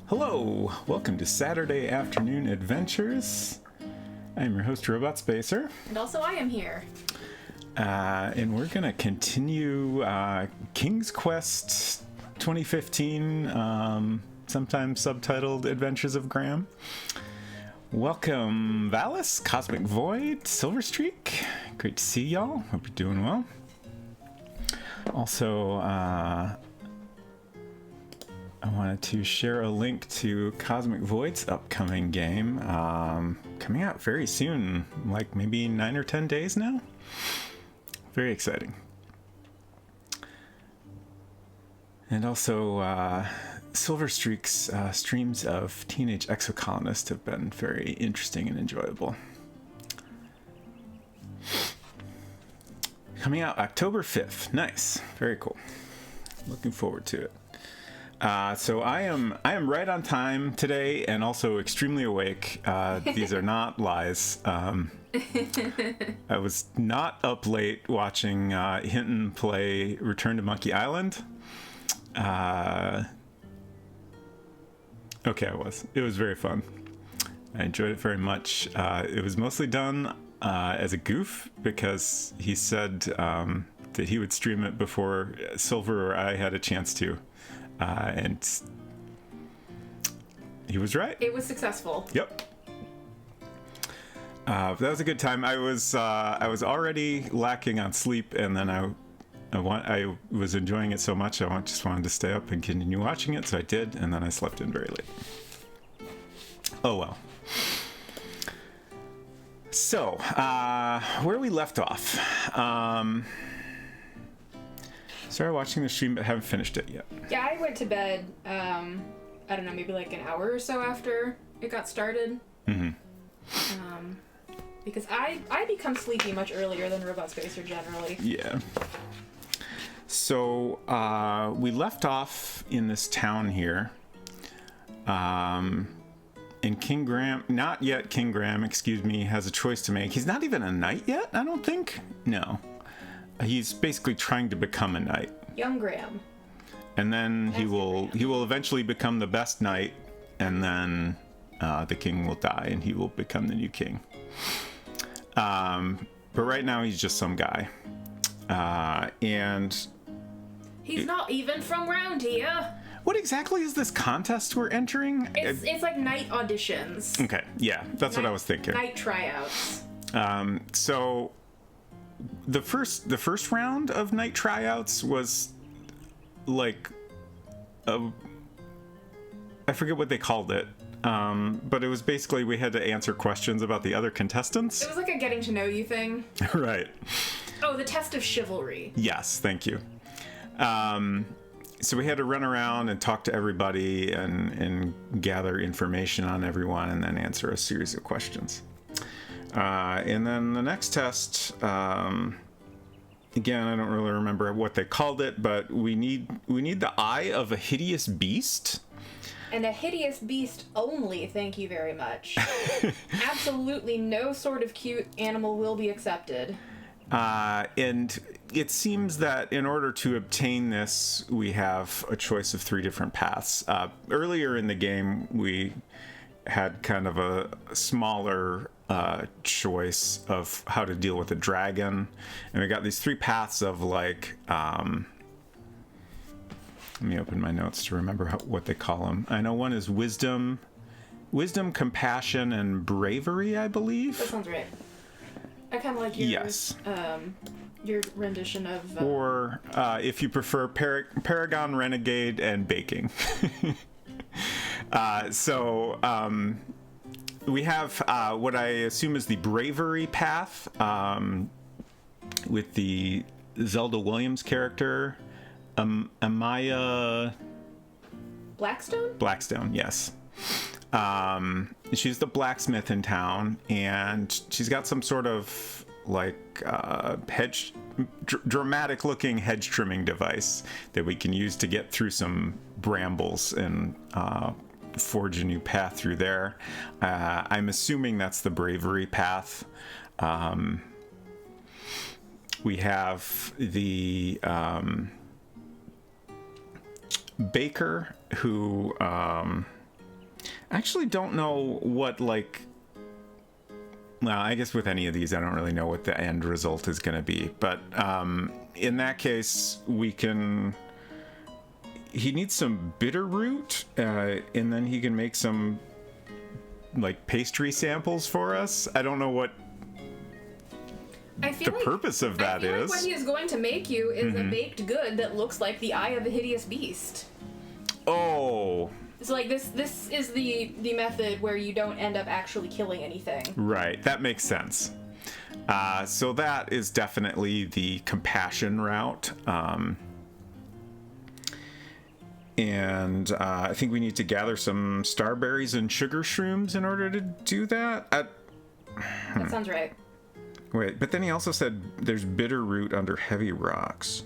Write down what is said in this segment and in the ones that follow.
Hello, welcome to Saturday Afternoon Adventures. I'm your host, Robot Spacer. And also I am here. And we're going to continue King's Quest 2015, sometimes subtitled Adventures of Graham. Welcome, Valis, Cosmic Void, Silverstreak. Great to see y'all. Hope you're doing well. Also, I wanted to share a link to Cosmic Void's upcoming game, coming out very soon, like maybe 9 or 10 days now. Very exciting. And also, Silverstreak's streams of Teenage Exocolonist have been very interesting and enjoyable. Coming out October 5th. Nice. Very cool. Looking forward to it. So I am right on time today and also extremely awake. These are not lies. I was not up late watching Hinton play Return to Monkey Island. Okay, I was. It was very fun. I enjoyed it very much. It was mostly done as a goof because he said that he would stream it before Silver or I had a chance to. And he was right. It was successful. Yep. That was a good time. I was already lacking on sleep, and then I was enjoying it so much I just wanted to stay up and continue watching it, so I did, and then I slept in very late. Oh well. So, where we left off. Started watching the stream, but haven't finished it yet. Yeah, I went to bed, I don't know, maybe like an hour or so after it got started. Mm-hmm. Because I become sleepy much earlier than Robot Spacer generally. Yeah. So, we left off in this town here. And King Graham, not yet King Graham, excuse me, has a choice to make. He's not even a knight yet, I don't think. No. He's basically trying to become a knight. Young Graham. And then he will eventually become the best knight, and then the king will die and he will become the new king. But right now he's just some guy. And he's not even from round here. What exactly is this contest we're entering? It's like night auditions. Okay, yeah, that's what I was thinking. Night tryouts. So the first round of night tryouts was like I forget what they called it. But it was basically we had to answer questions about the other contestants. It was like a getting to know you thing. Right. Oh, the test of chivalry. Yes, thank you. So we had to run around and talk to everybody and gather information on everyone and then answer a series of questions. And then the next test, again, I don't really remember what they called it, but we need the eye of a hideous beast. And a hideous beast only, thank you very much. Absolutely no sort of cute animal will be accepted. And it seems that in order to obtain this, we have a choice of 3 different paths. Earlier in the game, we had kind of a smaller choice of how to deal with a dragon. And we got these 3 paths of like... let me open my notes to remember what they call them. I know one is wisdom, compassion, and bravery, I believe. That sounds right. I kind of like your your rendition of. Or if you prefer, paragon, renegade, and baking. We have what I assume is the bravery path with the Zelda Williams character. Amaya Blackstone, yes. She's the blacksmith in town, and she's got some sort of like dramatic looking hedge trimming device that we can use to get through some brambles and forge a new path through there. I'm assuming that's the bravery path. We have the baker who I actually don't know what, like... Well, I guess with any of these, I don't really know what the end result is going to be. But in that case, we can... He needs some bitter root, and then he can make some, like, pastry samples for us. I don't know what the purpose of that is. Like what he is going to make you is a baked good that looks like the eye of a hideous beast. Oh. So, like, this is the method where you don't end up actually killing anything. Right, that makes sense. So that is definitely the compassion route. And I think we need to gather some starberries and sugar shrooms in order to do that. That sounds right. Wait, but then he also said there's bitter root under heavy rocks.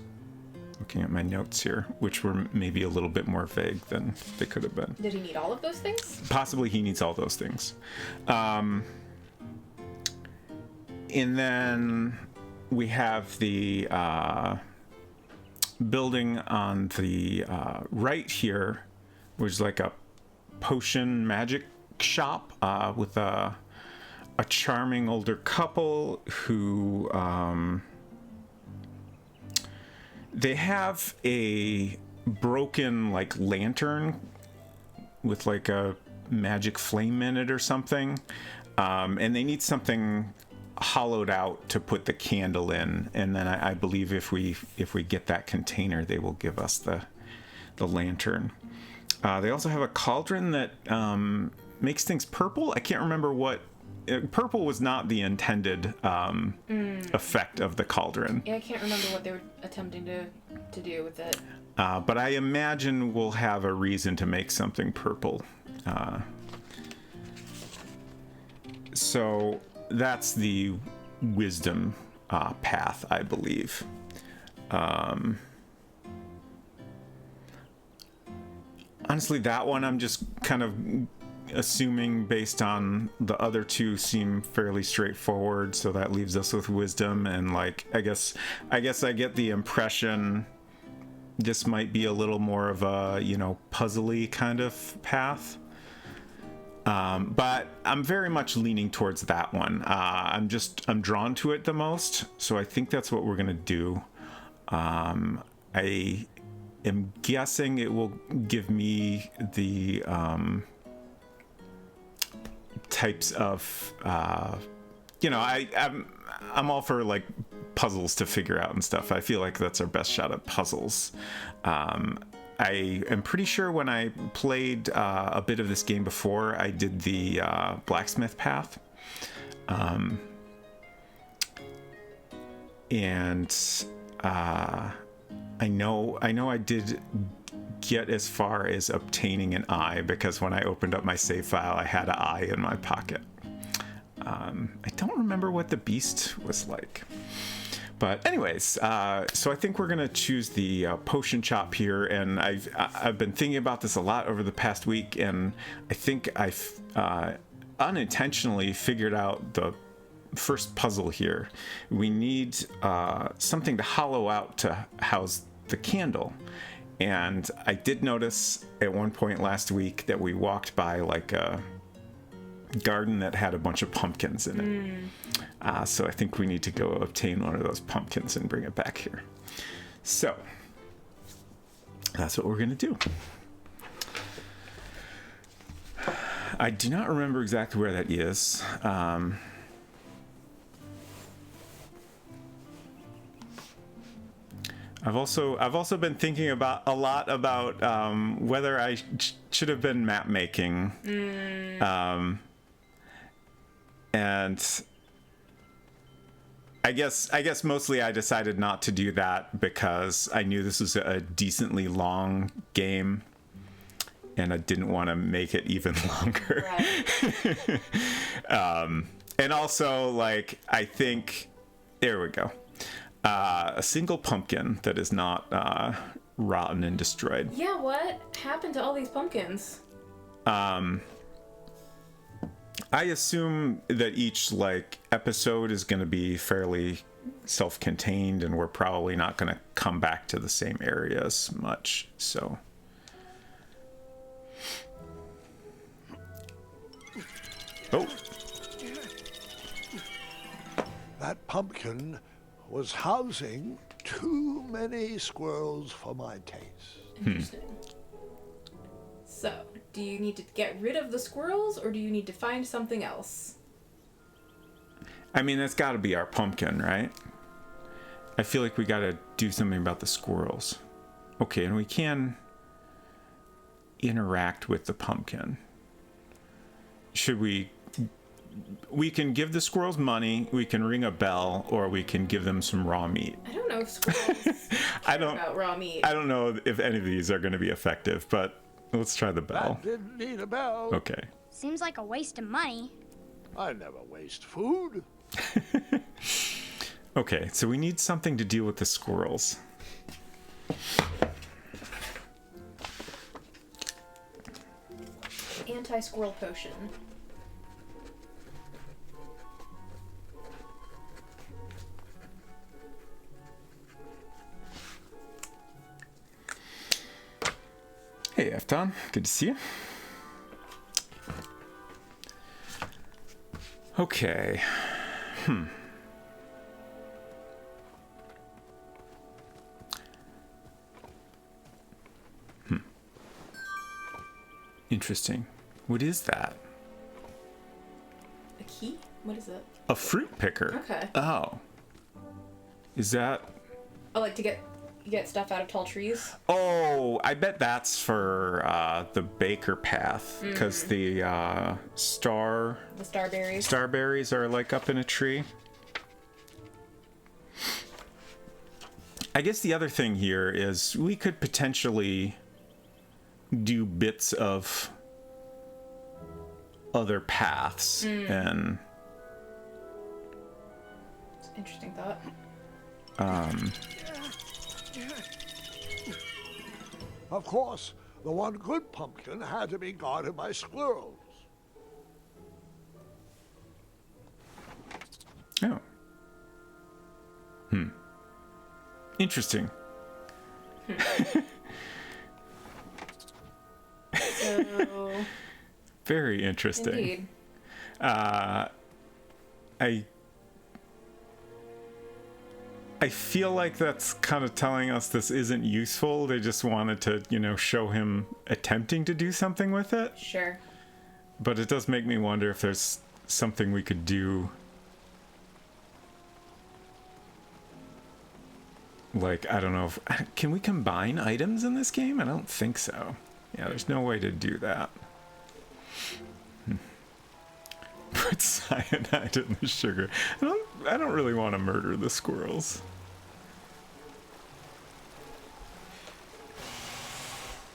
Looking at my notes here, which were maybe a little bit more vague than they could have been. Did he need all of those things? Possibly he needs all those things. And then we have the building on the right here, which is like a potion magic shop with a charming older couple who... They have a broken, like, lantern with, like, a magic flame in it or something. And they need something hollowed out to put the candle in. And then I believe if we get that container, they will give us the lantern. They also have a cauldron that makes things purple. I can't remember what... Purple was not the intended effect of the cauldron. Yeah, I can't remember what they were attempting to do with it. But I imagine we'll have a reason to make something purple. So that's the wisdom path, I believe. Honestly, that one I'm just kind of... assuming based on the other two seem fairly straightforward, so that leaves us with wisdom. And, like, I guess I get the impression this might be a little more of a, you know, puzzly kind of path. But I'm very much leaning towards that one. I'm drawn to it the most, so I think that's what we're gonna do. I am guessing it will give me the types of you know, I'm all for, like, puzzles to figure out and stuff. I feel like that's our best shot at puzzles. I am pretty sure when I played a bit of this game before, I did the blacksmith path, and I know I did get as far as obtaining an eye, because when I opened up my save file, I had an eye in my pocket. I don't remember what the beast was like. But anyways, so I think we're going to choose the potion chop here, and I've been thinking about this a lot over the past week, and I think I've unintentionally figured out the first puzzle here. We need something to hollow out to house the candle. And I did notice at one point last week that we walked by, like, a garden that had a bunch of pumpkins in it. So I think we need to go obtain one of those pumpkins and bring it back here. So that's what we're going to do. I do not remember exactly where that is. I've also been thinking a lot about whether I should have been map making, and I guess mostly I decided not to do that because I knew this was a decently long game, and I didn't want to make it even longer. Right. And also, like, I think there we go. A single pumpkin that is not rotten and destroyed. Yeah, what happened to all these pumpkins? I assume that each, like, episode is going to be fairly self-contained, and we're probably not going to come back to the same areas much, so... That pumpkin was housing too many squirrels for my taste. Interesting. So, do you need to get rid of the squirrels, or do you need to find something else? I mean, that's got to be our pumpkin, right? I feel like we got to do something about the squirrels. Okay, and we can interact with the pumpkin. Should we can give the squirrels money, we can ring a bell, or we can give them some raw meat. I don't know if squirrels care about raw meat. I don't know if any of these are going to be effective, but let's try the bell. That didn't need a bell. Okay. Seems like a waste of money. I never waste food. Okay, so we need something to deal with the squirrels. Anti-squirrel potion. Hey, Efton. Good to see you. Okay. Interesting. What is that? A key? What is it? A fruit picker. Okay. Oh. Is that... Oh, like to get stuff out of tall trees? Oh, I bet that's for the Baker Path, because the starberries are like up in a tree. I guess the other thing here is we could potentially do bits of other paths and Interesting thought. Of course, the one good pumpkin had to be guarded by squirrels. Oh. Interesting. So... Very interesting. Indeed. I feel like that's kind of telling us this isn't useful. They just wanted to, show him attempting to do something with it. Sure. But it does make me wonder if there's something we could do. Like, I don't know if... Can we combine items in this game? I don't think so. Yeah, there's no way to do that. Put cyanide in the sugar. I don't really want to murder the squirrels.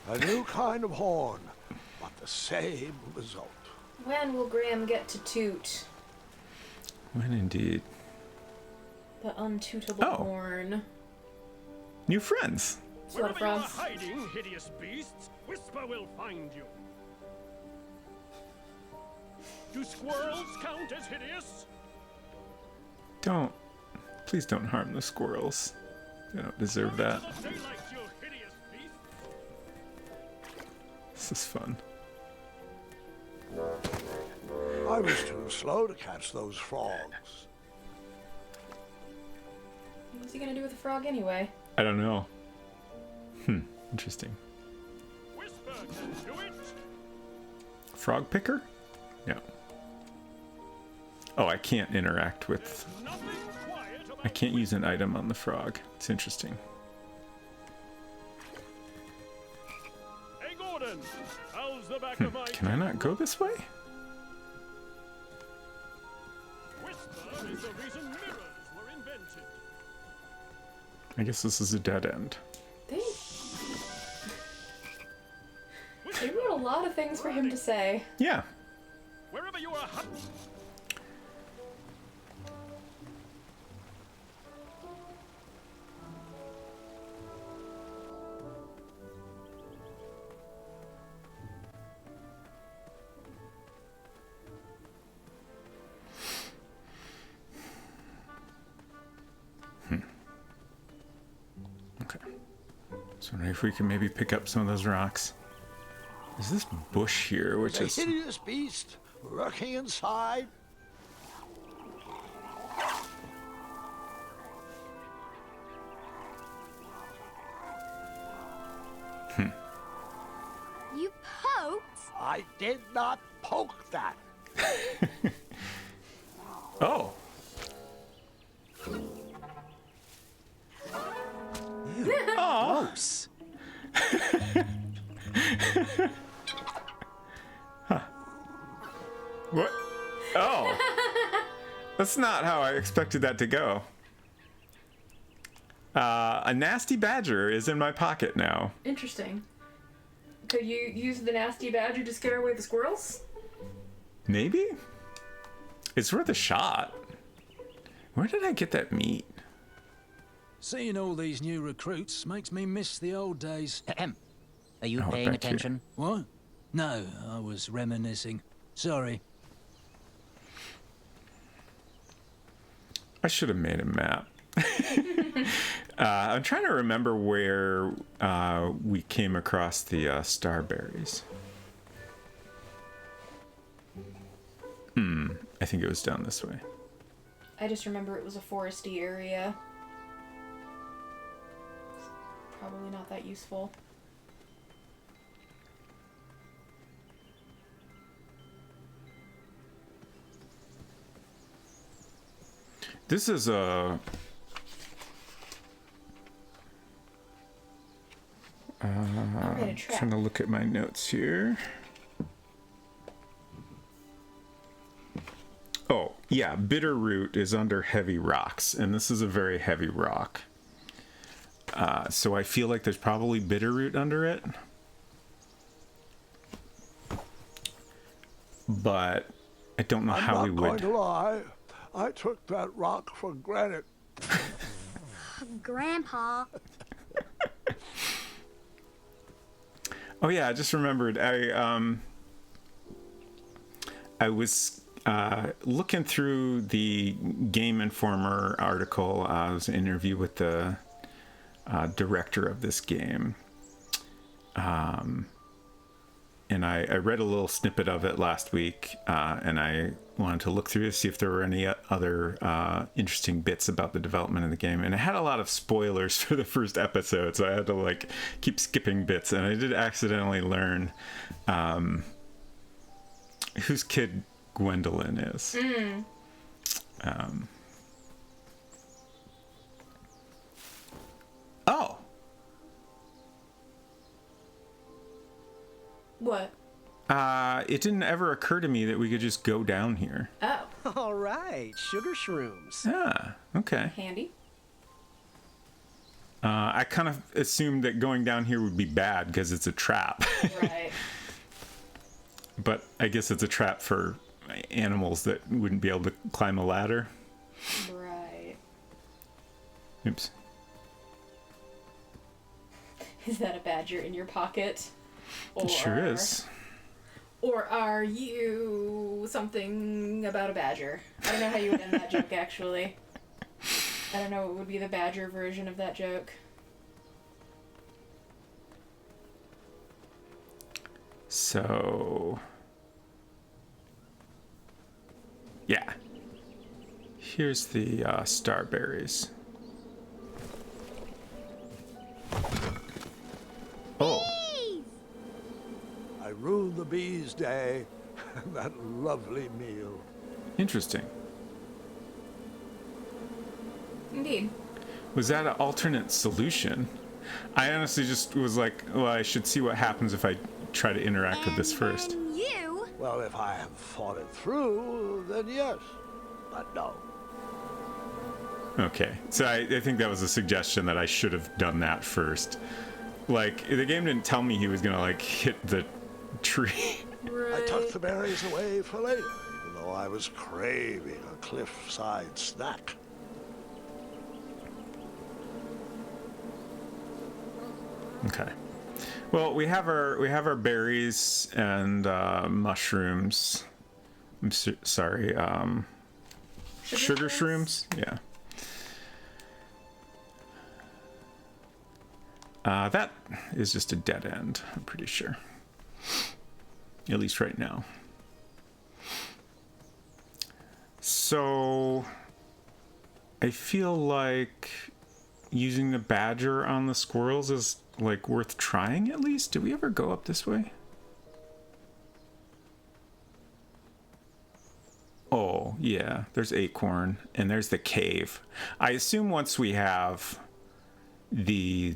A new kind of horn, but the same result. When will Graham get to toot? When indeed. The untootable horn. New friends. Sweat Wherever you are frogs. hiding, hideous beasts, Whisper will find you. Do squirrels count as hideous? Please don't harm the squirrels. They don't deserve that. Say like you hideous beast. This is fun. I was too slow to catch those frogs. What's he gonna do with the frog anyway? I don't know. Interesting. Whisper can do it. Frog picker? No. Oh, I can't interact with... Nothing quiet about I can't use an item on the frog. It's interesting. Hey Gordon, how's the back of my Can I not go this way? Whisper is the reason mirrors were invented. I guess this is a dead end. They wrote a lot of things for him to say. Yeah. Wherever you are Okay. So wondering if we can maybe pick up some of those rocks. There's this bush here, which The is... hideous beast lurking inside. You poked? I did not poke that. Oh. Gross. What? Oh. That's not how I expected that to go. A nasty badger is in my pocket now. Interesting. Could you use the nasty badger to scare away the squirrels? Maybe? It's worth a shot. Where did I get that meat? Seeing all these new recruits makes me miss the old days. Ahem. Are you Oh, paying back here. attention? What? No, I was reminiscing. Sorry. I should have made a map. I'm trying to remember where we came across the starberries. I think it was down this way. I just remember it was a foresty area. Probably not that useful. This is a... I'll get a trap. trying to look at my notes here. Oh, yeah, Bitterroot is under heavy rocks, and this is a very heavy rock. So I feel like there's probably Bitterroot under it. But I don't know how we I'm not going would... to lie. I took that rock for granted. Grandpa. Oh yeah, I just remembered. I was looking through the Game Informer article. It was an interview with the director of this game, and I read a little snippet of it last week, and I wanted to look through to see if there were any other interesting bits about the development of the game. And it had a lot of spoilers for the first episode, so I had to like keep skipping bits. And I did accidentally learn whose kid Gwendolyn is. Oh. What? It didn't ever occur to me that we could just go down here. Oh, All right, sugar shrooms. Ah, okay. handy. I kind of assumed that going down here would be bad because it's a trap. Right. But I guess it's a trap for animals that wouldn't be able to climb a ladder. Right. Oops. Is that a badger in your pocket? It sure is. Or are you something about a badger? I don't know how you would end that joke, actually. I don't know what would be the badger version of that joke. So... yeah. Here's the starberries. Oh. I ruined the bees' day. That lovely meal. Interesting. Indeed. Was that an alternate solution? I honestly just was like, well, I should see what happens if I try to interact with this first. And you. Well, if I have thought it through, then yes. But no. Okay, so I think that was a suggestion that I should have done that first. Like, the game didn't tell me he was gonna, like, hit the tree. I tucked the berries away for later, even though I was craving a cliffside snack. Okay. Well, we have our berries and mushrooms. I'm sorry, sugar shrooms. Yeah. That is just a dead end, I'm pretty sure. At least right now. So I feel like using the badger on the squirrels is like worth trying at least. Did we ever go up this way? Yeah, there's Acorn, and there's the cave. I assume once we have the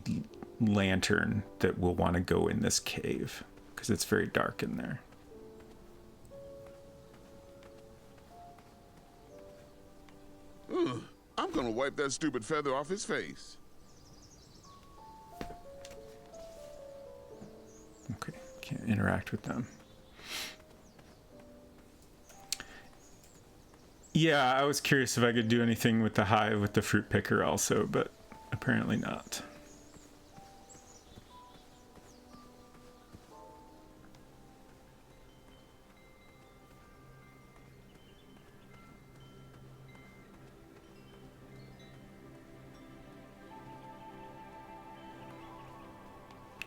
lantern that we'll want to go in this cave, because it's very dark in there. I'm gonna wipe that stupid feather off his face. Okay, can't interact with them. Yeah, I was curious if I could do anything with the hive with the fruit picker also, but apparently not.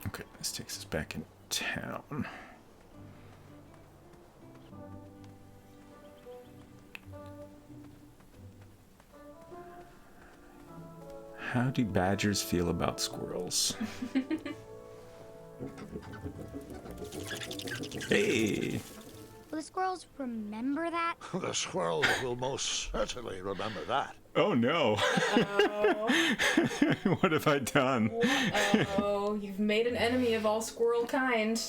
Okay, this takes us back in town. How do badgers feel about squirrels? Hey! Will the squirrels remember that? The squirrels will most certainly remember that. Oh no! Oh. What have I done? Oh, you've made an enemy of all squirrel kind.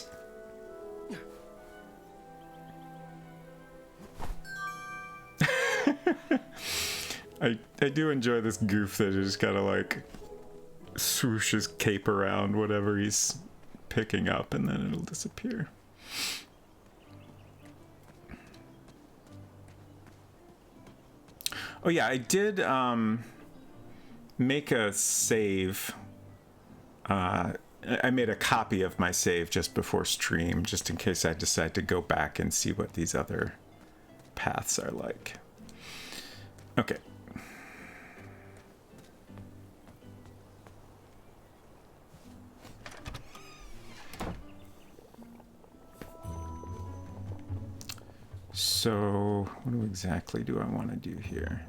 I do enjoy this goof that just gotta like swoosh his cape around whatever he's picking up and then it'll disappear. Oh yeah, I did make a save. I made a copy of my save just before stream, just in case I decide to go back and see what these other paths are like. Okay. So, what exactly do I want to do here?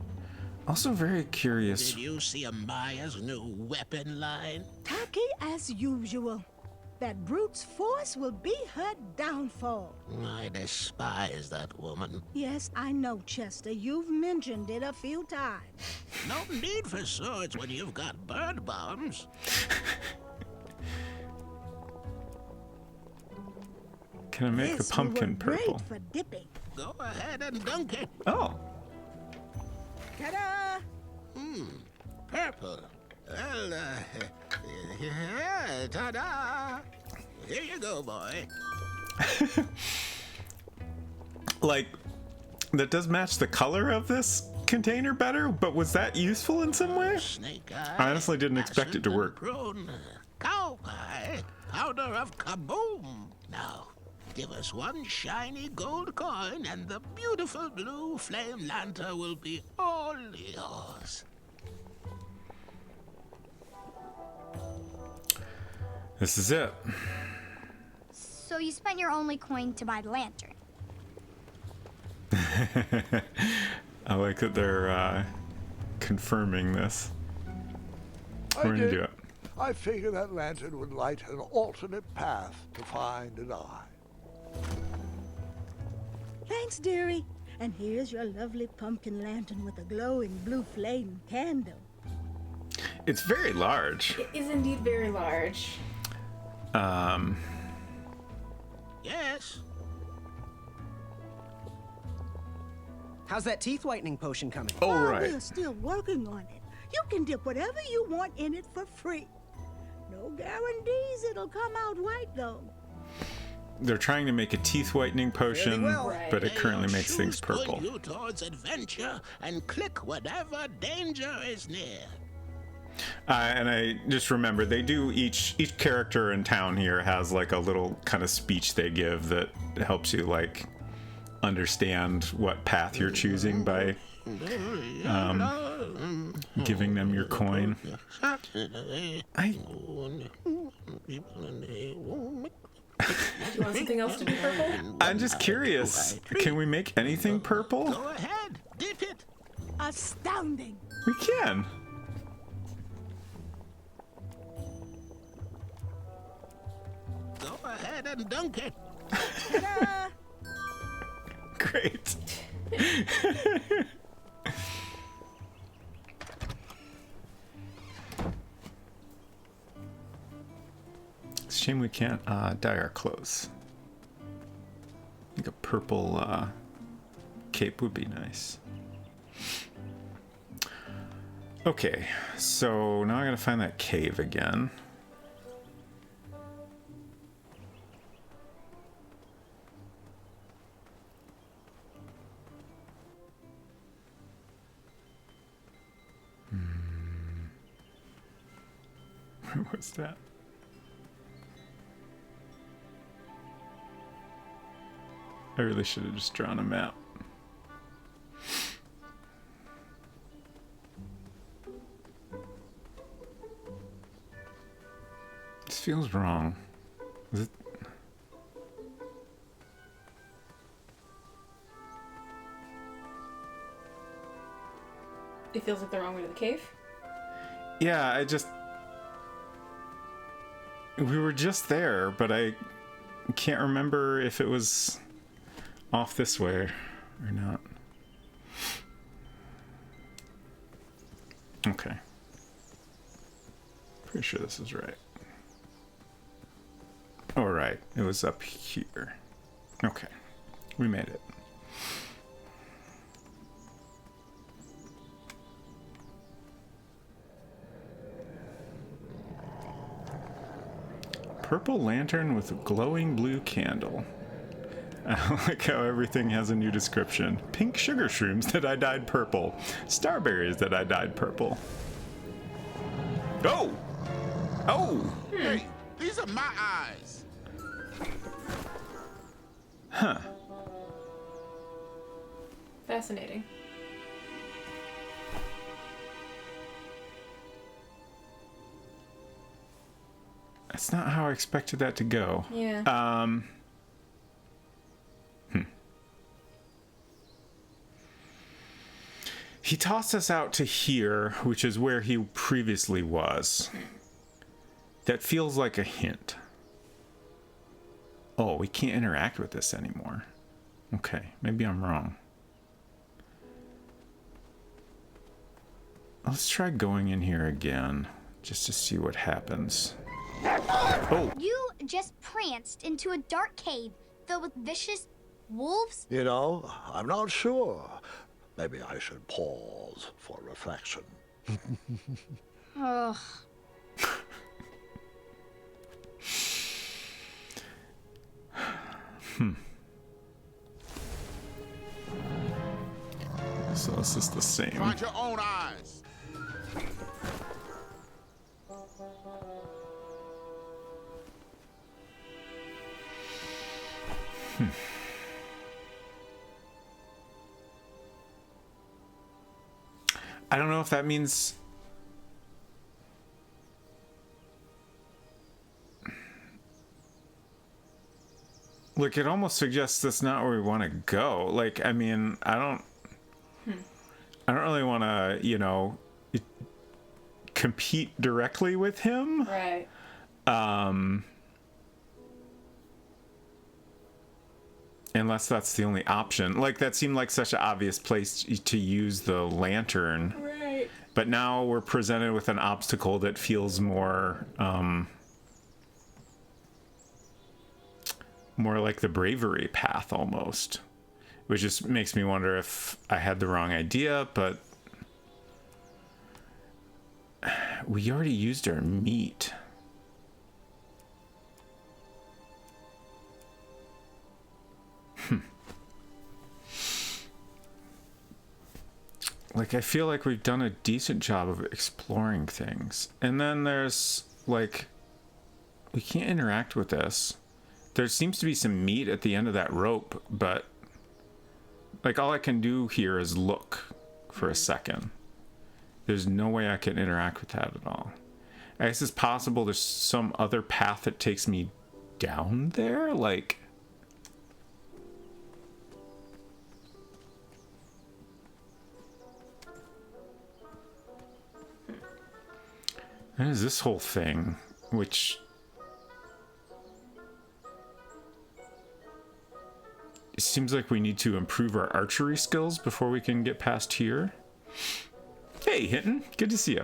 Also very curious. Did you see Amaya's new weapon line? Tacky as usual. That brute's force will be her downfall. I despise that woman. Yes, I know, Chester. You've mentioned it a few times. No need for swords when you've got bird bombs. Can I make This a pumpkin will work purple? Great for dipping. Go ahead and dunk it. Oh, Ta-da! Purple. Well, yeah, ta-da. Here you go, boy. like, that does match the color of this container better, but was that useful in some way? Snake eye. I honestly didn't expect it to acid work. and prune, cow pie. Powder of kaboom. Now, give us one shiny gold coin and the beautiful blue flame lantern will be all yours. This is it. So you spent your only coin to buy the lantern. I like that they're confirming this. We're gonna do it. I figured that lantern would light an alternate path to find an eye. Thanks, dearie. And here's your lovely pumpkin lantern with a glowing blue flame candle. It's very large. It is indeed very large. Yes. How's that teeth whitening potion coming? Oh, While right. we're still working on it, you can dip whatever you want in it for free. No guarantees it'll come out right, though. They're trying to make a teeth whitening potion, well. Right. but it May currently your makes things shoes point purple. you towards adventure and click whatever danger is near. And I just remember they do each character in town here has like a little kind of speech they give that helps you like understand what path you're choosing by giving them your coin. I Do you want something else to be purple? I'm just curious. Can we make anything purple? Go ahead, dip it. Astounding. We can. Go ahead and dunk it. Ta-da! Great. It's a shame we can't dye our clothes. I think a purple cape would be nice. Okay, so now I gotta find that cave again. Where was that? I really should have just drawn a map. This feels wrong. Is it? It feels like the wrong way to the cave. Yeah, I just... We were just there, but I can't remember if it was off this way or not. Okay. Pretty sure this is right. All right, it was up here. Okay, we made it. Purple lantern with a glowing blue candle. I like how everything has a new description. Pink sugar shrooms that I dyed purple. Starberries that I dyed purple. Oh! Oh! Hey, these are my eyes. Huh. Fascinating. That's not how I expected that to go. Yeah. He tossed us out to here, which is where he previously was. That feels like a hint. Oh, we can't interact with this anymore. Okay, maybe I'm wrong. Let's try going in here again, just to see what happens. Oh! You just pranced into a dark cave filled with vicious wolves? You know, I'm not sure. Maybe I should pause for reflection. Ugh. So this is the same. Find your own eyes. I don't know if that means... Look, it almost suggests that's not where we want to go. Like, I mean, I don't really want to, you know, compete directly with him. Right. Unless that's the only option. Like, that seemed like such an obvious place to use the lantern. Right. But now we're presented with an obstacle that feels more, more like the bravery path almost. Which just makes me wonder if I had the wrong idea, but we already used our meat. Like, I feel like we've done a decent job of exploring things. And then there's, like, we can't interact with this. There seems to be some meat at the end of that rope, but, like, all I can do here is look for a second. There's no way I can interact with that at all. I guess it's possible there's some other path that takes me down there, like... What is this whole thing? Which... it seems like we need to improve our archery skills before we can get past here. Hey, Hinton. Good to see you.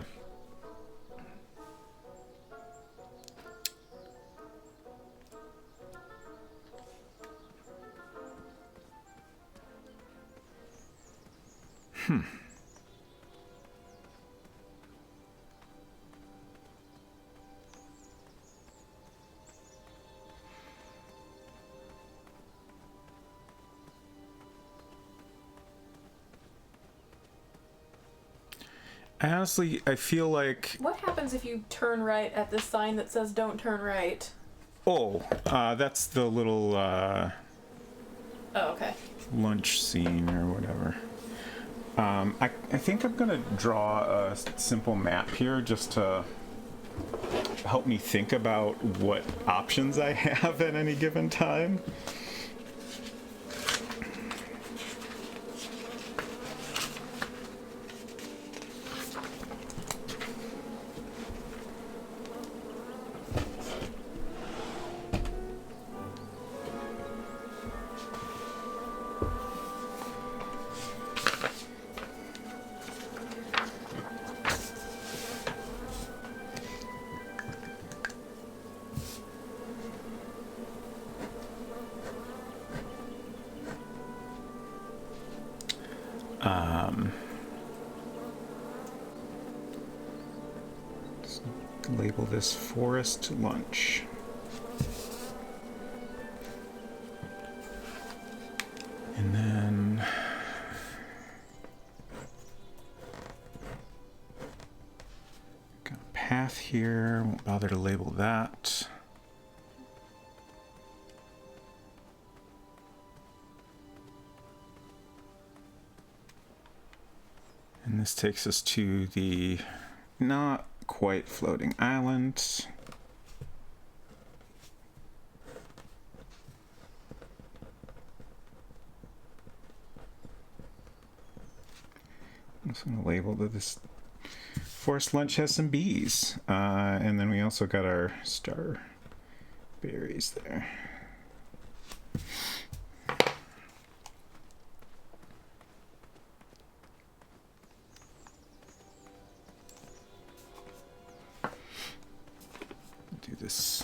Honestly, I feel like... What happens if you turn right at this sign that says don't turn right? Oh, that's the little, Oh, okay. lunch scene or whatever. I think I'm gonna draw a simple map here just to help me think about what options I have at any given time. Let's label this forest lunch. And then got a path here, won't bother to label that. And this takes us to the not quite floating island. I'm just going to label that this forest lunch has some bees. And then we also got our star berries there. Do this.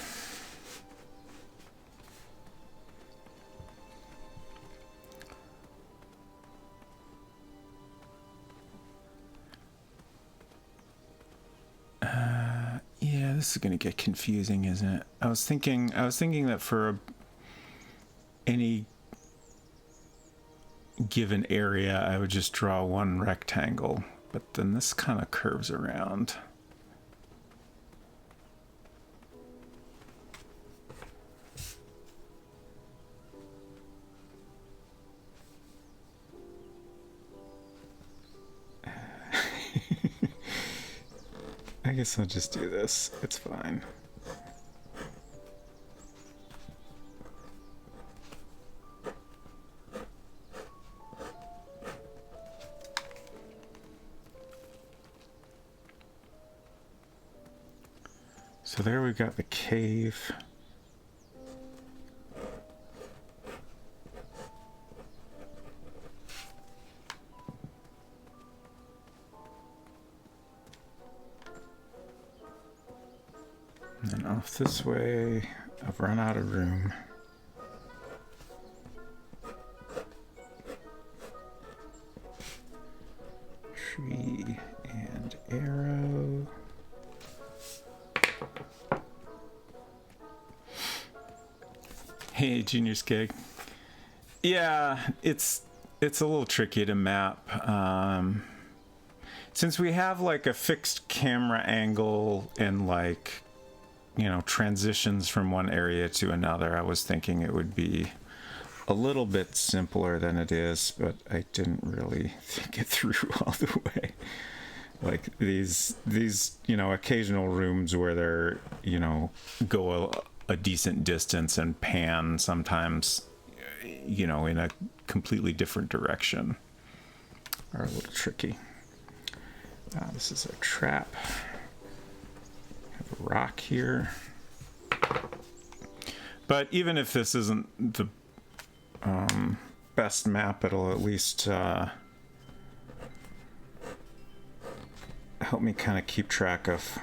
Yeah, this is gonna get confusing, isn't it? I was thinking that for any given area, I would just draw one rectangle, but then this kind of curves around. I guess I'll just do this. It's fine. So there we've got the cave. And then off this way, I've run out of room. Tree and arrow. Hey, Junior Skeg. Yeah, it's a little tricky to map. Since we have like a fixed camera angle and like, you know, transitions from one area to another, I was thinking it would be a little bit simpler than it is, but I didn't really think it through all the way. Like these, you know, occasional rooms where they're, you know, go a decent distance and pan sometimes, you know, in a completely different direction are a little tricky. This is our trap. Have a rock here. But even if this isn't the best map. It'll at least help me kind of keep track of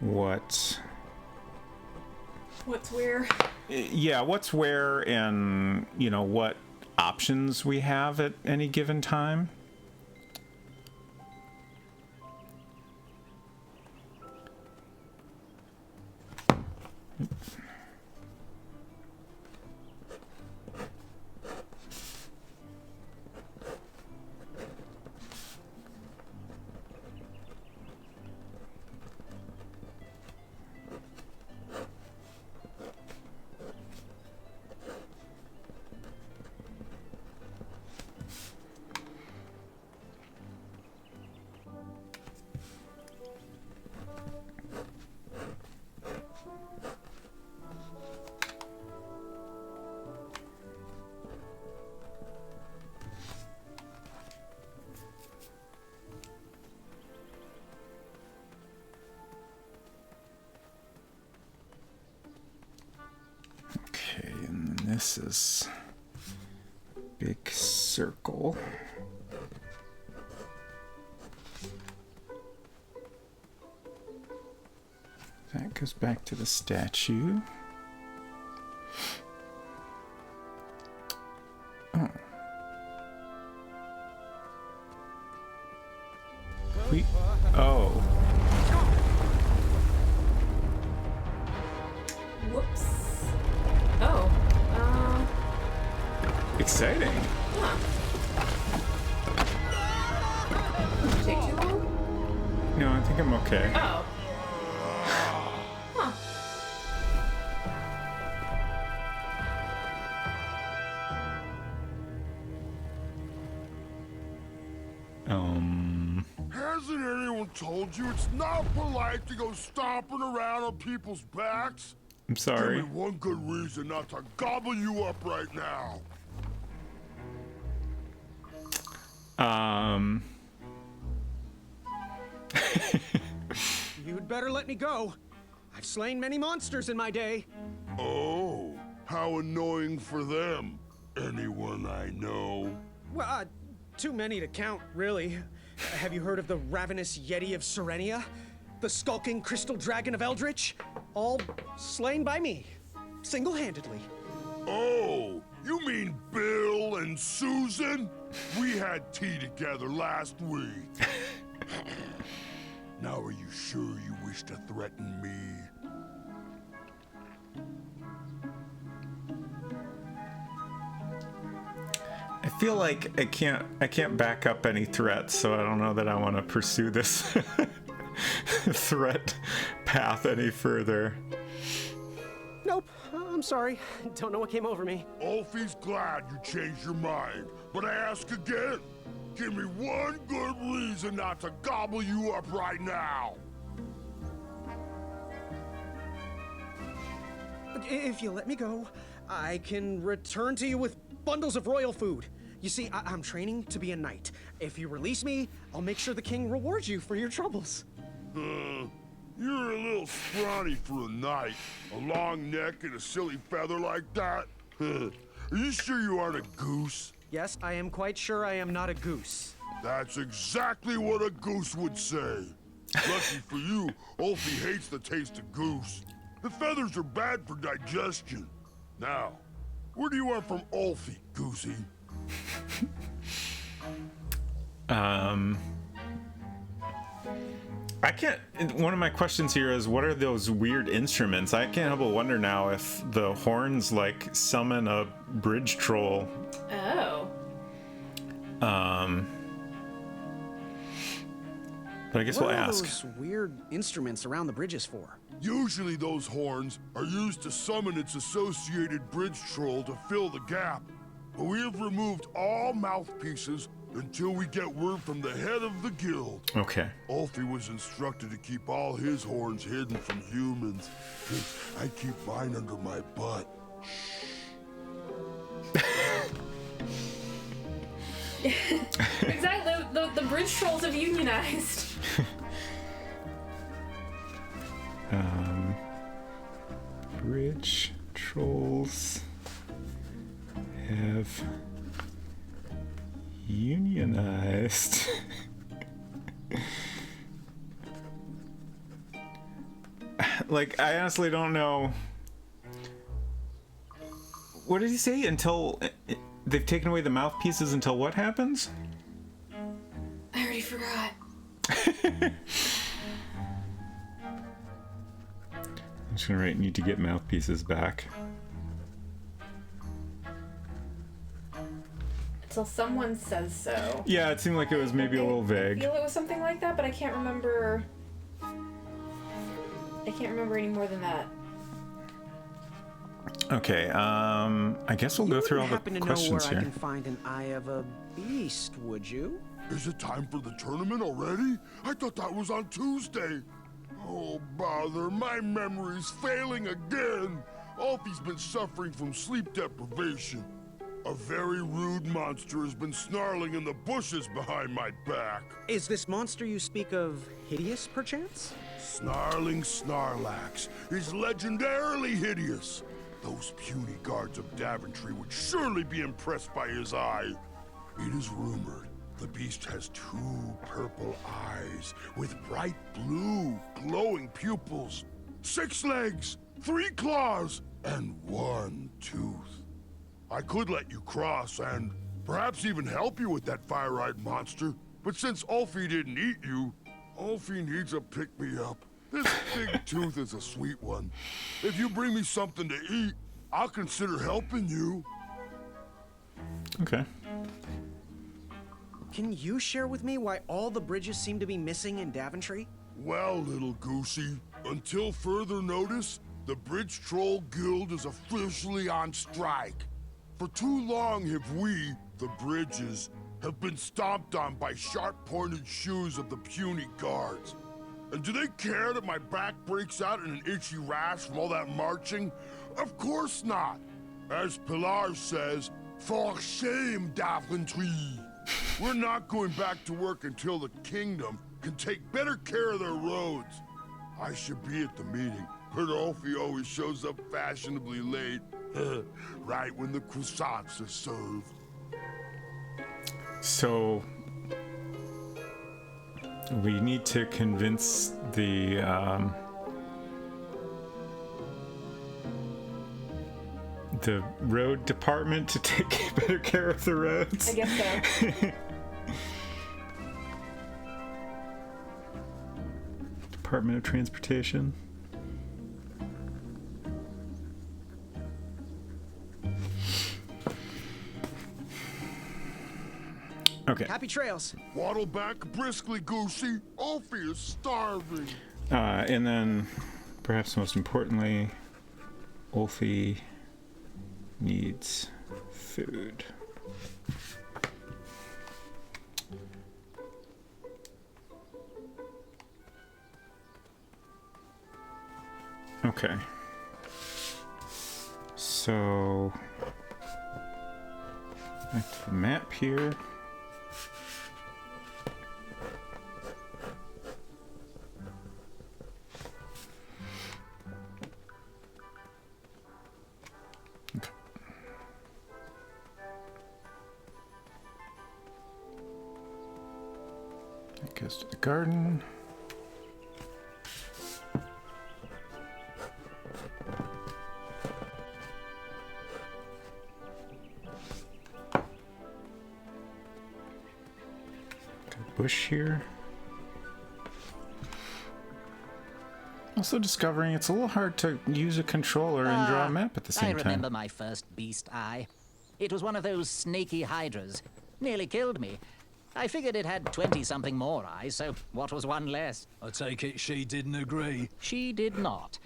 what's where. Yeah, what's where, and what options we have at any given time. This is big circle. That goes back to the statue. Oh. Oh. Whoops. Oh. Exciting. Huh. Did it take too long? No, I think I'm okay. Oh. Huh. Hasn't anyone told you it's not polite to go stomping around on people's backs? I'm sorry. Give me one good reason not to gobble you up right now. You'd better let me go. I've slain many monsters in my day. Oh, how annoying for them. Anyone I know? Well, too many to count, really. Have you heard of the ravenous Yeti of Serenia? The skulking crystal dragon of Eldritch? All slain by me, single-handedly. Oh, you mean Bill and Susan? We had tea together last week. Now are you sure you wish to threaten me? I feel like I can't back up any threats, so I don't know that I want to pursue this threat path any further. Nope, I'm sorry. Don't know what came over me. Ulfie's glad you changed your mind, but I ask again. Give me one good reason not to gobble you up right now. If you let me go, I can return to you with bundles of royal food. You see, I'm training to be a knight. If you release me, I'll make sure the king rewards you for your troubles. You're a little scrawny for a knight. A long neck and a silly feather like that? Are you sure you aren't a goose? Yes, I am quite sure I am not a goose. That's exactly what a goose would say. Lucky for you, Ulfie hates the taste of goose. The feathers are bad for digestion. Now, where do you want from Ulfie, Goosey? I can't. One of my questions here is, what are those weird instruments? I can't help but wonder now if the horns like summon a bridge troll. Oh. But I guess we'll ask. What are those weird instruments around the bridges for? Usually those horns are used to summon its associated bridge troll to fill the gap. But we have removed all mouthpieces until we get word from the head of the guild. Okay. Ulfie was instructed to keep all his horns hidden from humans. I keep mine under my butt. Exactly. The bridge trolls have unionized. Bridge trolls have unionized. Like, I honestly don't know. What did he say? Until they've taken away the mouthpieces until what happens? I already forgot. I'm just gonna write, need to get mouthpieces back. Until someone says so. Yeah, it seemed like it was maybe a little I vague. feel it was something like that, but I can't remember. I can't remember any more than that. Okay, I guess we'll go through all the questions I here. can find an eye of a beast, would you? Is it time for the tournament already? I thought that was on Tuesday. Oh, bother, my memory's failing again. Alfie's been suffering from sleep deprivation. A very rude monster has been snarling in the bushes behind my back. Is this monster you speak of hideous, perchance? Snarling Snarlax is legendarily hideous. Those puny guards of Daventry would surely be impressed by his eye. It is rumored the beast has 2 purple eyes with bright blue, glowing pupils, 6 legs, 3 claws, and 1 tooth. I could let you cross and perhaps even help you with that fire-eyed monster, but since Alfie didn't eat you, Alfie needs a pick-me-up. This big tooth is a sweet one. If you bring me something to eat, I'll consider helping you. Okay. Can you share with me why all the bridges seem to be missing in Daventry? Well, little goosey, until further notice, the Bridge Troll Guild is officially on strike. For too long have we, the bridges, have been stomped on by sharp-pointed shoes of the puny guards. And do they care that my back breaks out in an itchy rash from all that marching? Of course not. As Pilar says, for shame, Daventry. We're not going back to work until the kingdom can take better care of their roads. I should be at the meeting, but Alfie always shows up fashionably late. Right when the croissants are served. So we need to convince the road department to take better care of the roads. I guess so. Department of Transportation. Okay. Happy trails. Waddle back briskly, Goosey. Alfie is starving. And then, perhaps most importantly, Ulfie needs food. Okay. So, back to the map here. Goes to the garden. Got a bush here. Also discovering it's a little hard to use a controller and draw a map at the same I remember time. my first beast eye. It was one of those snaky hydras. Nearly killed me. I figured it had 20-something more eyes, so what was one less? I take it she didn't agree. She did not.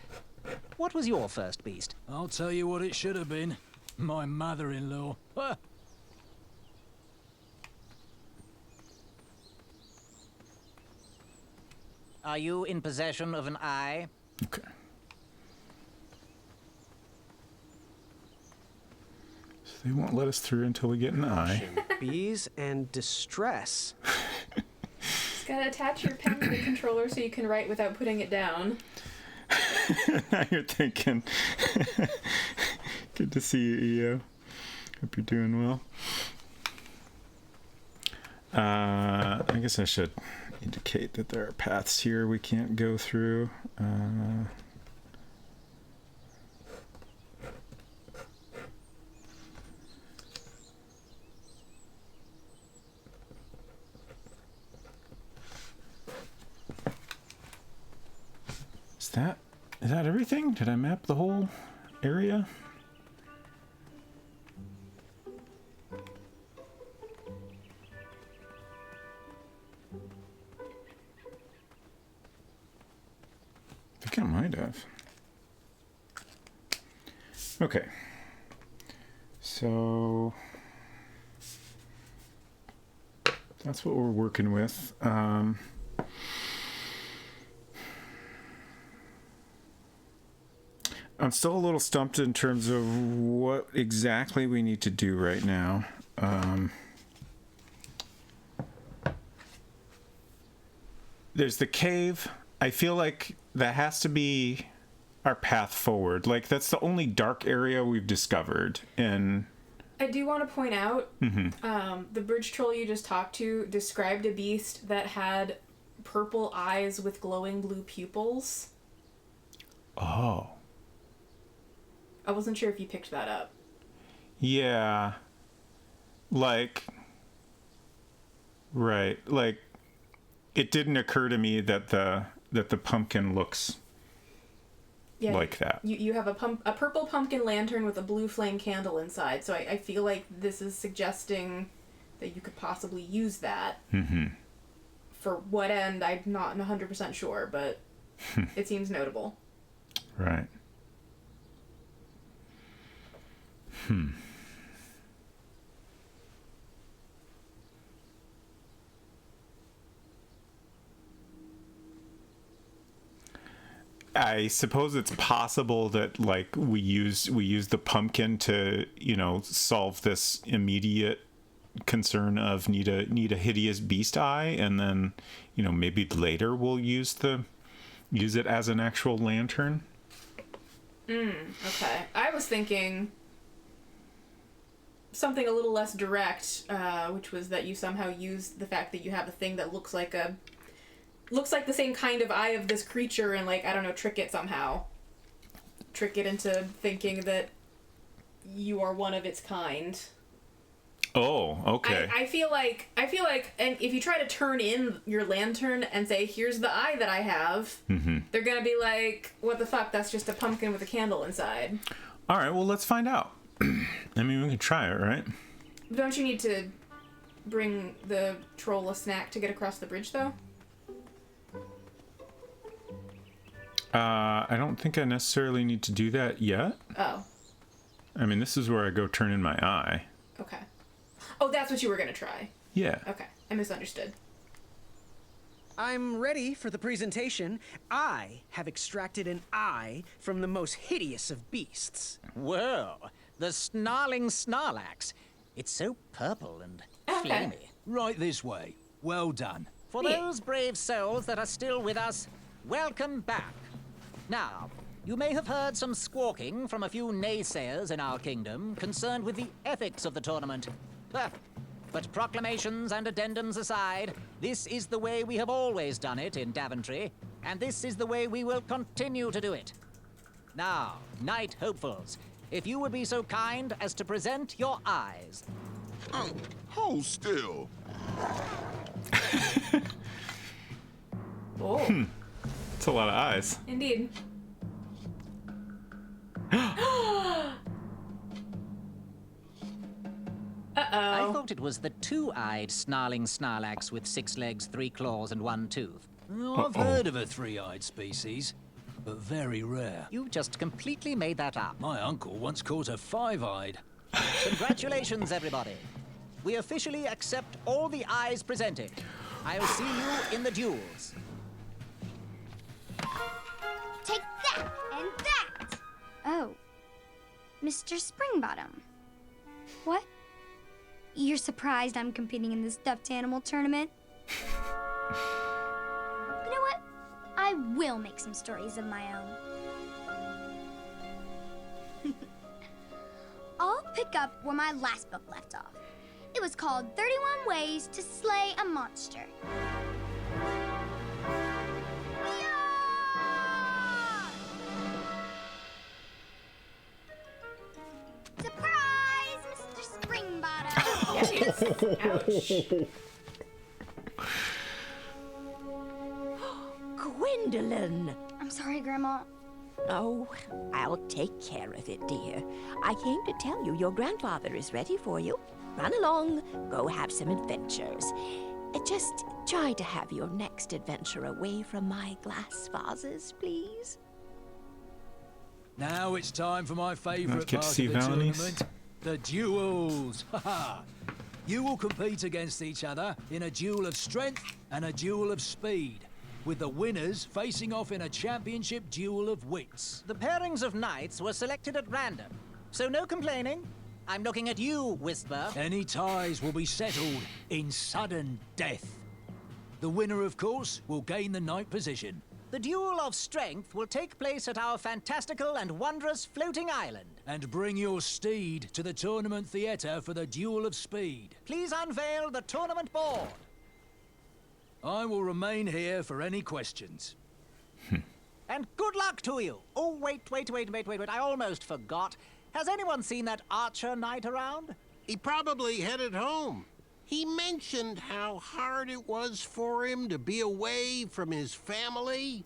What was your first beast? I'll tell you what it should have been. My mother-in-law. Are you in possession of an eye? Okay. So they won't let us through until we get an eye. Bees and distress. Just gotta attach your pen to the controller so you can write without putting it down. Now you're thinking. Good to see you, EO. Hope you're doing well. I guess I should indicate that there are paths here we can't go through. Is that everything? Did I map the whole area? I think I might have. Okay. So that's what we're working with. I'm still a little stumped in terms of what exactly we need to do right now. There's the cave. I feel like that has to be our path forward. Like, that's the only dark area we've discovered. And I do want to point out, the bridge troll you just talked to described a beast that had purple eyes with glowing blue pupils. Oh. I wasn't sure if you picked that up. Yeah. Like, right. Like, it didn't occur to me that the pumpkin looks like that. You have a purple pumpkin lantern with a blue flame candle inside, so I feel like this is suggesting that you could possibly use that. Mm-hmm. For what end, I'm not 100% sure, but it seems notable. Right. I suppose it's possible that, like, we use the pumpkin to, you know, solve this immediate concern of need a hideous beast eye, and then, you know, maybe later we'll use it as an actual lantern. Okay. I was thinking something a little less direct, which was that you somehow use the fact that you have a thing that looks like the same kind of eye of this creature and, like, I don't know, trick it somehow. Trick it into thinking that you are one of its kind. Oh, okay. I feel like, and if you try to turn in your lantern and say, here's the eye that I have, they're gonna be like, what the fuck, that's just a pumpkin with a candle inside. All right, well, let's find out. I mean, we can try it, right? Don't you need to bring the troll a snack to get across the bridge, though? I don't think I necessarily need to do that yet. Oh. I mean, this is where I go turn in my eye. Okay. Oh, that's what you were gonna try. Yeah. Okay, I misunderstood. I'm ready for the presentation. I have extracted an eye from the most hideous of beasts. Whoa, the snarling Snarlax. It's so purple and flamy. Right this way. Well done. For those brave souls that are still with us, welcome back. Now, you may have heard some squawking from a few naysayers in our kingdom concerned with the ethics of the tournament. But proclamations and addendums aside, this is the way we have always done it in Daventry, and this is the way we will continue to do it. Now, Knight Hopefuls, if you would be so kind as to present your eyes. Hold still. Oh. It's a lot of eyes. Indeed. I thought it was the two-eyed snarling Snarlax with 6 legs, 3 claws, and 1 tooth. I've heard of a three-eyed species, but very rare. You just completely made that up. My uncle once caught a 5-eyed. Congratulations, everybody. We officially accept all the eyes presented. I'll see you in the duels. Take that and that! Oh. Mr. Springbottom. What? You're surprised I'm competing in this stuffed animal tournament? You know what? I will make some stories of my own. I'll pick pick up where my last book left off. It was called 31 Ways to Slay a Monster. Yeah! Surprise, Mr. Springbottom! Gwendolyn! I'm sorry, Grandma. Oh, I'll take care of it, dear. I came to tell you your grandfather is ready for you. Run along, go have some adventures. Just try to have your next adventure away from my glass vases, please. Now it's time for my favourite Let's get part to see of the Valenice. tournament. The duels. Haha. You will compete against each other in a duel of strength and a duel of speed, with the winners facing off in a championship duel of wits. The pairings of knights were selected at random, so no complaining. I'm looking at you, Whisper. Any ties will be settled in sudden death. The winner, of course, will gain the knight position. The duel of strength will take place at our fantastical and wondrous floating island. And bring your steed to the tournament theatre for the duel of speed. Please unveil the tournament board. I will remain here for any questions. And good luck to you. Oh, wait. I almost forgot. Has anyone seen that archer knight around? He probably headed home. He mentioned how hard it was for him to be away from his family.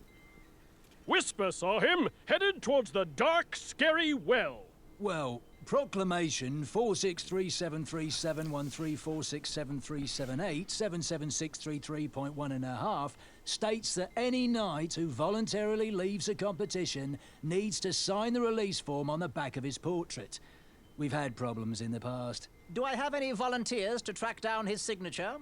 Whisper saw him headed towards the dark, scary well. Well, Proclamation 463737134673787763.1.5 states that any knight who voluntarily leaves a competition needs to sign the release form on the back of his portrait. We've had problems in the past. Do I have any volunteers to track down his signature?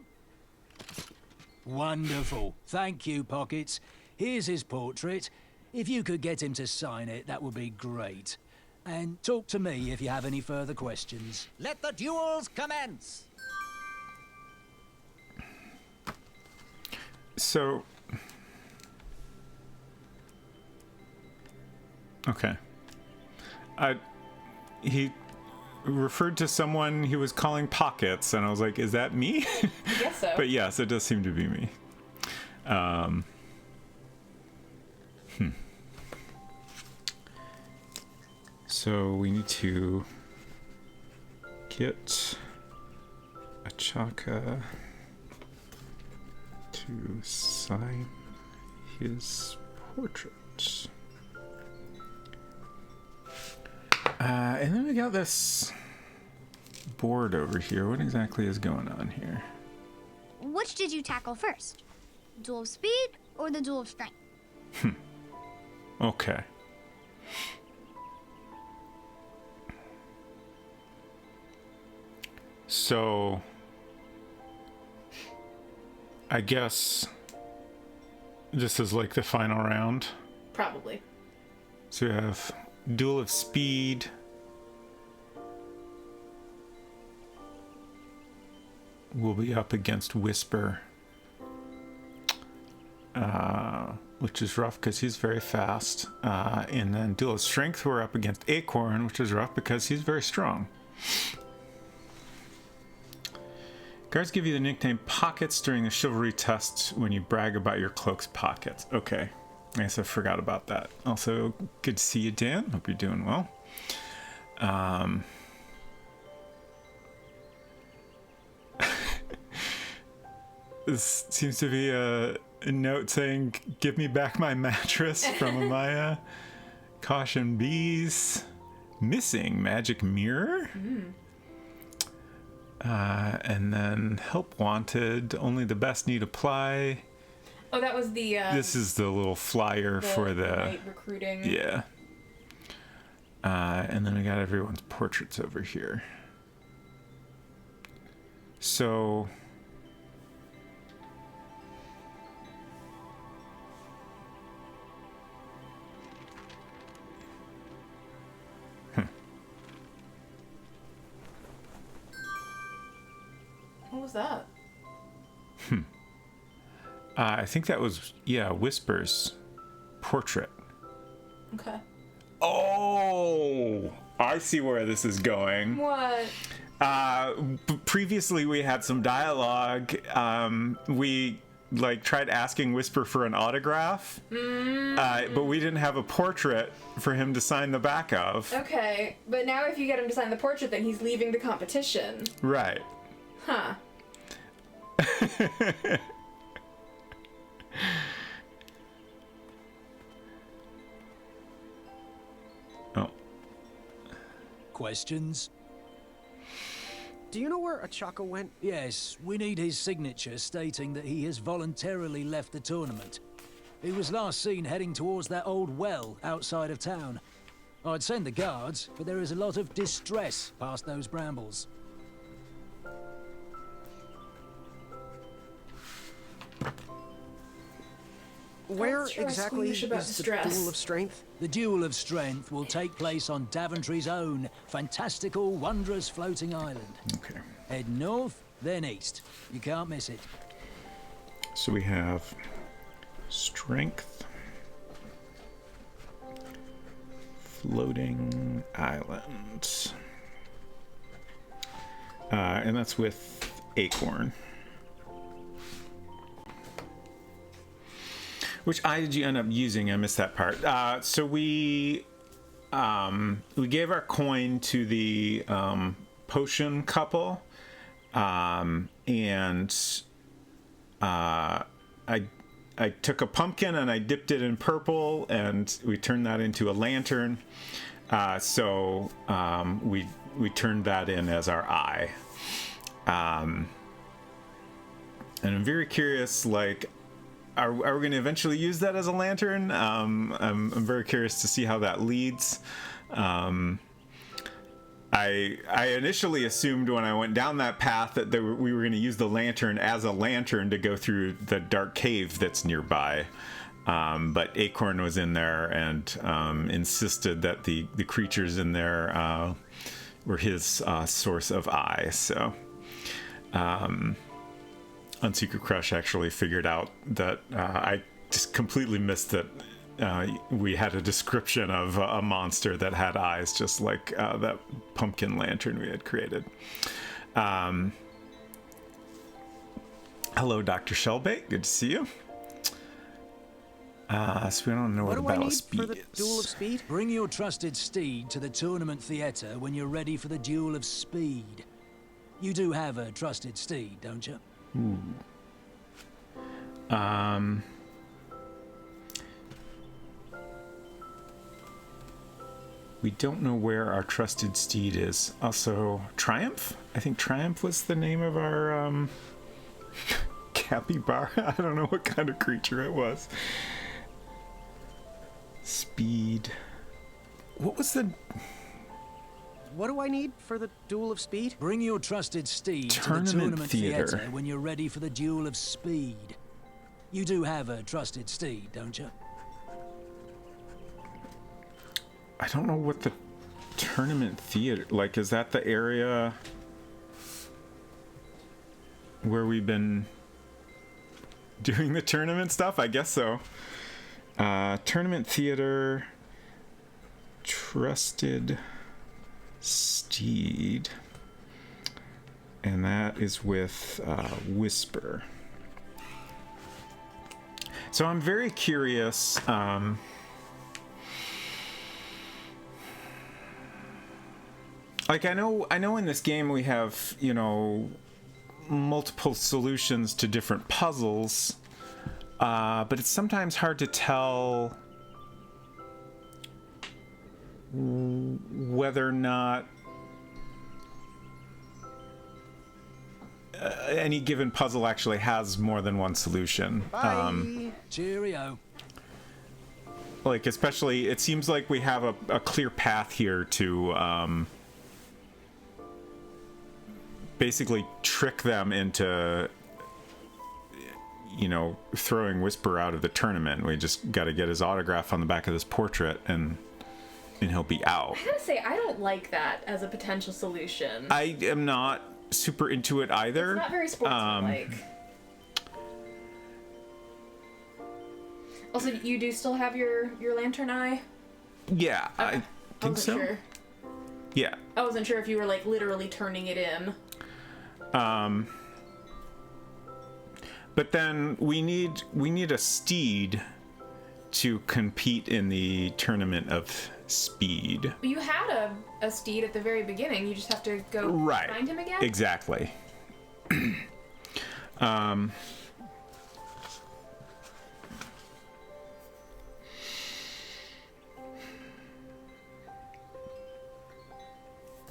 Wonderful. Thank you, Pockets. Here's his portrait. If you could get him to sign it, that would be great. And talk to me if you have any further questions. Let the duels commence! So... Okay. He referred to someone he was calling Pockets, and I was like, is that me? I guess so. But yes, it does seem to be me. So we need to get Achaka to sign his portrait. And then we got this board over here. What exactly is going on here? Which did you tackle first? Duel of speed or the duel of strength? Okay. So, I guess this is like the final round. Probably. So we have Duel of Speed. Will be up against Whisper. Which is rough because he's very fast. And then Duel of Strength, we're up against Acorn, which is rough because he's very strong. Guards give you the nickname Pockets during the chivalry test when you brag about your cloak's pockets. Okay. I guess I forgot about that. Also, good to see you, Dan. Hope you're doing well. This seems to be a note saying, give me back my mattress from Amaya. Caution bees. Missing magic mirror. And then help wanted. Only the best need apply. Oh, that was the... this is the little flyer for the... night recruiting. Yeah. And then we got everyone's portraits over here. So... What was that? I think that was, Whisper's portrait. Okay. Oh! I see where this is going. What? Previously we had some dialogue. We tried asking Whisper for an autograph, but we didn't have a portrait for him to sign the back of. Okay, but now if you get him to sign the portrait, then he's leaving the competition. Right. Huh. Oh. Questions? Do you know where Achaka went? Yes, we need his signature stating that he has voluntarily left the tournament. He was last seen heading towards that old well outside of town. I'd send the guards, but there is a lot of distress past those brambles. Where Let's try exactly squeamish about is the distress. Duel of Strength? The Duel of Strength will take place on Daventry's own fantastical, wondrous floating island. Okay. Head north, then east. You can't miss it. So we have strength, floating island, and that's with Acorn. Which eye did you end up using? I missed that part. So we gave our coin to the potion couple, and I took a pumpkin and I dipped it in purple, and we turned that into a lantern. So we turned that in as our eye. And I'm very curious, are we going to eventually use that as a lantern? I'm very curious to see how that leads. I initially assumed when I went down that path that we were going to use the lantern as a lantern to go through the dark cave that's nearby. But Acorn was in there and insisted that the creatures in there were his source of eye. So on Secret Crush actually figured out that I just completely missed that we had a description of a monster that had eyes, just like that pumpkin lantern we had created. Hello, Dr. Shellbait. Good to see you. So we don't know what the Battle of Speed for the Duel of Speed? Bring your trusted steed to the tournament theater when you're ready for the Duel of Speed. You do have a trusted steed, don't you? Ooh. We don't know where our trusted steed is. Also, Triumph? I think Triumph was the name of our capybara. I don't know what kind of creature it was. Speed. What was the... What do I need for the Duel of Speed? Bring your trusted steed to the tournament theater when you're ready for the Duel of Speed. You do have a trusted steed, don't you? I don't know what the tournament theater... is that the area where we've been doing the tournament stuff? I guess so. Tournament theater... Trusted... steed, and that is with Whisper. So I'm very curious. I know in this game we have, multiple solutions to different puzzles, but it's sometimes hard to tell whether or not any given puzzle actually has more than one solution. Bye. Cheerio. Especially, it seems like we have a clear path here to basically trick them into throwing Whisper out of the tournament. We just got to get his autograph on the back of this portrait and he'll be out. I gotta say, I don't like that as a potential solution. I am not super into it either. It's not very sportsmanlike. Also, you do still have your lantern eye? Yeah, Okay. I think so. Sure. Yeah. I wasn't sure if you were like literally turning it in. But then we need a steed to compete in the tournament of speed. But you had a steed at the very beginning. You just have to go find him again? Exactly.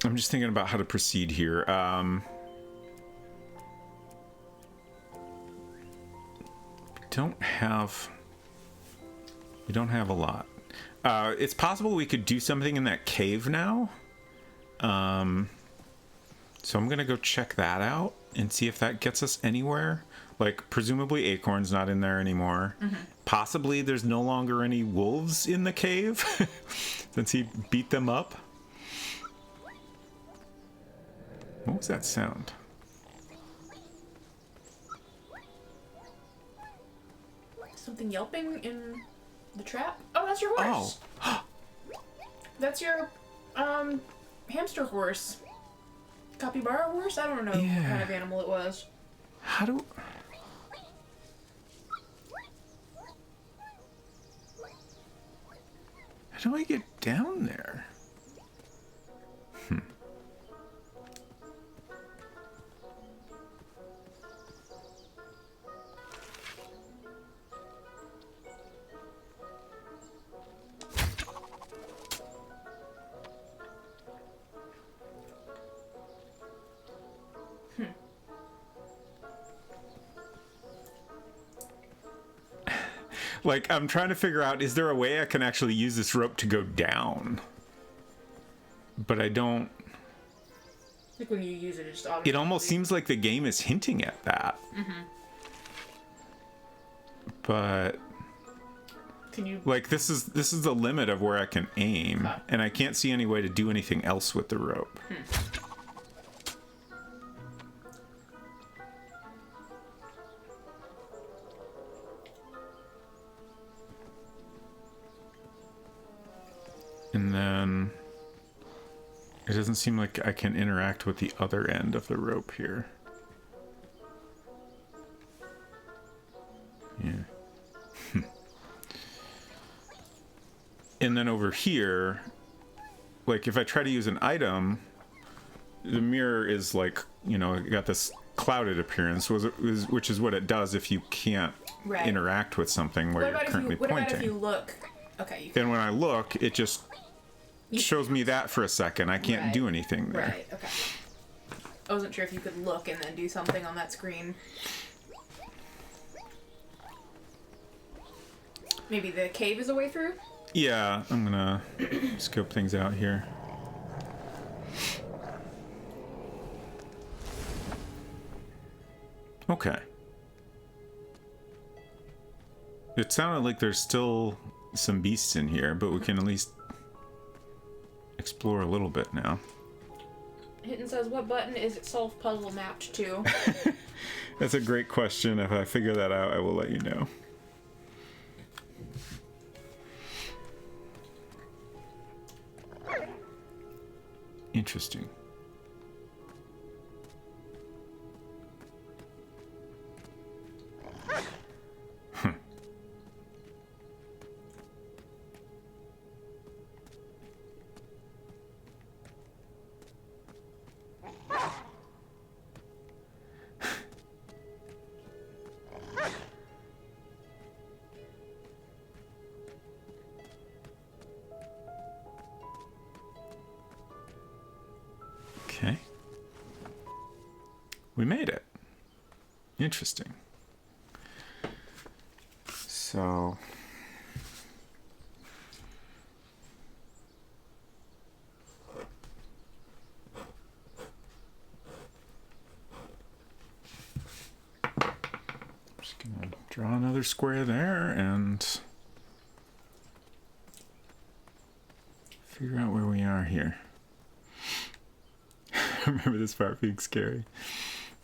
I'm just thinking about how to proceed here. We don't have a lot. It's possible we could do something in that cave now. So I'm gonna go check that out and see if that gets us anywhere. Like, presumably Acorn's not in there anymore. Possibly there's no longer any wolves in the cave since he beat them up. What was that sound? Something yelping in the trap? Oh, that's your horse. Oh. That's your hamster horse. Capybara horse? I don't know what kind of animal it was. How do I get down there? Like, I'm trying to figure out, is there a way I can actually use this rope to go down? But I don't... Like when you use it, it's just automatically... It almost seems like the game is hinting at that. But... Can you... Like, this is the limit of where I can aim. And I can't see any way to do anything else with the rope. And then it doesn't seem like I can interact with the other end of the rope here. Yeah. And then over here, like if I try to use an item, the mirror is like, you know, it got this clouded appearance, which is what it does if you can't interact with something where you're currently pointing. What about if you look? Okay. And when I look, it just shows me that for a second. I can't do anything there. Right, okay. I wasn't sure if you could look and then do something on that screen. Maybe the cave is a way through? Yeah, I'm gonna scope things out here. Okay. It sounded like there's still some beasts in here, but we can at least explore a little bit now. Hinton says, what button is it solve puzzle mapped to? That's a great question. If I figure that out, I will let you know. Interesting. Okay. We made it. Interesting. So... just gonna draw another square there and figure out where we are here. I remember this part being scary.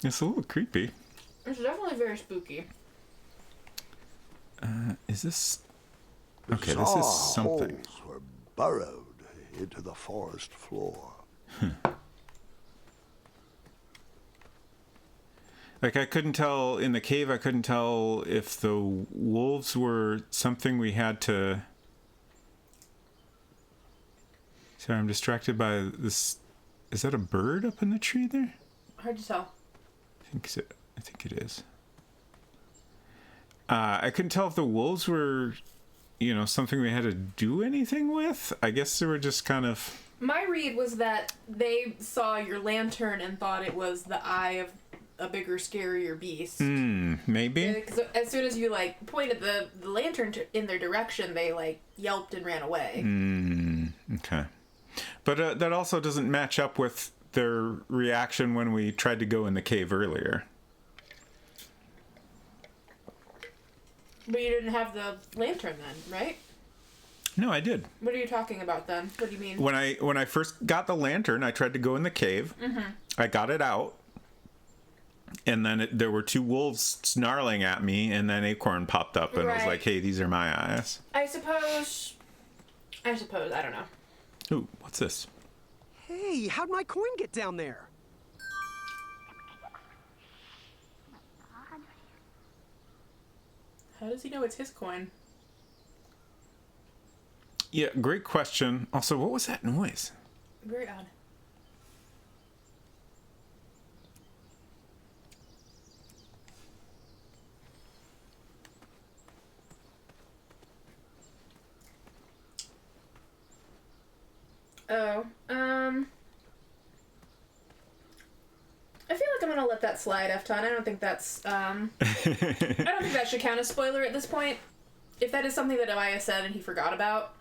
It's a little creepy. It's definitely very spooky. Is this... Okay, this is something. Holes were burrowed into the forest floor. Like, I couldn't tell in the cave, I couldn't tell if the wolves were something we had to... Sorry, I'm distracted by this. Is that a bird up in the tree there? Hard to tell. I think it is. I couldn't tell if the wolves were, you know, something we had to do anything with. I guess they were just kind of... My read was that they saw your lantern and thought it was the eye of a bigger, scarier beast. Maybe. Because as soon as you like pointed the lantern in their direction, they like yelped and ran away. Okay. But that also doesn't match up with their reaction when we tried to go in the cave earlier. But you didn't have the lantern then, right? No, I did. What are you talking about then? What do you mean? When I first got the lantern, I tried to go in the cave. I got it out. And then there were two wolves snarling at me, and then Acorn popped up and was like, hey, these are my eyes. I suppose, I don't know. Ooh, what's this? Hey, how'd my coin get down there? How does he know it's his coin? Yeah, great question. Also, what was that noise? Very odd. Oh, I feel like I'm gonna let that slide, Efton. I don't think that's, I don't think that should count as spoiler at this point. If that is something that Amaya said and he forgot about.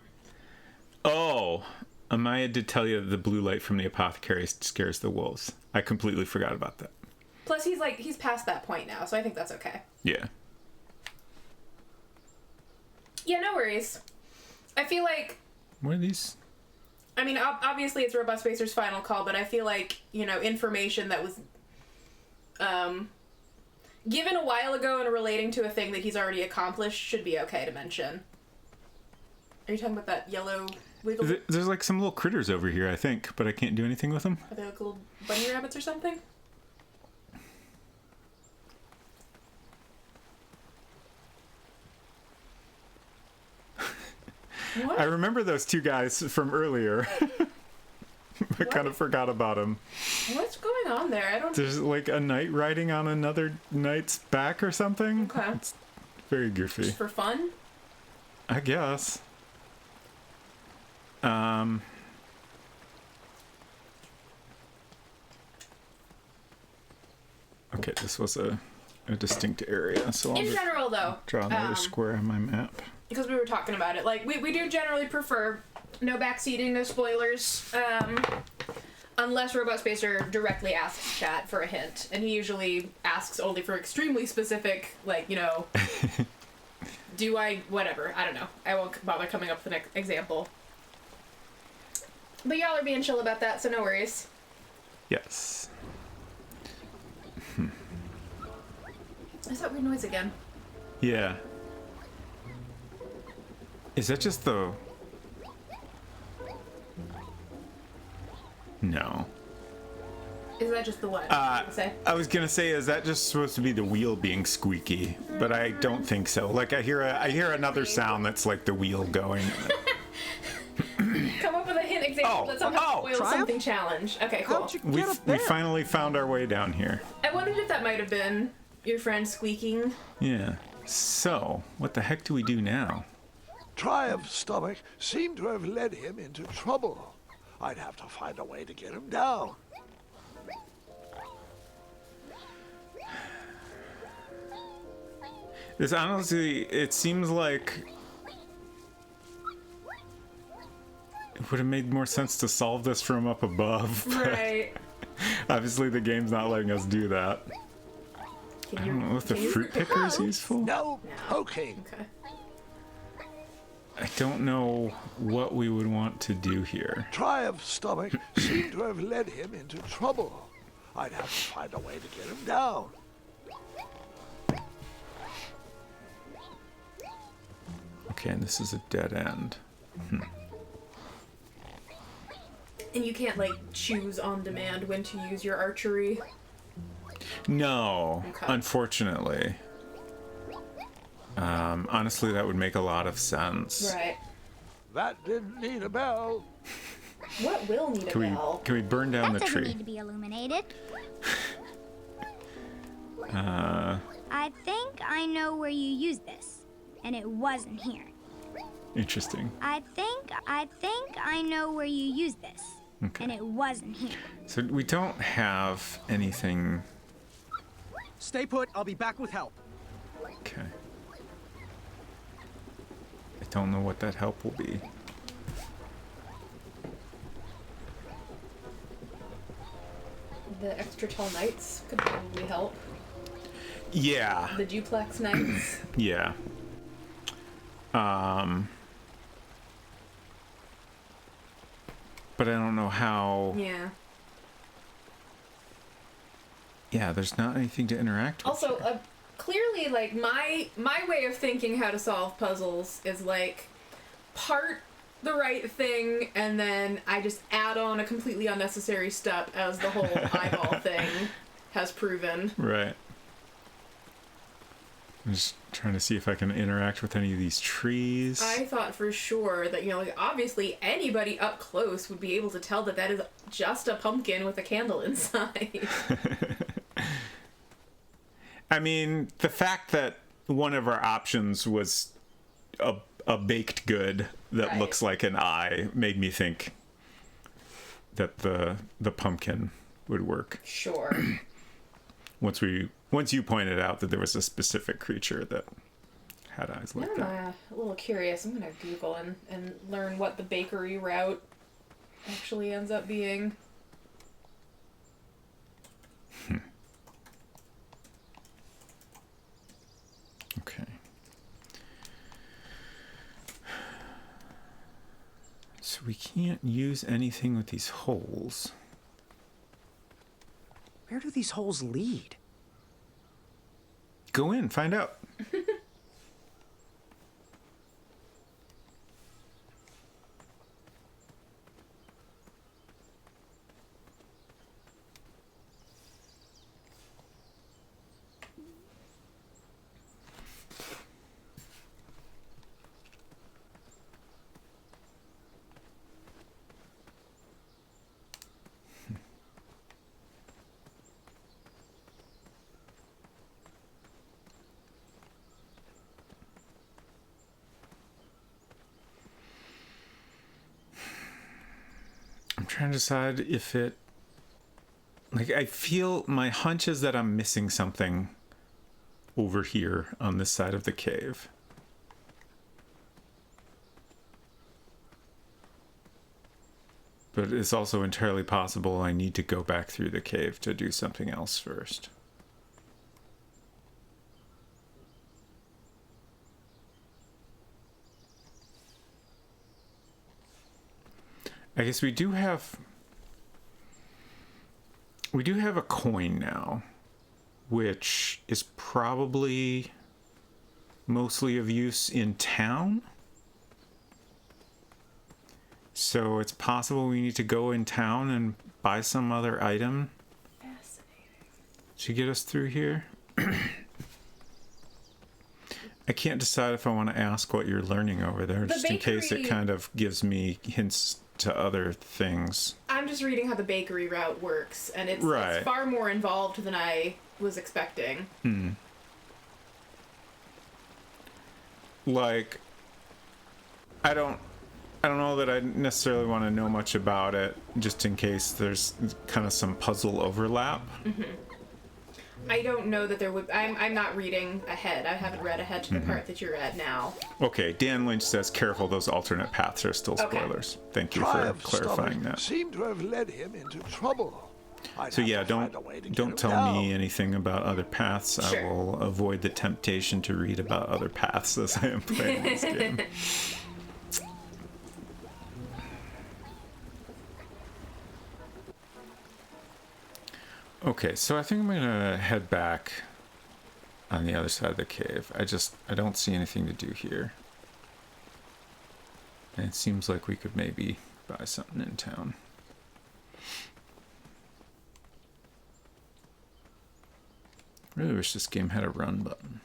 Oh, Amaya did tell you that the blue light from the apothecary scares the wolves. I completely forgot about that. Plus, he's past that point now, so I think that's okay. Yeah. Yeah, no worries. I feel like... What are these? I mean, obviously it's Robot Spacer's final call, but I feel like, you know, information that was given a while ago and relating to a thing that he's already accomplished should be okay to mention. Are you talking about that yellow wiggle? There's like some little critters over here, I think, but I can't do anything with them. Are they like little bunny rabbits or something? What? I remember those two guys from earlier. I kind of forgot about them. What's going on there? I don't... There's like a knight riding on another knight's back or something. Okay. It's very goofy. Just for fun? I guess. Okay, this was a distinct area, so I'll In general, though, draw another square on my map. Because we were talking about it, like, we do generally prefer no backseating, no spoilers, unless Robot Spacer directly asks chat for a hint, and he usually asks only for extremely specific, like, you know, do I, whatever, I don't know. I won't bother coming up with an example. But y'all are being chill about that, so no worries. Yes. What's that weird noise again? Yeah. Is that just the... No. Is that just the what? I was gonna say, is that just supposed to be the wheel being squeaky? But I don't think so. Like I hear another sound that's like the wheel going. Come up with a hint example that somehow spoils something challenge. Okay, cool. We finally found our way down here. I wondered if that might have been your friend squeaking. Yeah. So, what the heck do we do now? Triumph's stomach seemed to have led him into trouble. I'd have to find a way to get him down. This honestly, it seems like it would have made more sense to solve this from up above. Right. Obviously, the game's not letting us do that. I don't know if the fruit picker is useful. No poking. Okay. I don't know what we would want to do here. Triumph's stomach seemed to have led him into trouble. I'd have to find a way to get him down. Okay, and this is a dead end. And you can't, like, choose on demand when to use your archery? No, Okay. unfortunately. Honestly, that would make a lot of sense. Right. That didn't need a bell. What will need a bell? Can we burn down That the doesn't tree? need to be illuminated. Uh, I think I know where you used this, and it wasn't here. interesting. I think I know where you used this, Okay. and it wasn't here. So we don't have anything. Stay put. I'll be back with help. Okay. I don't know what that help will be. The extra tall knights could probably help. Yeah. The duplex knights. Yeah. But I don't know how. Yeah. Yeah, there's not anything to interact with. Also, clearly, like, my way of thinking how to solve puzzles is, like, part the right thing, and then I just add on a completely unnecessary step, as the whole eyeball thing has proven. Right. I'm just trying to see if I can interact with any of these trees. I thought for sure that, you know, like, obviously anybody up close would be able to tell that that is just a pumpkin with a candle inside. I mean, the fact that one of our options was a baked good that Right. looks like an eye made me think that the pumpkin would work. Sure. Once you pointed out that there was a specific creature that had eyes like Now that. I'm a little curious. I'm gonna Google and learn what the bakery route actually ends up being. Okay. So we can't use anything with these holes. Where do these holes lead? Go in, find out. I'm trying to decide if it... Like, I feel... My hunch is that I'm missing something over here on this side of the cave. But it's also entirely possible I need to go back through the cave to do something else first. I guess we do have a coin now, which is probably mostly of use in town. So it's possible we need to go in town and buy some other item to get us through here. I can't decide if I want to ask what you're learning over there, just in case it kind of gives me hints to other things. I'm just reading how the bakery route works, and it's far more involved than I was expecting. Like, I don't know that I necessarily want to know much about it, just in case there's kind of some puzzle overlap. I don't know that there would... I'm not reading ahead. I haven't read ahead to the part that you're at now. Okay, Dan Lynch says, careful, those alternate paths are still spoilers. Thank you for clarifying that. Seemed to have led him into trouble. So yeah, don't tell me anything about other paths. Sure. I will avoid the temptation to read about other paths as I am playing this game. Okay, so I think I'm gonna head back on the other side of the cave. I don't see anything to do here. And it seems like we could maybe buy something in town. Really wish this game had a run button.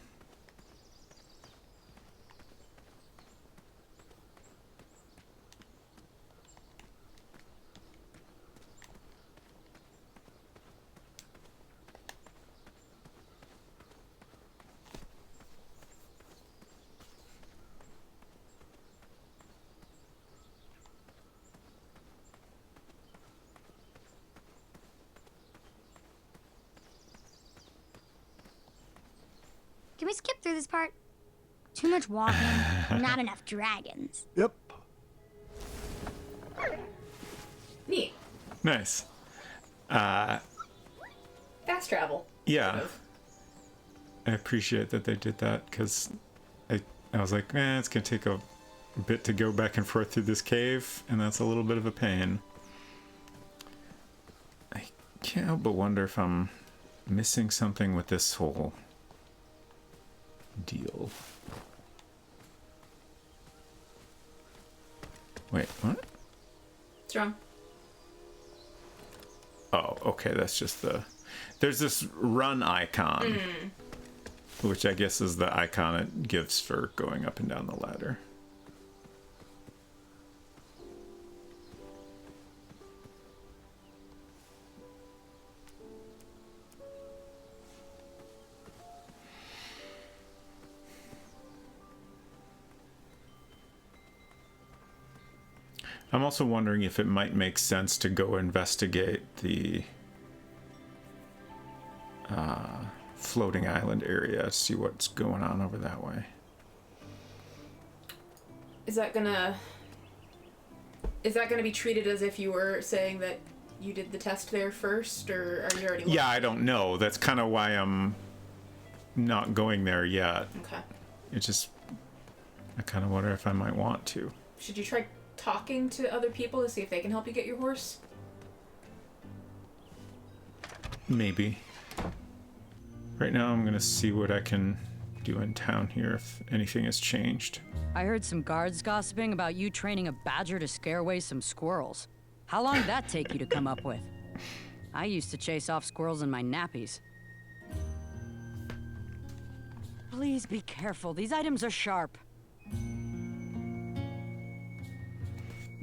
Can we skip through this part? Too much walking, not enough dragons. Yep. Neat. Nice. Fast travel. Yeah. Sort of. I appreciate that they did that, because I was like, it's going to take a bit to go back and forth through this cave, and that's a little bit of a pain. I can't help but wonder if I'm missing something with this whole deal. Wait, what? What's wrong? Oh, okay, that's just the... There's this run icon, which I guess is the icon it gives for going up and down the ladder. I'm also wondering if it might make sense to go investigate the floating island area, see what's going on over that way. Is that gonna be treated as if you were saying that you did the test there first, or are you already? Yeah, I don't know. That's kind of why I'm not going there yet. Okay. It's just, I kind of wonder if I might want to. Should you try talking to other people to see if they can help you get your horse? Maybe. Right now I'm gonna see what I can do in town here, if anything has changed. I heard some guards gossiping about you training a badger to scare away some squirrels. How long did that take you to come up with? I used to chase off squirrels in my nappies. Please be careful. These items are sharp.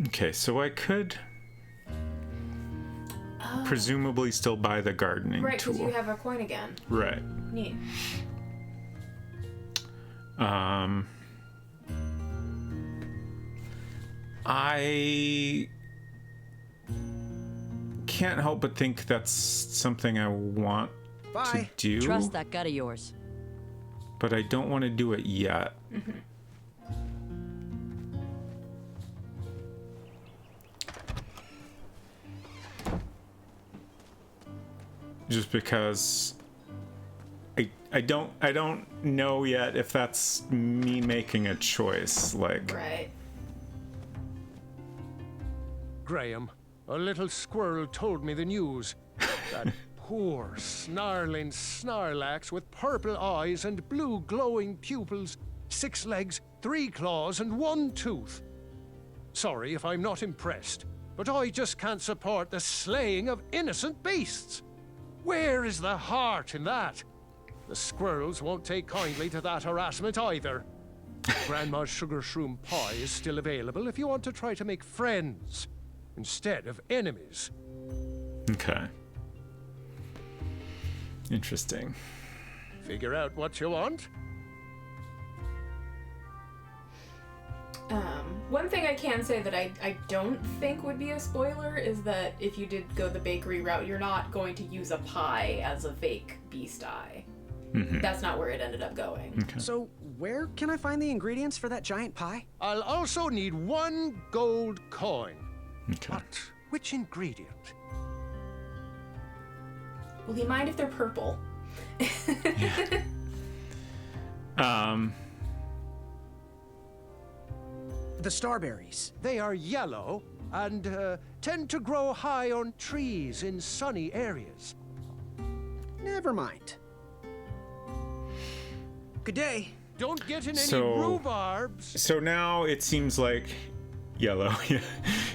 Okay, so I could presumably still buy the gardening Right, tool. because you have a coin again. Right. Neat. I can't help but think that's something I want to do. Trust that gut of yours. But I don't want to do it yet. Just because I don't know yet if that's me making a choice, like. Right. Graham, a little squirrel told me the news. That poor, snarling Snarlax with purple eyes and blue glowing pupils, 6 legs, 3 claws, and 1 tooth. Sorry if I'm not impressed, but I just can't support the slaying of innocent beasts. Where is the heart in that? The squirrels won't take kindly to that harassment either. Grandma's sugar shroom pie is still available if you want to try to make friends instead of enemies. Okay. Interesting. Figure out what you want. One thing I can say that I don't think would be a spoiler is that if you did go the bakery route, you're not going to use a pie as a fake beast eye. That's not where it ended up going. Okay. So, where can I find the ingredients for that giant pie? I'll also need 1 gold coin. Okay. But which ingredient? Will he mind if they're purple? The starberries. They are yellow and tend to grow high on trees in sunny areas. Never mind. Good day. Don't get in any So- rhubarbs. So now it seems like yellow.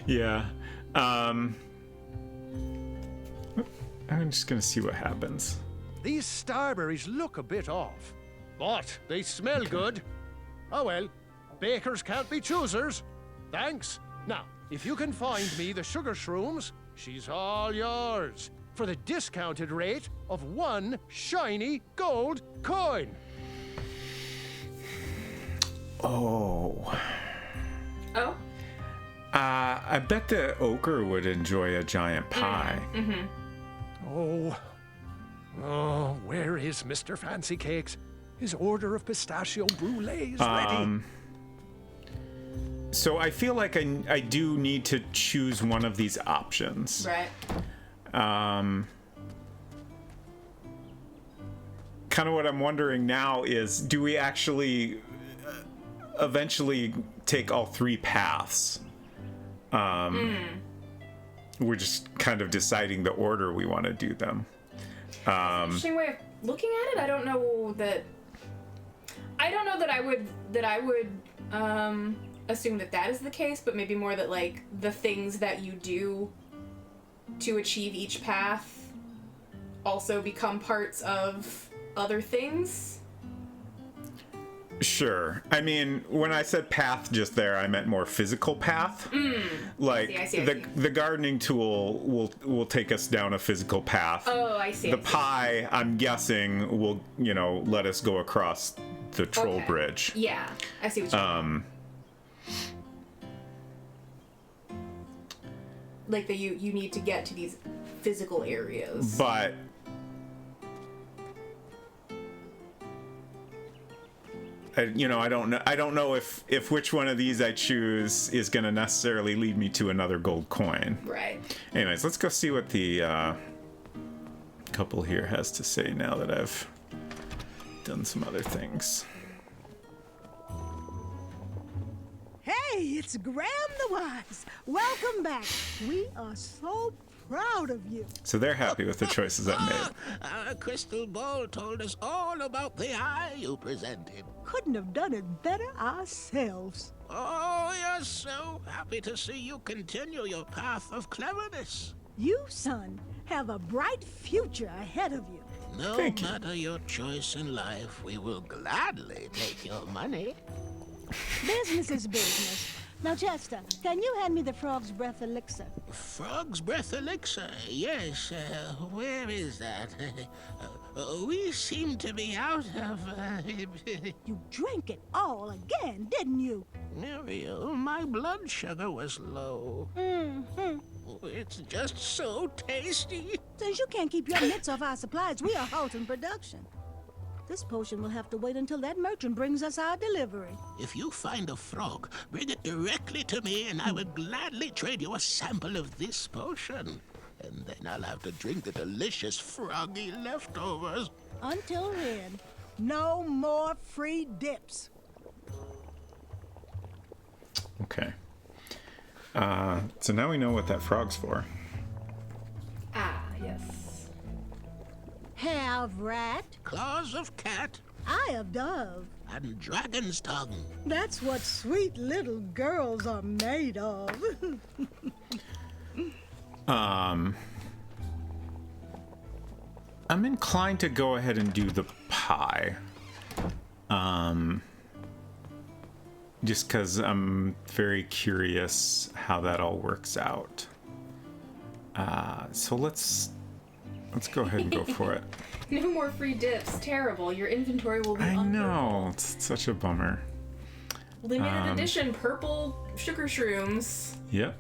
Yeah. I'm just gonna see what happens. these starberries look a bit off, but they smell good. Oh well, bakers can't be choosers. Thanks. Now, if you can find me the sugar shrooms, she's all yours for the discounted rate of 1 shiny gold coin. Oh. Oh? I bet the ochre would enjoy a giant pie. Oh, where is Mr. Fancy Cakes? His order of pistachio brulee is ready. So I feel like I do need to choose one of these options. Right. Kind of what I'm wondering now is, do we actually eventually take all 3 paths? We're just kind of deciding the order we want to do them. Interesting way of looking at it. I don't know that I would assume that is the case, but maybe more that like the things that you do to achieve each path also become parts of other things. Sure. I mean, when I said path just there, I meant more physical path. Like I see. the gardening tool will take us down a physical path. Oh, I see. The pie, I'm guessing, will let us go across the troll bridge. Yeah, I see what you mean. Like that you need to get to these physical areas. But I don't know if which one of these I choose is going to necessarily lead me to another gold coin. Right. Anyways, let's go see what the couple here has to say now that I've done some other things. Hey, it's Graham the Wise. Welcome back. We are so proud of you. So they're happy with the choices I've made. Our crystal ball told us all about the eye you presented. Couldn't have done it better ourselves. Oh, you're so happy to see you continue your path of cleverness. You, son, have a bright future ahead of you. No matter your choice in life, we will gladly take your money. Business is business. Now, Chester, can you hand me the frog's breath elixir? Frog's breath elixir? Yes. Where is that? We seem to be out of... You drank it all again, didn't you? Muriel, my blood sugar was low. It's just so tasty. Since you can't keep your mitts off our supplies, we are halting production. This potion will have to wait until that merchant brings us our delivery. If you find a frog, bring it directly to me and I will gladly trade you a sample of this potion. And then I'll have to drink the delicious froggy leftovers. Until then, no more free dips. Okay. So now we know what that frog's for. Ah, yes. Hair of rat. Claws of cat. Eye of dove. And dragon's tongue. That's what sweet little girls are made of. I'm inclined to go ahead and do the pie. Just because I'm very curious how that all works out. So let's go ahead and go for it. No more free dips. Terrible. Your inventory will be I know. It's such a bummer. Limited edition purple sugar shrooms. Yep.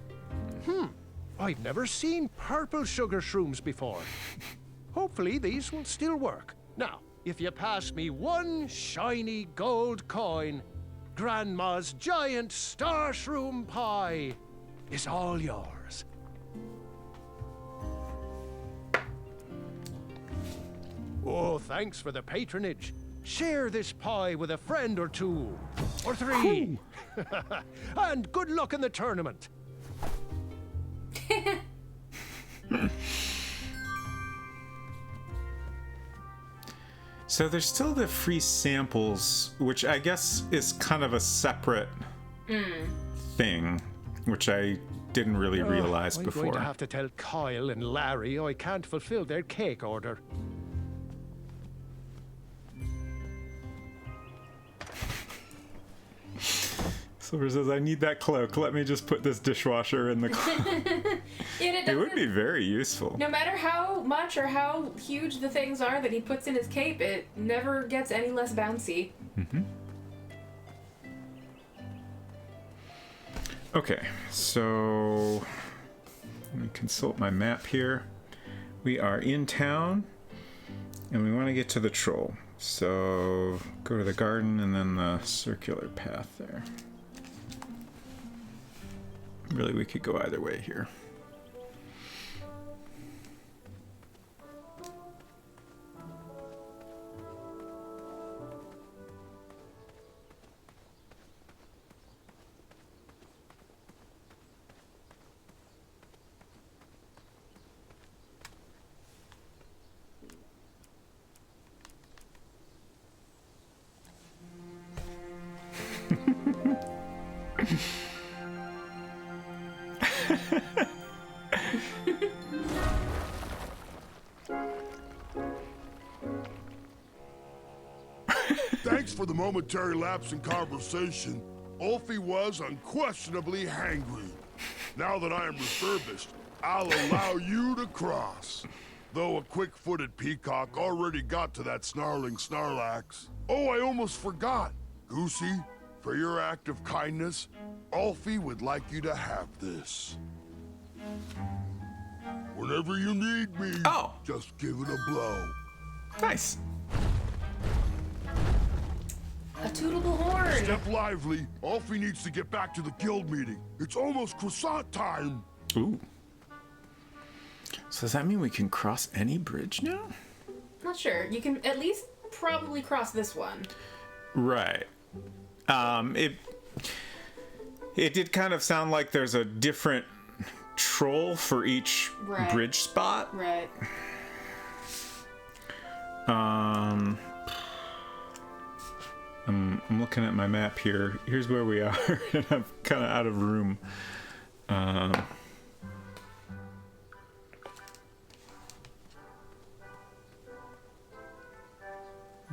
I've never seen purple sugar shrooms before. Hopefully these will still work. Now, if you pass me 1 shiny gold coin, Grandma's giant star shroom pie is all yours. Oh, thanks for the patronage. Share this pie with a friend or 2, or 3. And good luck in the tournament. So there's still the free samples, which I guess is kind of a separate thing, which I didn't really realize I'm before. going to have to tell Kyle and Larry I can't fulfill their cake order. Silver says, I need that cloak. Let me just put this dishwasher in the cloak. It would be very useful. No matter how much or how huge the things are that he puts in his cape, it never gets any less bouncy. Mm-hmm. Okay, so let me consult my map here. We are in town, and we want to get to the troll. So go to the garden and then the circular path there. Really, we could go either way here. Thanks for the momentary lapse in conversation. Ulfie was unquestionably hangry. Now that I am refurbished, I'll allow you to cross. Though a quick-footed peacock already got to that snarling Snarlax. Oh, I almost forgot. Goosey, for your act of kindness, Ulfie would like you to have this. Whenever you need me, just give it a blow. Nice. A tootable horn. Step lively. Ulfie needs to get back to the guild meeting. It's almost croissant time. Ooh. So does that mean we can cross any bridge now? Not sure. You can at least probably cross this one. Right. It did kind of sound like there's a different troll for each bridge spot. Right. I'm looking at my map here. Here's where we are, and I'm kind of out of room. I'm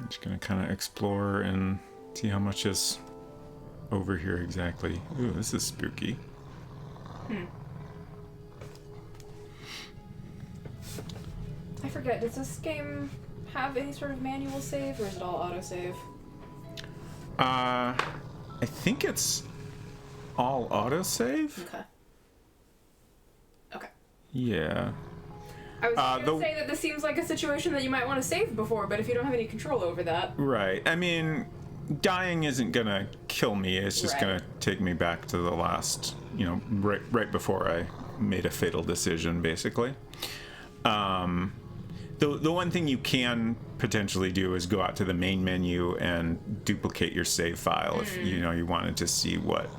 just gonna kind of explore and see how much is over here exactly. Ooh, this is spooky. I forget, does this game have any sort of manual save, or is it all autosave? I think it's all autosave. Okay. Okay. Yeah. I was going to say that this seems like a situation that you might want to save before, but if you don't have any control over that... Right. I mean, dying isn't going to kill me. It's just going to take me back to the last, right before I made a fatal decision, basically. The one thing you can potentially do is go out to the main menu and duplicate your save file if you wanted to see what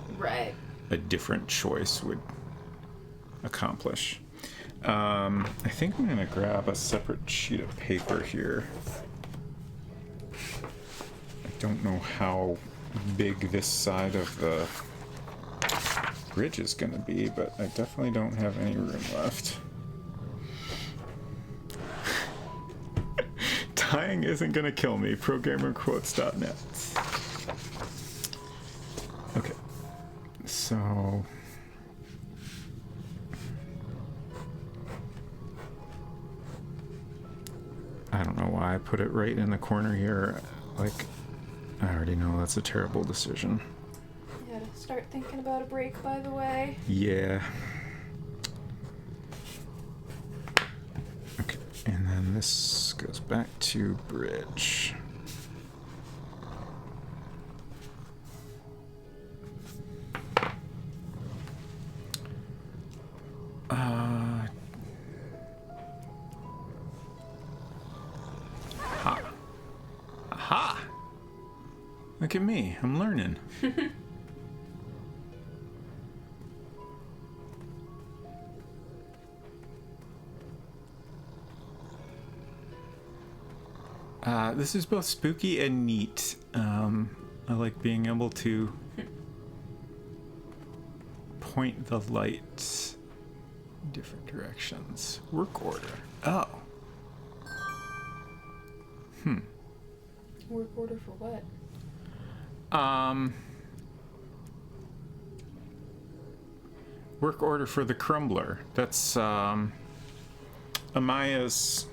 a different choice would accomplish. I think I'm gonna grab a separate sheet of paper here. I don't know how big this side of the bridge is gonna be, but I definitely don't have any room left. Dying isn't gonna kill me. Programmerquotes.net. Okay. So... I don't know why I put it right in the corner here. Like, I already know that's a terrible decision. You gotta start thinking about a break, by the way. Yeah. Okay, and then this goes back to bridge. Aha! Look at me, I'm learning. This is both spooky and neat. I like being able to point the light in different directions. Work order. Oh. Work order for what? work order for the crumbler. That's Amaya's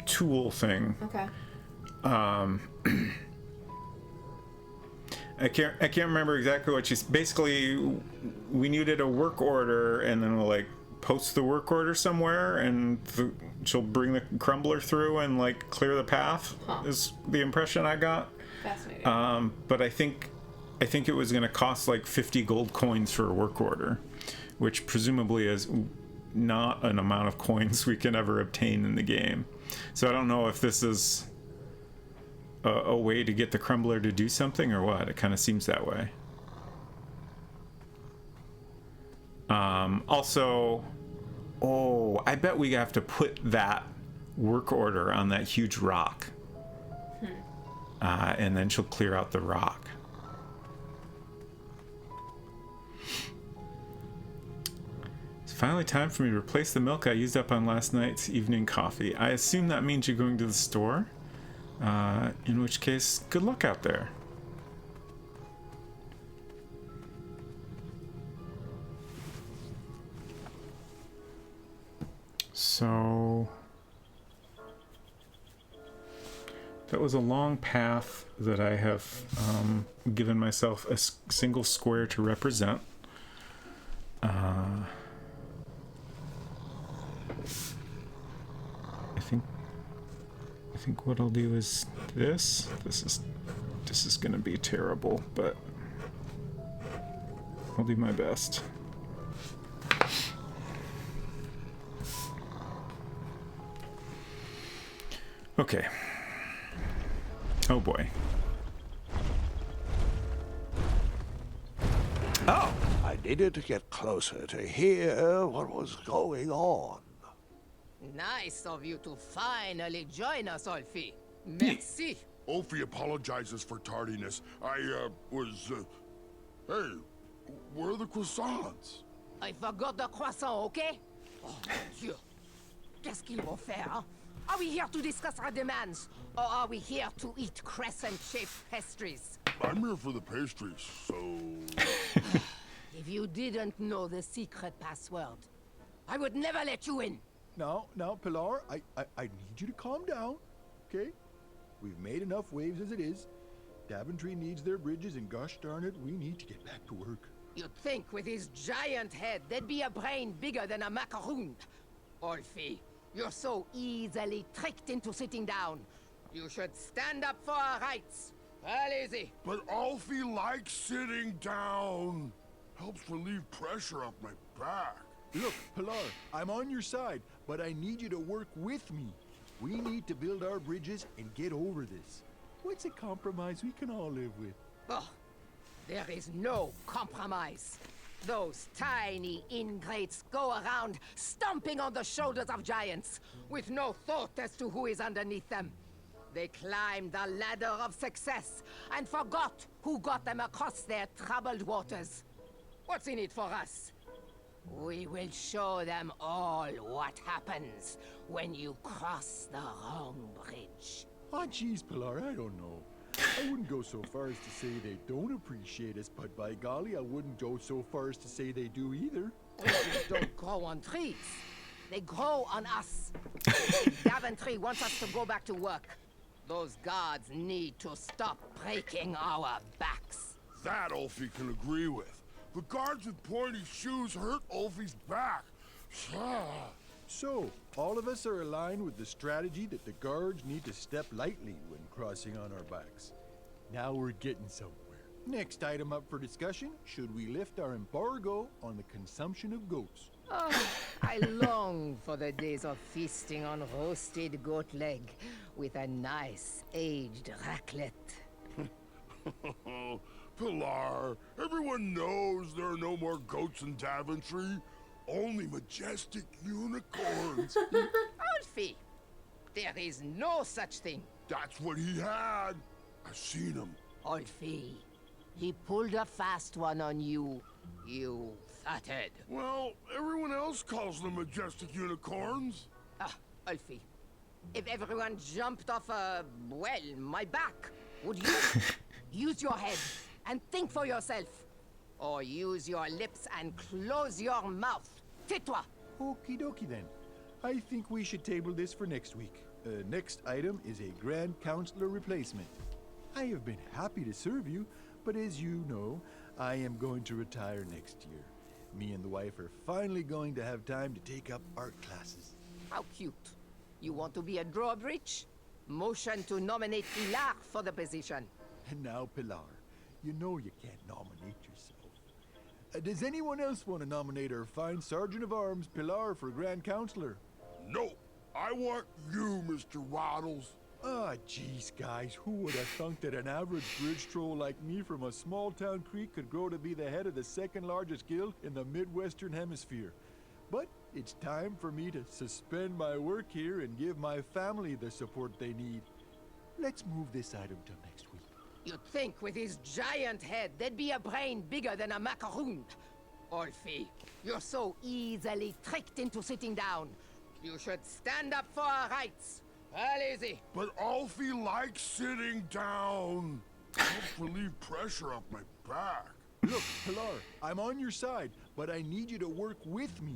tool thing. Okay. I can't remember exactly what she's basically. We needed a work order, and then we'll like post the work order somewhere, and she'll bring the crumbler through and like clear the path. Is the impression I got. Fascinating. But I think it was going to cost like 50 gold coins for a work order, which presumably is not an amount of coins we can ever obtain in the game. So I don't know if this is a way to get the crumbler to do something or what. It kind of seems that way. Also, I bet we have to put that work order on that huge rock. And then she'll clear out the rock. It's finally time for me to replace the milk I used up on last night's evening coffee. I assume that means you're going to the store? In which case, good luck out there. So that was a long path that I have given myself a single square to represent. I think what I'll do is this. This is gonna be terrible, but I'll do my best. Okay. Oh boy. Oh! I needed to get closer to hear what was going on. Nice of you to finally join us, Olfie. Merci. Olfie apologizes for tardiness. I was... Hey, where are the croissants? I forgot the croissant, okay? Oh, mon Dieu. Qu'est-ce qu'ils vont faire, hein? Are we here to discuss our demands, or are we here to eat crescent-shaped pastries? I'm here for the pastries, so... If you didn't know the secret password, I would never let you in. Now, Pilar, I need you to calm down, okay? We've made enough waves as it is. Daventry needs their bridges, and gosh darn it, we need to get back to work. You'd think with his giant head, there'd be a brain bigger than a macaroon. Olfie, you're so easily tricked into sitting down. You should stand up for our rights. Well, easy. But Alfie likes sitting down. Helps relieve pressure off my back. Look, Pilar, I'm on your side, but I need you to work with me. We need to build our bridges and get over this. What's a compromise we can all live with? Oh, there is no compromise. Those tiny ingrates go around stomping on the shoulders of giants with no thought as to who is underneath them. They climbed the ladder of success and forgot who got them across their troubled waters. What's in it for us? We will show them all what happens when you cross the wrong bridge. Oh, jeez, Pilar, I don't know. I wouldn't go so far as to say they don't appreciate us, but by golly, I wouldn't go so far as to say they do either. Bridges don't grow on trees. They grow on us. Daventry wants us to go back to work. Those guards need to stop breaking our backs. That Alfie can agree with. The guards with pointy shoes hurt Alfie's back. So, all of us are aligned with the strategy that the guards need to step lightly when crossing on our backs. Now we're getting somewhere. Next item up for discussion, should we lift our embargo on the consumption of goats? Oh, I long for the days of feasting on roasted goat leg with a nice aged raclette. Pilar, everyone knows there are no more goats in Daventry. Only majestic unicorns. Alfie, there is no such thing. That's what he had. I've seen him. Alfie, he pulled a fast one on you, you fathead. Well, everyone else calls them majestic unicorns. Ah, Alfie, if everyone jumped off well, my back, would you? Use your head and think for yourself. or use your lips and close your mouth. Tais-toi. Okie dokie then. I think we should table this for next week. Next item is a Grand Counselor replacement. I have been happy to serve you, but as you know, I am going to retire next year. Me and the wife are finally going to have time to take up art classes. How cute. You want to be a drawbridge? Motion to nominate Pilar for the position. And now, Pilar, you know you can't nominate yourself. Does anyone else want to nominate our fine Sergeant of Arms, Pilar, for Grand Counselor? No, I want you, Mr. Waddles. Ah, geez, guys, who would have thunk that an average bridge troll like me from a small-town creek could grow to be the head of the second-largest guild in the Midwestern Hemisphere? But it's time for me to suspend my work here and give my family the support they need. Let's move this item till next week. You'd think with his giant head, there'd be a brain bigger than a macaroon. Olfie, you're so easily tricked into sitting down. You should stand up for our rights. Easy. But Alfie likes sitting down. Helps relieve pressure off my back. Look, Pilar, I'm on your side, but I need you to work with me.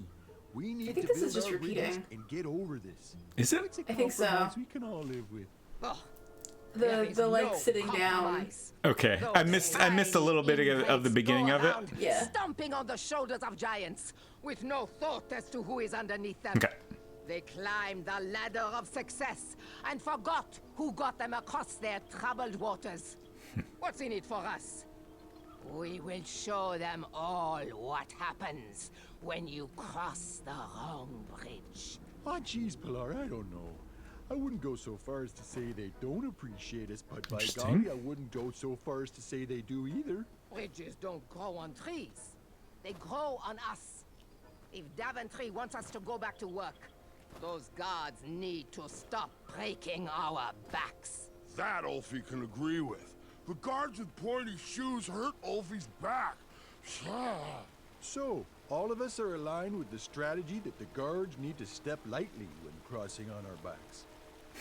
We need to this build is just our bridges repeating. and get over this. Is it? It's a I think so. compromise we can all live with. Oh, The like sitting down. Okay, I missed a little bit of the beginning of it. Yeah. Stomping on the shoulders of giants, with no thought as to who is underneath them. Okay. They climbed the ladder of success and forgot who got them across their troubled waters. What's in it for us? We will show them all what happens when you cross the wrong bridge. Ah, geez, Pilar, I don't know. I wouldn't go so far as to say they don't appreciate us, but by golly, I wouldn't go so far as to say they do either. Bridges don't grow on trees. They grow on us. If Daventry wants us to go back to work, those guards need to stop breaking our backs. That Alfie can agree with. The guards with pointy shoes hurt Alfie's back. So, all of us are aligned with the strategy that the guards need to step lightly when crossing on our backs.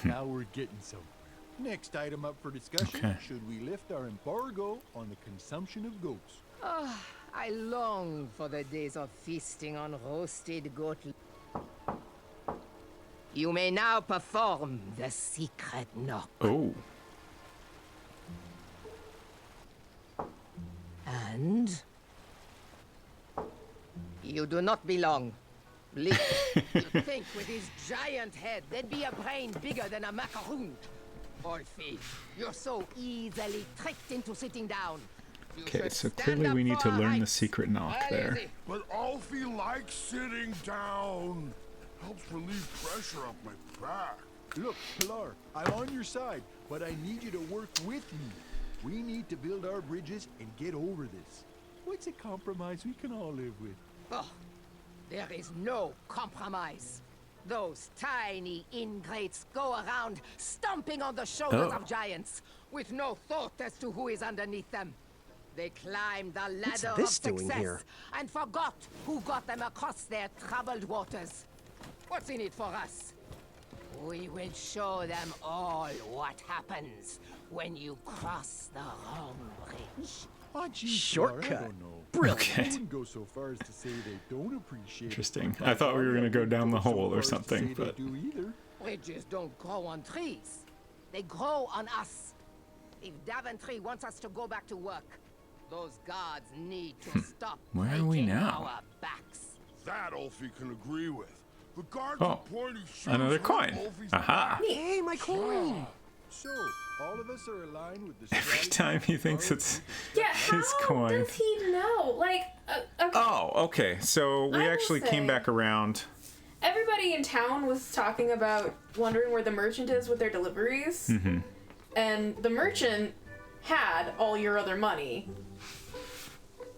Now we're getting somewhere. Next item up for discussion, Okay. should we lift our embargo on the consumption of goats? Oh, I long for the days of feasting on roasted goat. You may now perform the secret knock. Oh. And you do not belong. You'd think with his giant head, there'd be a brain bigger than a macaroon. Olfie, you're so easily tricked into sitting down. You Okay, should so stand clearly up we need for to our learn the rights. secret knock there. Easy. But Alfie likes sitting down. Helps relieve pressure off my back. Look, Pilar, I'm on your side, but I need you to work with me. We need to build our bridges and get over this. What's a compromise we can all live with? Oh, there is no compromise. Those tiny ingrates go around stomping on the shoulders of giants, with no thought as to who is underneath them. They climbed the What's ladder of this doing success here? and forgot who got them across their troubled waters. What's in it for us? We will show them all what happens when you cross the wrong bridge. Ah, geez, Shortcut. Pilar, I don't know. Brilliant. I Okay. wouldn't go so far as to say they don't appreciate it. Interesting. but I thought we were golly, gonna go wouldn't down the so hole or far as to something, say but- they do either. Bridges don't grow on trees. They grow on us. If Daventry wants us to go back to work, those guards need to stop Where are we breaking now? our backs. That Alfie can agree with. The guards Oh, with pointy shoes another hurt coin. Alfie's Aha. back. Hey, my coin! So, all of us are aligned with the Every strategy time he that thinks guards it's Yeah, his how coin. does he know? Like, okay. Oh, okay. So we I will actually came say- back around. Everybody in town was talking about wondering where the merchant is with their deliveries. Mm-hmm. And the merchant had all your other money.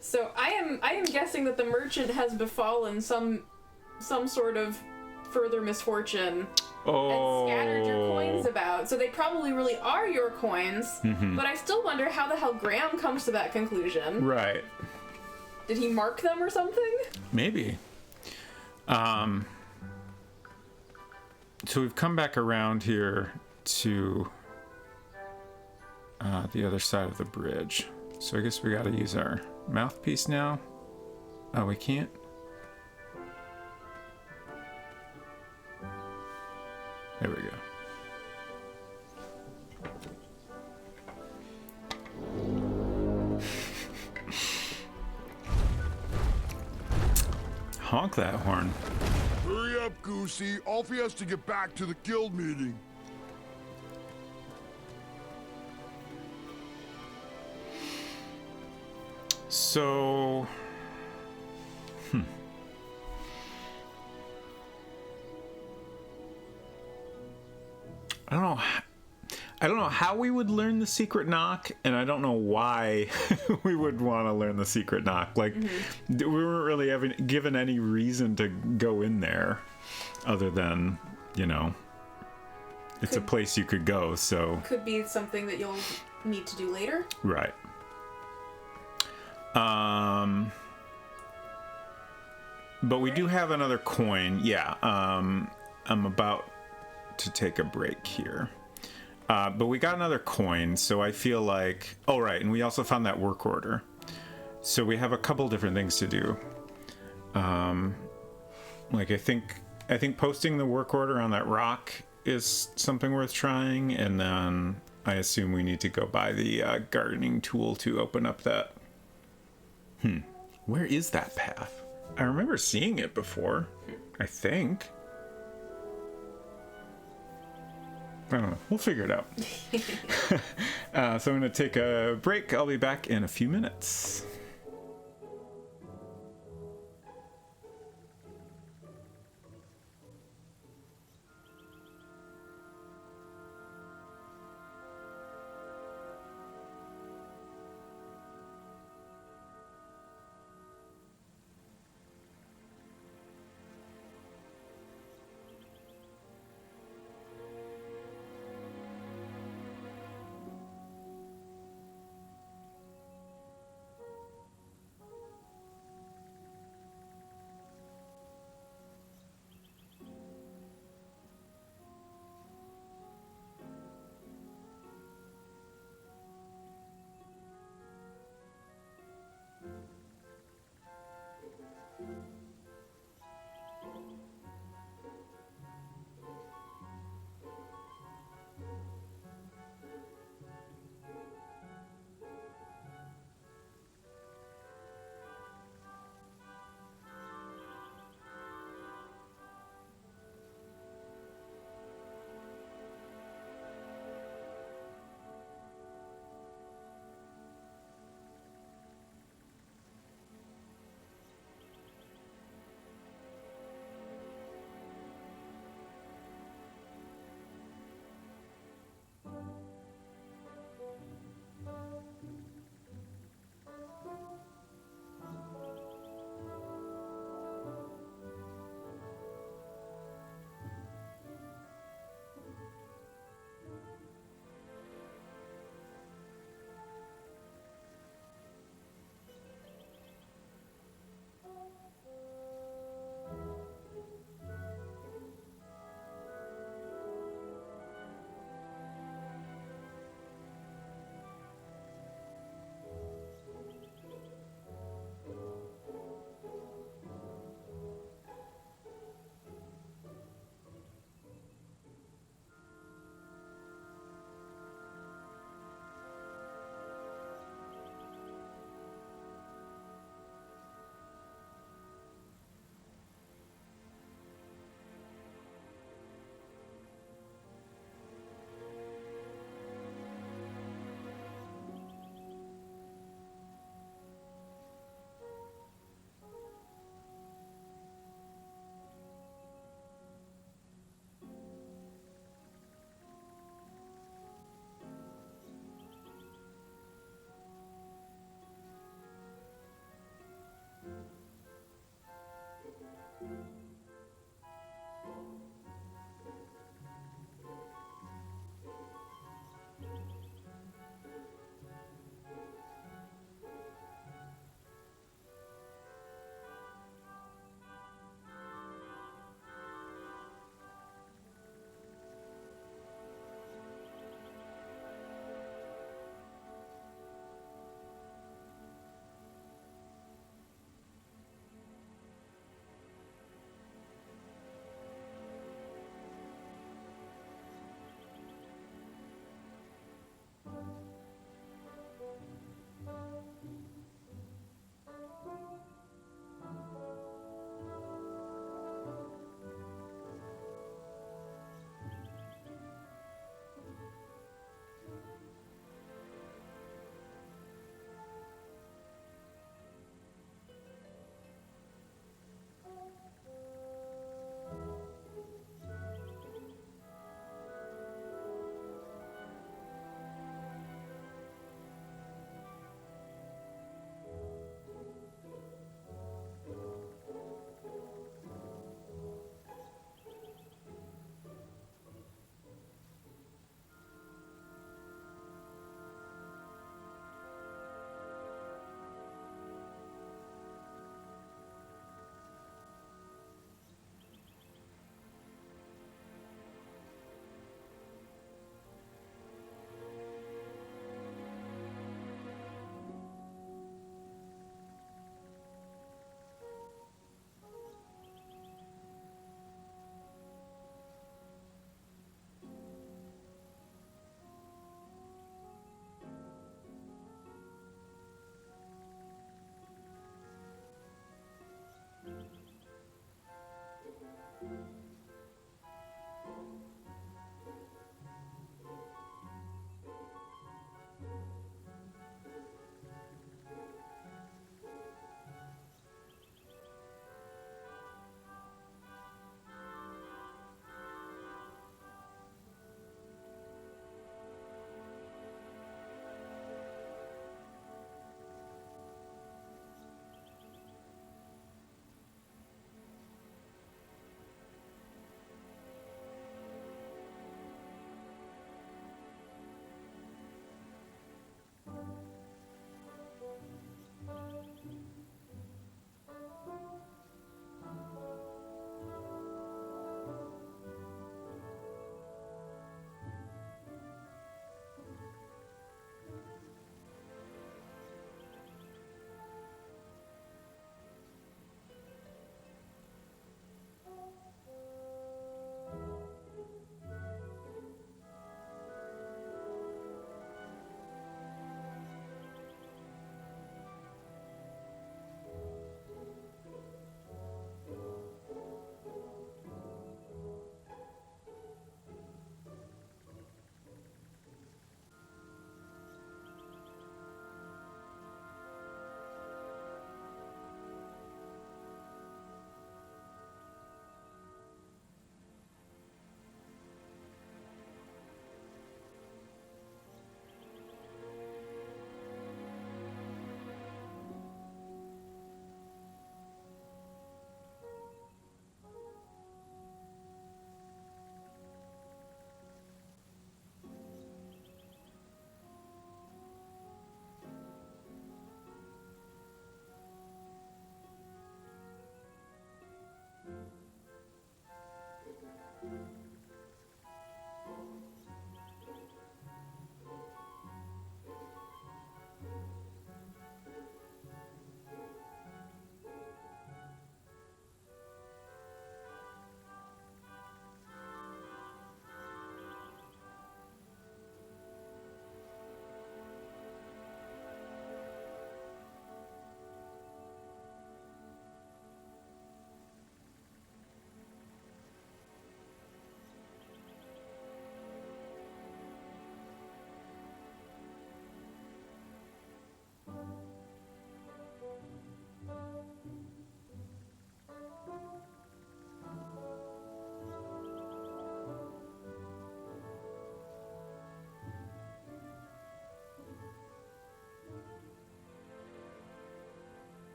So I am guessing that the merchant has befallen some sort of further misfortune and scattered your coins Oh. about. So they probably really are your coins, Mhm. but I still wonder how the hell Graham comes to that conclusion. Right. Did he mark them or something? Maybe. So we've come back around here to the other side of the bridge. So I guess we got to use our mouthpiece now? Oh, we can't? There we go. Honk that horn. Hurry up, Goosey. Alfie has to get back to the guild meeting. So... I don't know how we would learn the secret knock, and I don't know why we would want to learn the secret knock. Like, we weren't really given any reason to go in there, other than, you know, it's a place you could go. So could be something that you'll need to do later. Right. But we do have another coin. Yeah. I'm about to take a break here. But we got another coin, so I feel like... Oh, right, and we also found that work order. So we have a couple different things to do. Like, I think posting the work order on that rock is something worth trying, and then I assume we need to go buy the gardening tool to open up that... Where is that path? I remember seeing it before, I think. I don't know. We'll figure it out. So I'm going to take a break. I'll be back in a few minutes.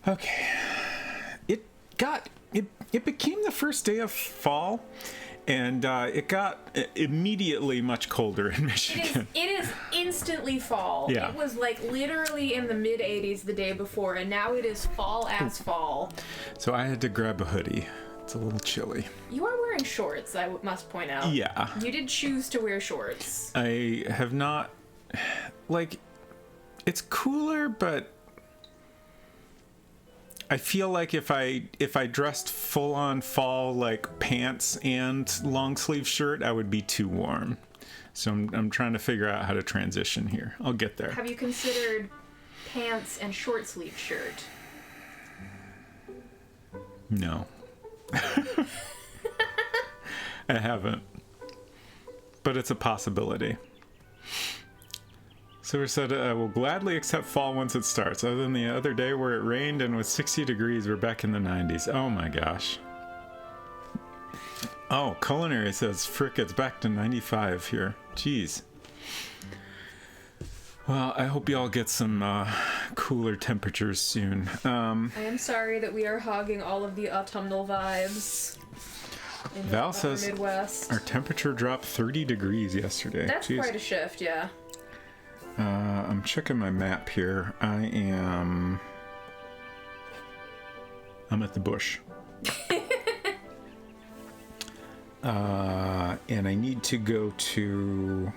Okay. It became the first day of fall, and it got immediately much colder in Michigan. It is instantly fall. Yeah. It was like literally in the mid 80s the day before, and now it is fall as fall. So I had to grab a hoodie. It's a little chilly. You are wearing shorts, I must point out. Yeah. You did choose to wear shorts. I have not, like, it's cooler, but I feel like if I dressed full on fall, like pants and long sleeve shirt, I would be too warm. So I'm trying to figure out how to transition here. I'll get there. Have you considered pants and short sleeve shirt? No. I haven't. But it's a possibility. Silver said, I will gladly accept fall once it starts. Other than the other day where it rained and was 60 degrees, we're back in the 90s. Oh my gosh. Oh, Culinary says, frick, it's back to 95 here. Jeez. Well, I hope y'all get some cooler temperatures soon. I am sorry that we are hogging all of the autumnal vibes in Val the says Midwest. our temperature dropped 30 degrees yesterday. That's Jeez. quite a shift, yeah. I'm checking my map here. I'm at the bush. And I need to go to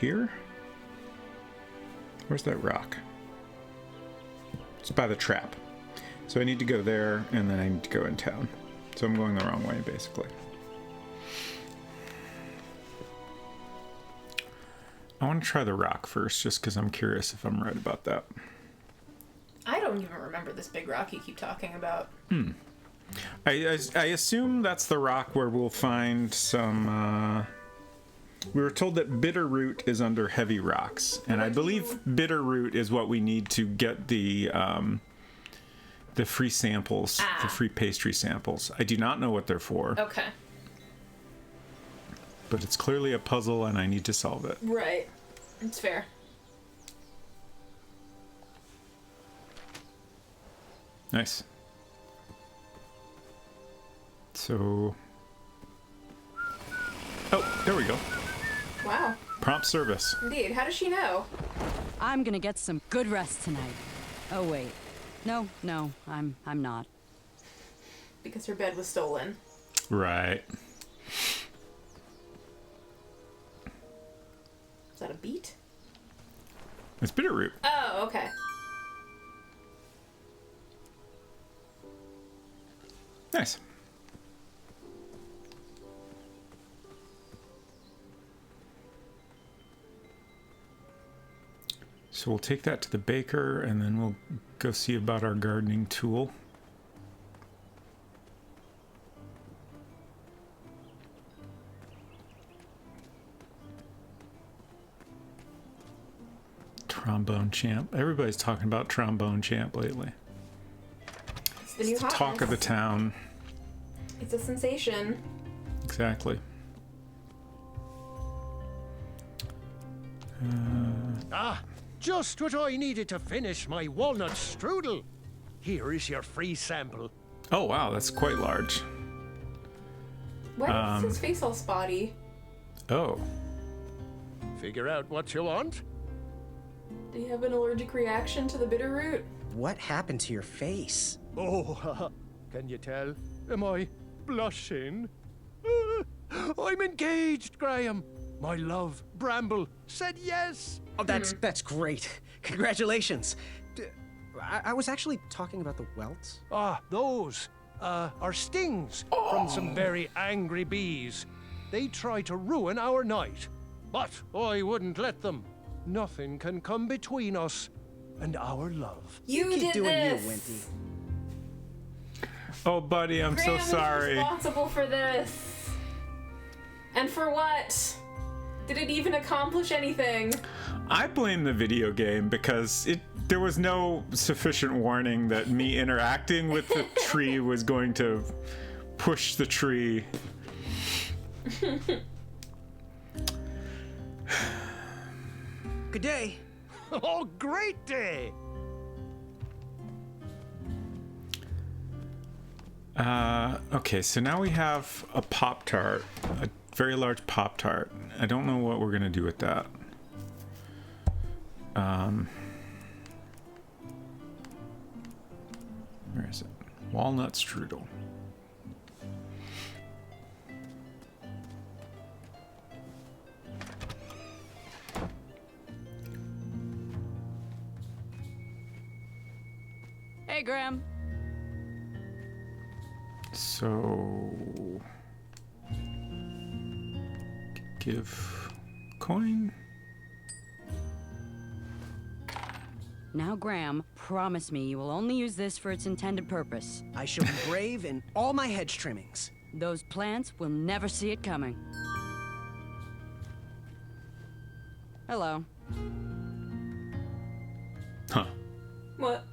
here. Where's that rock? It's by the trap. So I need to go there, and then I need to go in town. So I'm going the wrong way, basically. I want to try the rock first, just because I'm curious if I'm right about that. I don't even remember this big rock you keep talking about. I assume that's the rock where we'll find some... we were told that bitter root is under heavy rocks, and I believe bitter root is what we need to get the free samples, the free pastry samples. I do not know what they're for. Okay. But it's clearly a puzzle, and I need to solve it. Right. It's fair. Nice. So... Oh, there we go. Wow. Prompt service. Indeed. How does she know? I'm gonna get some good rest tonight. Oh wait. No, I'm not. Because her bed was stolen. Right. Is that a beet? It's bitter root. Oh, okay. Nice. So we'll take that to the baker, and then we'll go see about our gardening tool. Trombone champ. Everybody's talking about trombone champ lately. It's the new It's the talk of the town. It's a sensation. Exactly. Just what I needed to finish my walnut strudel. Here is your free sample. Oh wow, that's quite large. Why is his face all spotty? Oh. Figure out what you want. Do you have an allergic reaction to the bitter root? What happened to your face? Oh, can you tell? Am I blushing? I'm engaged, Graham. My love, Bramble, said yes. Oh, that's great. Congratulations. I was actually talking about the welts. Ah, those are stings from some very angry bees. They try to ruin our night, but I wouldn't let them. Nothing can come between us. and our love. You Keep did doing this. you, Wimpy. Oh, buddy, I'm so Graham is sorry. responsible for this. And for what? Did it even accomplish anything? I blame the video game because there was no sufficient warning that me interacting with the tree was going to push the tree. Good day. Oh, great day! Okay, so now we have a Pop-Tart, a very large Pop-Tart. I don't know what we're gonna do with that. Where is it? Walnut strudel. Hey, Graham. So give coin. Now, Graham, promise me you will only use this for its intended purpose. I shall be brave in all my hedge trimmings. Those plants will never see it coming. Hello. Huh. What?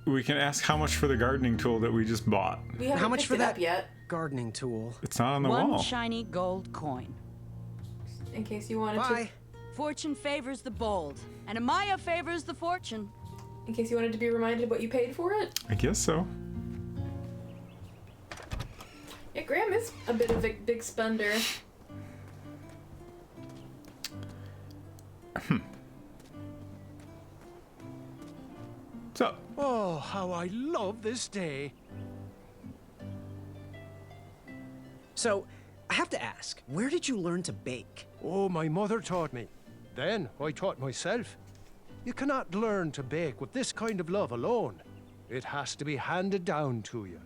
We can ask how much for the gardening tool that we just bought. We haven't How much picked for it that up yet, gardening tool? It's not on the One wall. shiny gold coin. in case you wanted Bye. Fortune favors the bold, and Amaya favors the fortune. to. In case you wanted to be reminded what you paid for it. I guess so. Yeah, Graham is a bit of a big spender. So, Oh, how I love this day. So, I have to ask, where did you learn to bake? Oh, my mother taught me. Then I taught myself. You cannot learn to bake with this kind of love alone. It has to be handed down to you.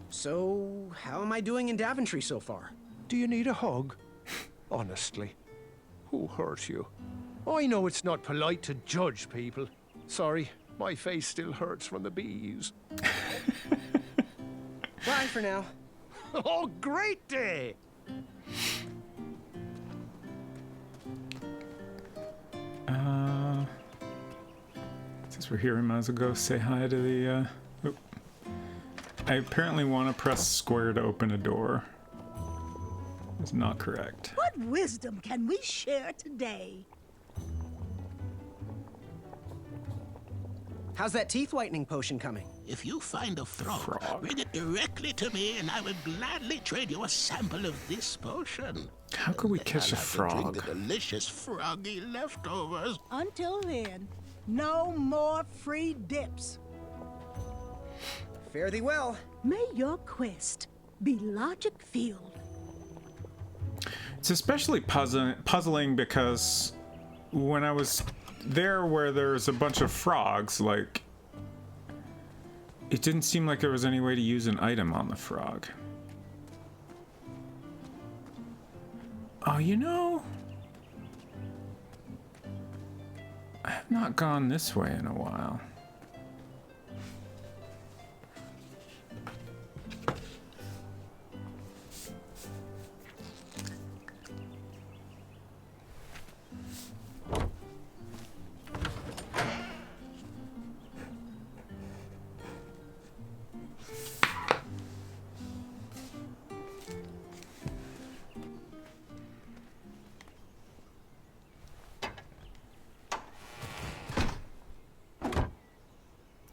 So, how am I doing in Daventry so far? Do you need a hug? Honestly, who hurt you? I know it's not polite to judge people. Sorry, my face still hurts from the bees. Bye for now. Oh, great day! Since we're here, we might as well go say hi to the, oop. I apparently want to press square to open a door. It's not correct. What wisdom can we share today? How's that teeth whitening potion coming? If you find a frog, bring it directly to me, and I will gladly trade you a sample of this potion. How could we Then catch a I'll have to drink frog? the delicious froggy leftovers. Until then, no more free dips. Fare thee well. May your quest be logic-filled. It's especially puzzling because when I was there where there's a bunch of frogs, like, it didn't seem like there was any way to use an item on the frog. Oh, you know, I have not gone this way in a while.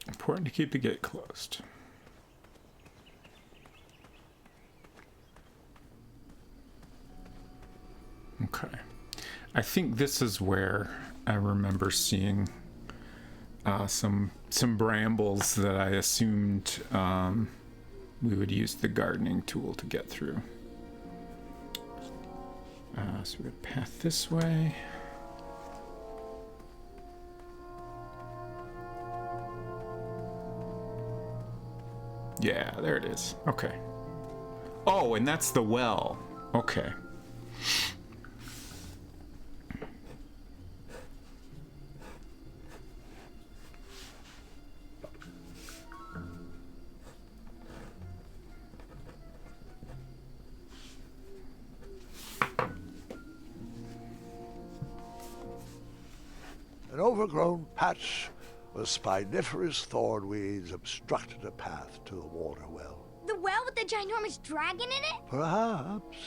Important to keep the gate closed. Okay. I think this is where I remember seeing some brambles that I assumed we would use the gardening tool to get through. So we got a path this way. Yeah, there it is. Okay. Oh, and that's the well. Okay. overgrown patch of spiniferous thornweeds obstructed a path to the water well. The well with the ginormous dragon in it? Perhaps.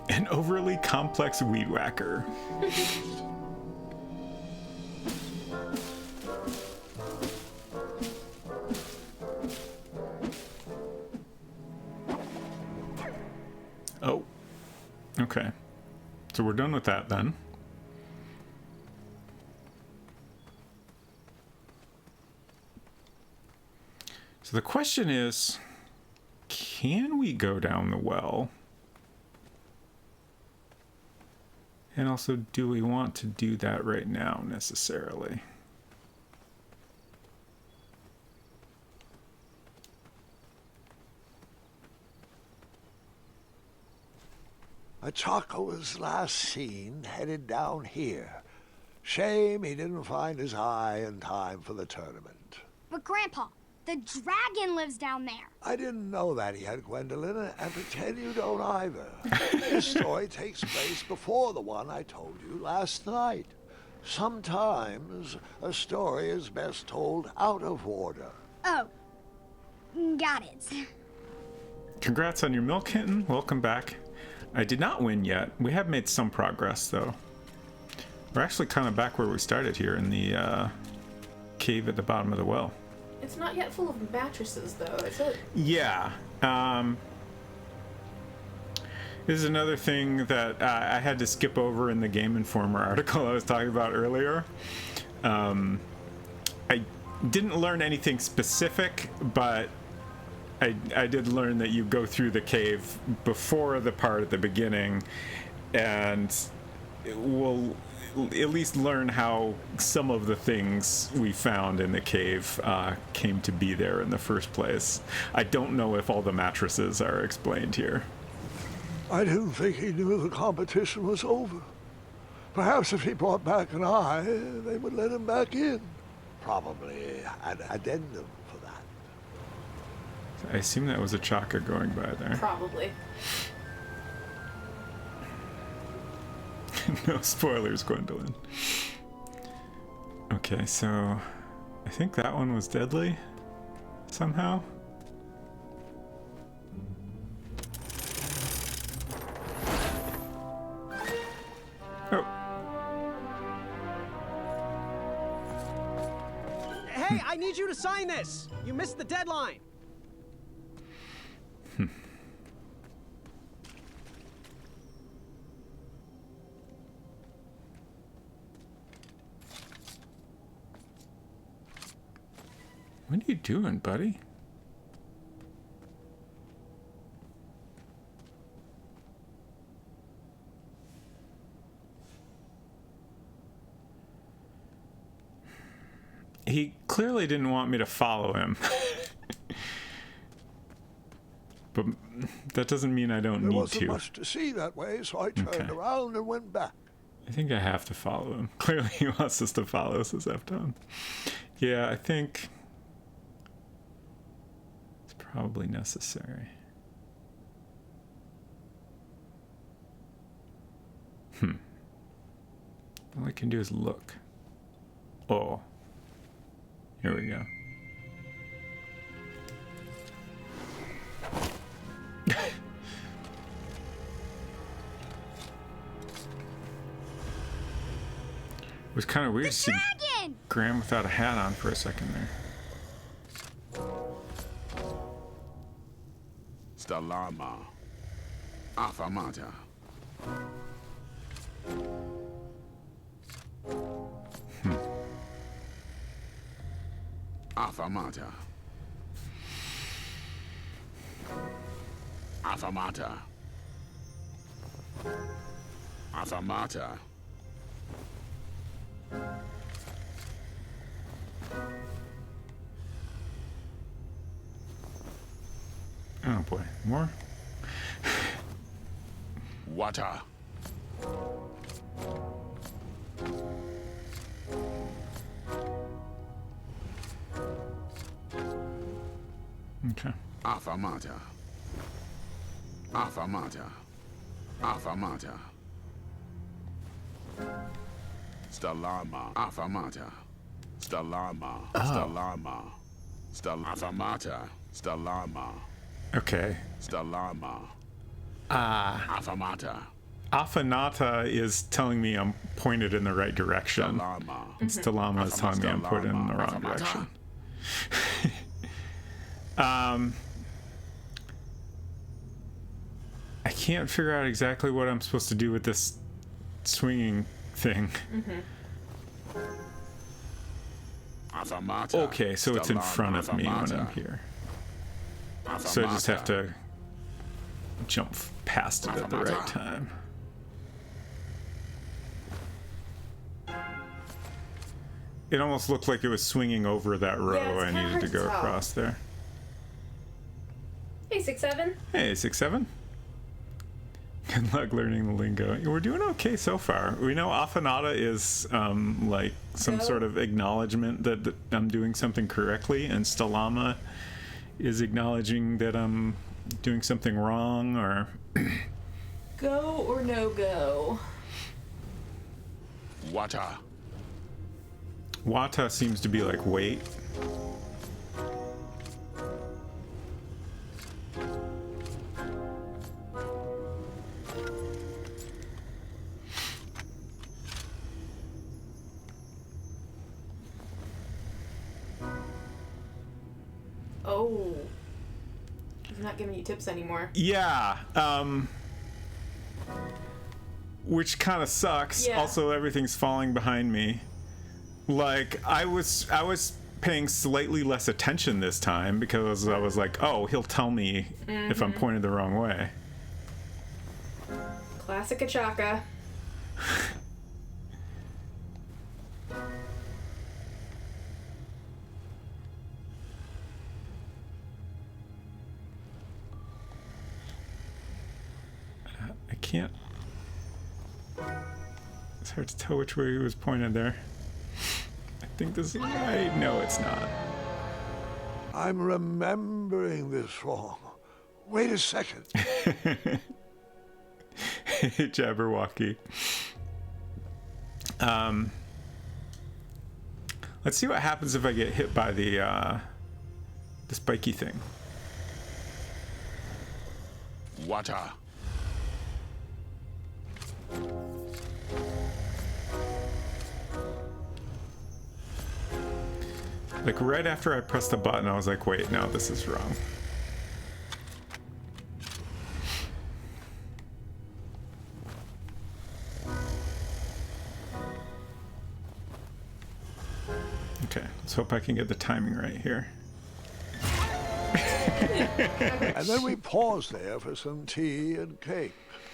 An overly complex weed whacker. Oh. Okay. So we're done with that then. So the question is, can we go down the well? And also, do we want to do that right now necessarily? Achako was last seen headed down here. Shame he didn't find his eye in time for the tournament. But Grandpa, the dragon lives down there. I didn't know that he had, Gwendolyn, and pretend you don't either. This story takes place before the one I told you last night. Sometimes a story is best told out of order. Oh, got it. Congrats on your milk kitten. Welcome back. I did not win yet. We have made some progress, though. We're actually kind of back where we started here in the cave at the bottom of the well. It's not yet full of mattresses, though, is it? Yeah. This is another thing that I had to skip over in the Game Informer article I was talking about earlier. I didn't learn anything specific, but I did learn that you go through the cave before the part at the beginning, and we'll at least learn how some of the things we found in the cave came to be there in the first place. I don't know if all the mattresses are explained here. I didn't think he knew the competition was over. Perhaps if he brought back an eye, they would let him back in. Probably an addendum for that. I assume that was a Chaka going by there. Probably. No spoilers, Gwendolyn. Okay, so I think that one was deadly somehow. Oh. Hey, I need you to sign this. You missed the deadline. What are you doing, buddy? He clearly didn't want me to follow him. But that doesn't mean I don't need to. There wasn't much to see that way, so I turned around and went back. I think I have to follow him. Clearly he wants us to follow, says Efton. Yeah, I think it's probably necessary. All I can do is look. Oh. Here we go. It was kind of weird to see Graham without a hat on for a second there. Stalama. Afamata. Afamata. Afamata. Afamata. Oh boy, more? Water. Okay. Afamata. Afamata. Affamata. Stalama. Affamata. Stalama. Stalama. Affamata. Stalama. Okay. Stalama. Affamata. Affanata is telling me I'm pointed in the right direction. And Stalama is telling me I'm pointed in the wrong direction. I can't figure out exactly what I'm supposed to do with this swinging thing. Okay, so it's in front of me when I'm here. So I just have to jump past it at the right time. It almost looked like it was swinging over that row. I needed to go across there. Hey, 6-7. Hey, 6-7. Good luck learning the lingo. We're doing okay so far. We know Affanata is like some sort of acknowledgement that I'm doing something correctly, and Stalama is acknowledging that I'm doing something wrong, or... Go or no go? Wata. Wata seems to be like wait. Oh. He's not giving you tips anymore. Yeah, which kind of sucks. Yeah. Also, everything's falling behind me. Like, I was paying slightly less attention this time because I was like, oh, he'll tell me if I'm pointed the wrong way. Classic Achaka. I can't... It's hard to tell which way he was pointed there. I think this is right. No, it's not. I'm remembering this wrong. Wait a second. Jabberwocky. Let's see what happens if I get hit by the spiky thing. Wata. Like right after I pressed the button, I was like, wait, no, this is wrong. Okay, let's hope I can get the timing right here. And then we paused there for some tea and cake.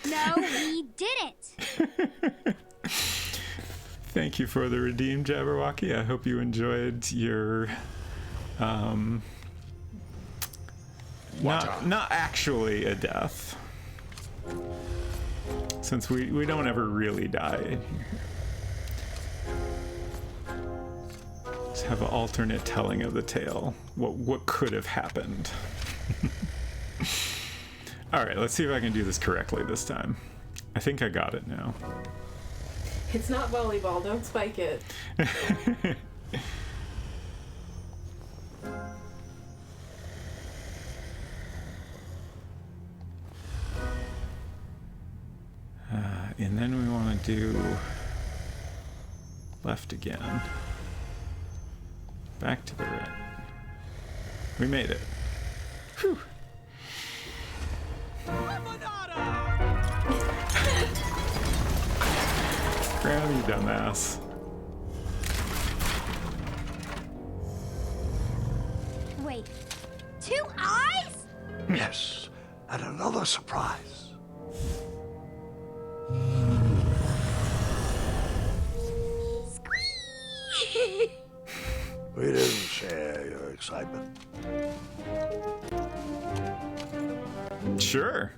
No, we didn't. Thank you for the redeem, Jabberwocky. I hope you enjoyed your not actually a death, since we don't ever really die. Just have an alternate telling of the tale. What could have happened? All right, let's see if I can do this correctly this time. I think I got it now. It's not volleyball. Don't spike it. And then we want to do left again. Back to the right. We made it. Whew. Graham, you dumbass. Wait, 2 eyes? Yes, and another surprise. We didn't share your excitement. Sure.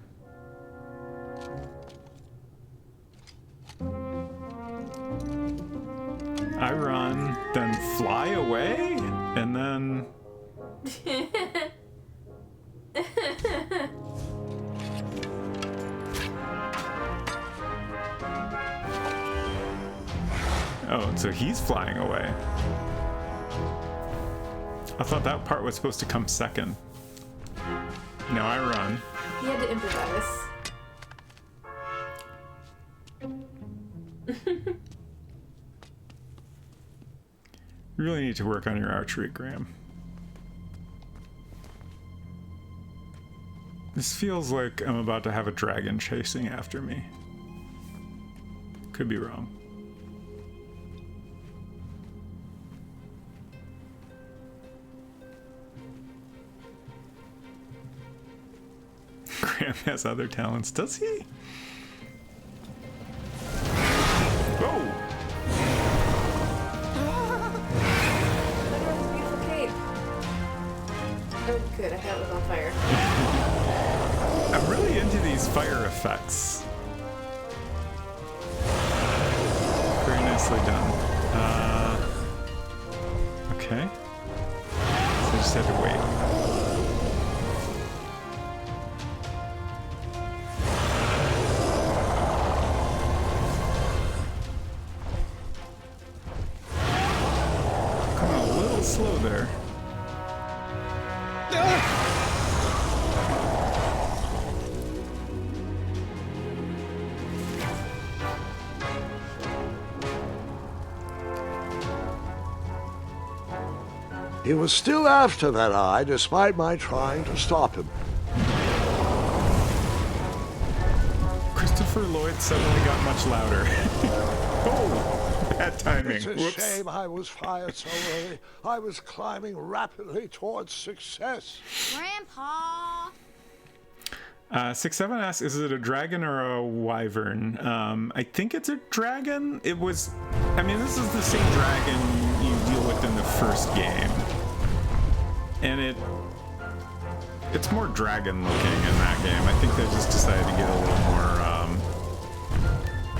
I run, then fly away, and then... Oh, so he's flying away. I thought that part was supposed to come second. Now I run. He had to improvise. You really need to work on your archery, Graham. This feels like I'm about to have a dragon chasing after me. Could be wrong. Graham has other talents, does he? Whoa! Oh, good. I thought it was on fire. I'm really into these fire effects. Very nicely done. Okay. So I just had to wait. Coming a little slow there. He was still after that eye, despite my trying to stop him. Christopher Lloyd suddenly got much louder. Oh, bad timing. It's a Whoops. shame I was fired so early. I was climbing rapidly towards success. Grandpa! 6-7 asks, is it a dragon or a wyvern? I think it's a dragon. It was, I mean, this is the same dragon you deal with in the first game. And it's more dragon looking in that game. I think they just decided to get a little more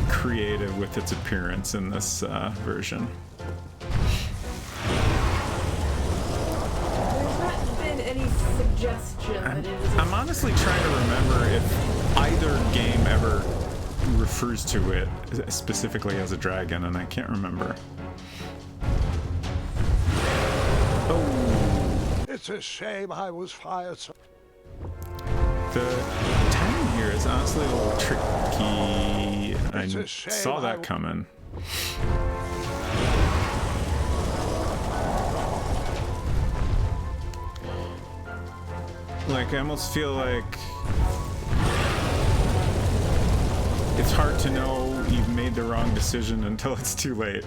creative with its appearance in this version. Any suggestion that it is I'm honestly trying to remember if either game ever refers to it specifically as a dragon, and I can't remember. Oh. It's a shame I was fired so... The timing here is honestly a little tricky. I saw that coming. Like, I almost feel like it's hard to know you've made the wrong decision until it's too late.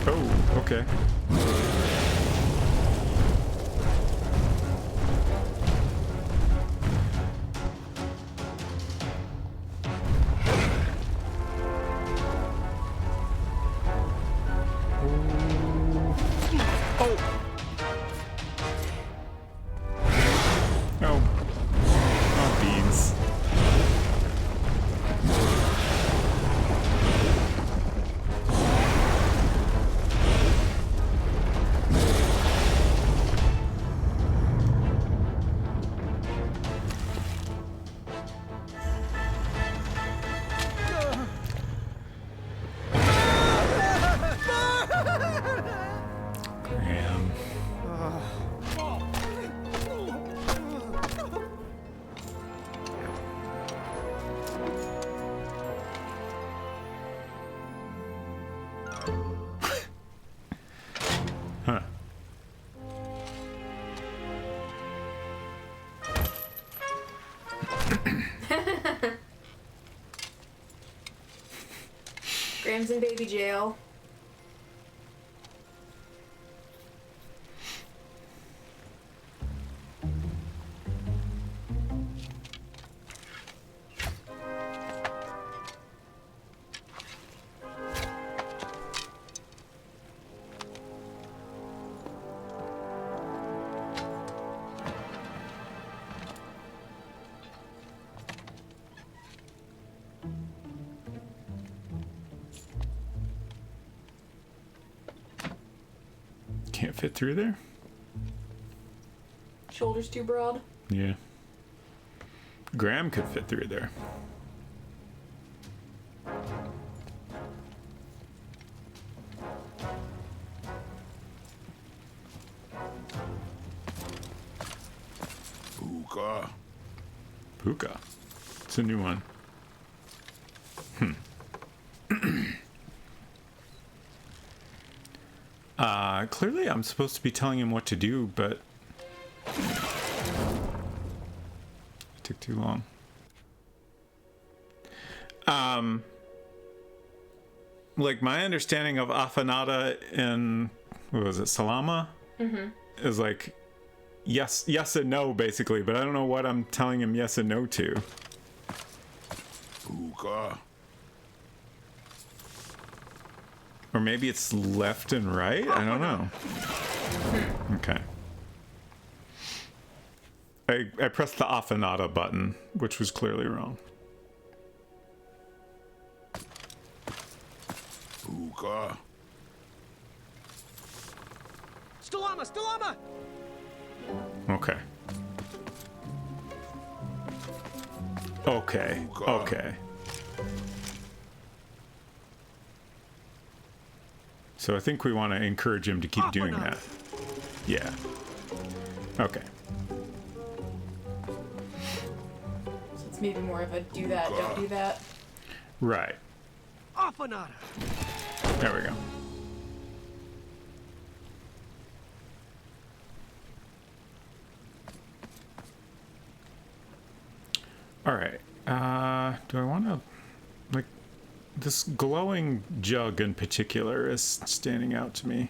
Oh, okay. Graham's in baby jail. fit through there? Shoulders too broad. Yeah. Graham could fit through there. Puka. Puka. It's a new one. Clearly I'm supposed to be telling him what to do, but it took too long. Like my understanding of Afanada in, what was it, Salama? Is like yes and no, basically, but I don't know what I'm telling him yes and no to. Puka. Or maybe it's left and right? I don't know. Okay. I pressed the Afanada button, which was clearly wrong. Puka. Stalama! Okay. Okay. So I think we want to encourage him to keep doing that. Yeah. Okay. So it's maybe more of a do that, don't do that. Right. Afanada! There we go. All right. Do I want to, like, this glowing jug in particular is standing out to me.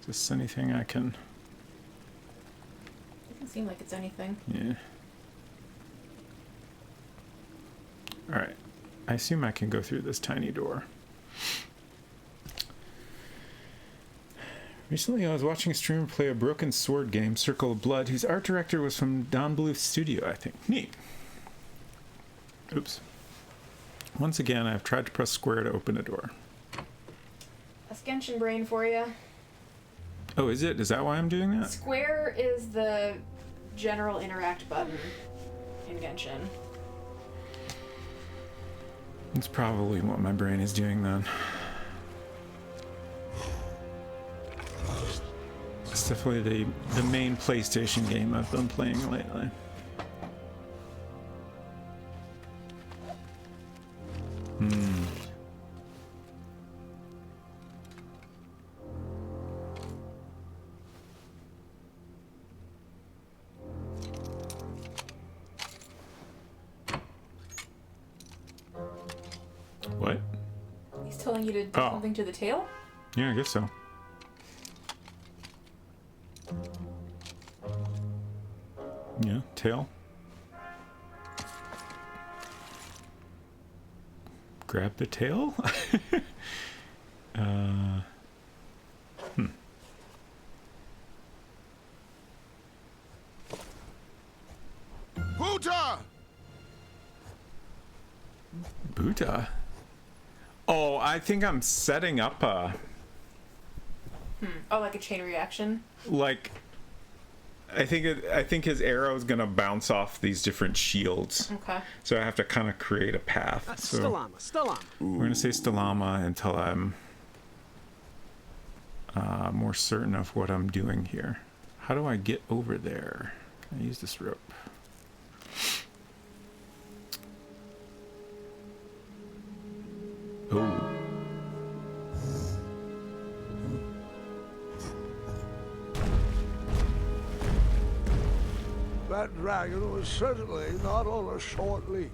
Is this anything I can? Doesn't seem like it's anything. Yeah. All right. I assume I can go through this tiny door. Recently, I was watching a streamer play a broken sword game, Circle of Blood, whose art director was from Don Bluth Studio, I think. Neat. Oops. Once again, I've tried to press square to open a door. A Genshin brain for you. Oh, is it? Is that why I'm doing that? Square is the general interact button in Genshin. That's probably what my brain is doing then. It's definitely the main PlayStation game I've been playing lately. What? He's telling you to do something to the tail? Yeah, I guess so. Yeah, tail. Grab the tail? Buta! Buta? Oh, I think I'm setting up a... Oh, like a chain reaction? Like... I think his arrow is gonna bounce off these different shields. Okay. So I have to kind of create a path. So Stalama. we're gonna say Stalama until I'm more certain of what I'm doing here. How do I get over there? Can I use this rope? Oh. That dragon was certainly not on a short leash.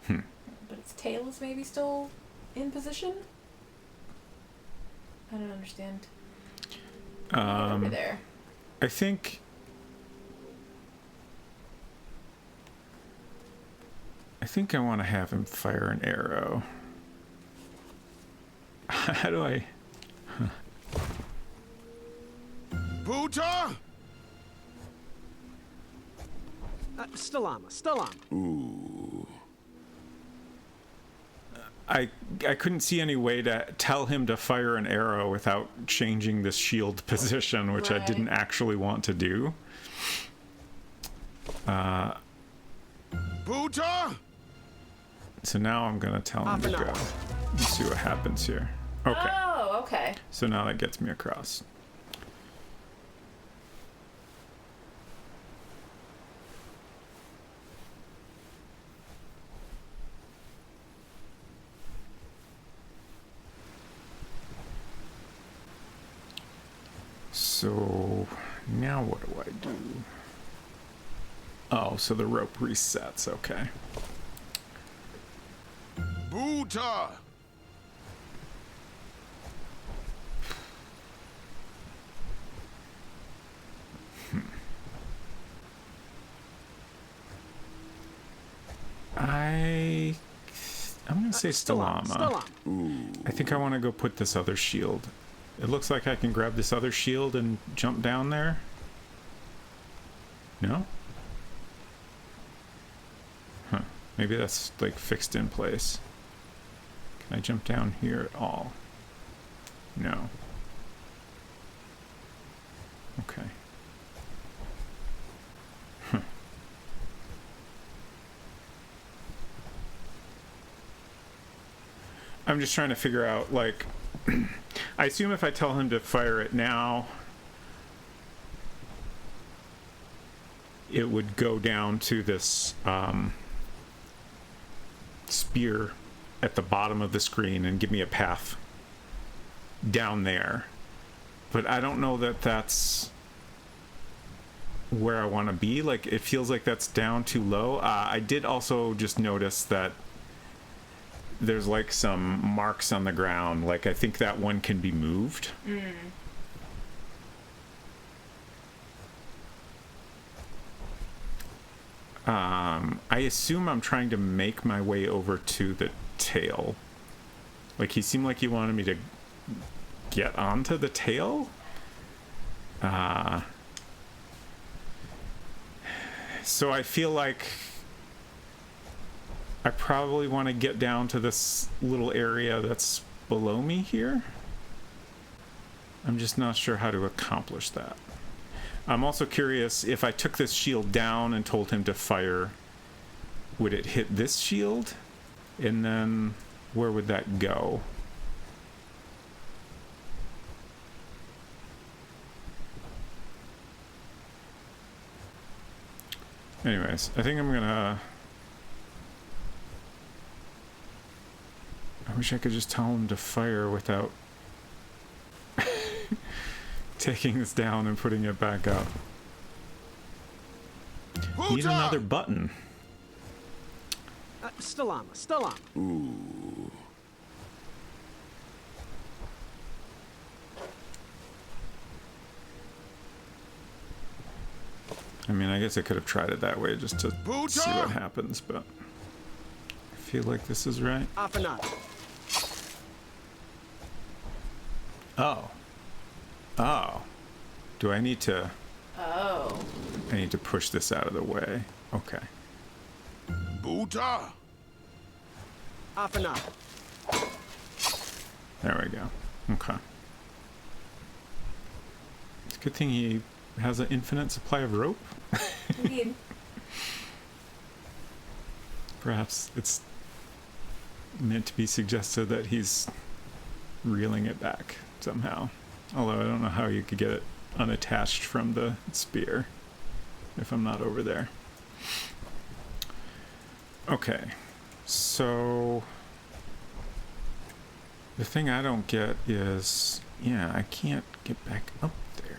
But its tail is maybe still in position? I don't understand. Over there. I think... I want to have him fire an arrow. How do I... Buta! Stalama. Ooh. I couldn't see any way to tell him to fire an arrow without changing the shield position, which I didn't actually want to do. Buta! So now I'm gonna tell him to go. Let's see what happens here. Okay. Oh, okay. So now that gets me across. So now what do I do? Oh, so the rope resets, okay. Buta! I'm gonna say Stalama. I think I want to go put this other shield. It looks like I can grab this other shield and jump down there. No? Huh. Maybe that's like fixed in place. Can I jump down here at all? No. Okay. Huh. I'm just trying to figure out, like, I assume if I tell him to fire it now, it would go down to this spear at the bottom of the screen and give me a path down there. But I don't know that that's where I want to be. Like, it feels like that's down too low. I did also just notice that there's like some marks on the ground. Like, I think that one can be moved. I assume I'm trying to make my way over to the tail. Like, he seemed like he wanted me to get onto the tail. So I feel like I probably want to get down to this little area that's below me here. I'm just not sure how to accomplish that. I'm also curious, if I took this shield down and told him to fire, would it hit this shield? And then where would that go? Anyways, I think I'm gonna... I wish I could just tell him to fire without taking this down and putting it back up. Need another button. Stalama. Ooh. I mean, I guess I could have tried it that way just to see what happens, but I feel like this is right. Oh. Oh. Do I need to... Oh. I need to push this out of the way. Okay. Buta! There we go. Okay. It's a good thing he has an infinite supply of rope. Indeed. Perhaps it's meant to be suggested that he's reeling it back somehow. Although I don't know how you could get it unattached from the spear if I'm not over there. Okay, so the thing I don't get is, yeah, I can't get back up there.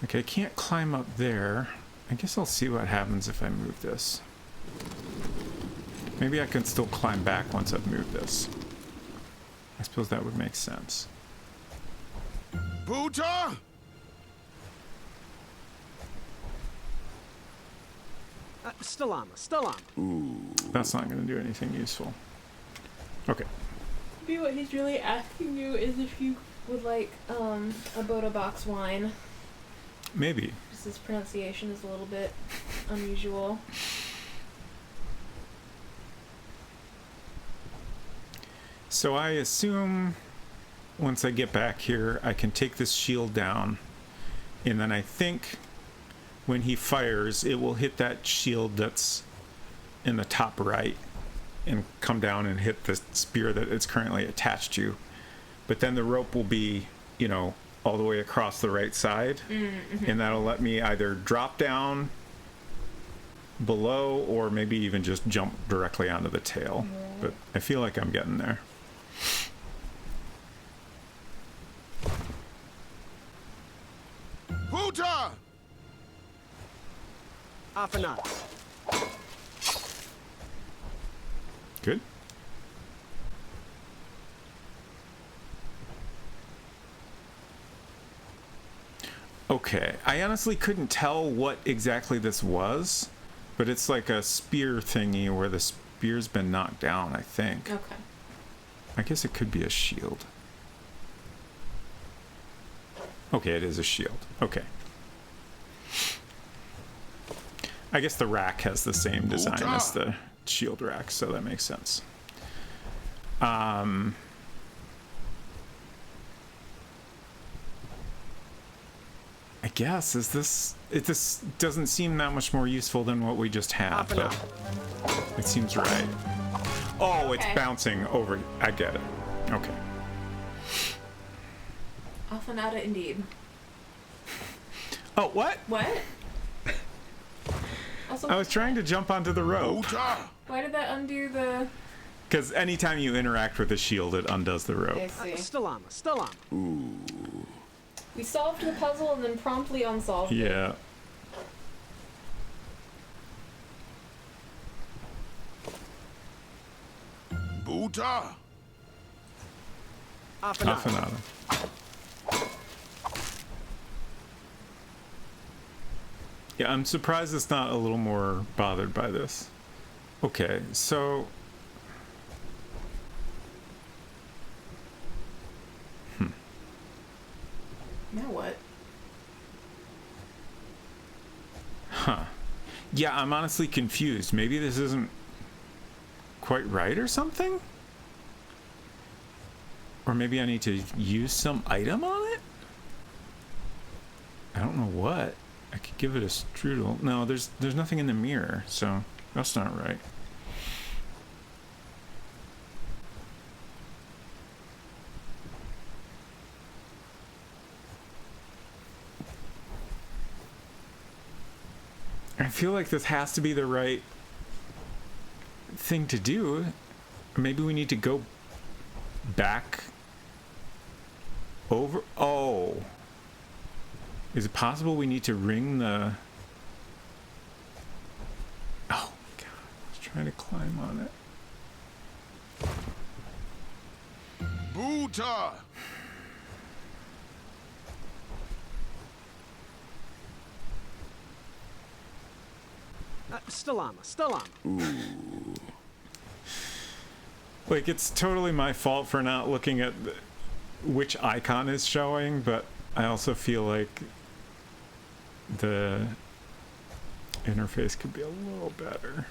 Okay, I can't climb up there. I guess I'll see what happens if I move this. Maybe I can still climb back once I've moved this. I suppose that would make sense. Buta! Stalama. That's not going to do anything useful. Okay. Maybe what he's really asking you is if you would like a Boda box wine. Maybe. Just his pronunciation is a little bit unusual. So I assume once I get back here, I can take this shield down, and then I think when he fires, it will hit that shield that's in the top right and come down and hit the spear that it's currently attached to. But then the rope will be, you know, all the way across the right side, and that'll let me either drop down below or maybe even just jump directly onto the tail. But I feel like I'm getting there. Buta! Afanat. Good. Okay, I honestly couldn't tell what exactly this was, but it's like a spear thingy where the spear's been knocked down, I think. Okay. I guess it could be a shield. Okay, it is a shield. Okay. I guess the rack has the same design as the shield rack, so that makes sense. I guess, this doesn't seem that much more useful than what we just had, but it seems right. Oh, it's bouncing over. I get it. Okay. Alphanata indeed. Oh, what? What? Also, I was trying to jump onto the rope. why did that undo the... Because anytime you interact with the shield, it undoes the rope. I see. Stalama. Ooh. We solved the puzzle and then promptly unsolved it. Yeah. Buta! Afanata. Yeah, I'm surprised it's not a little more bothered by this. Okay, so... Now what? Huh. Yeah, I'm honestly confused. Maybe this isn't quite right or something? Or maybe I need to use some item on it? I don't know what. I could give it a strudel. No, there's nothing in the mirror, so that's not right. I feel like this has to be the right thing to do. Maybe we need to go back over. Oh. Is it possible we need to ring the... Oh, God. I was trying to climb on it. Buta! Stalama. Ooh. Like, it's totally my fault for not looking at which icon is showing, but I also feel like the interface could be a little better.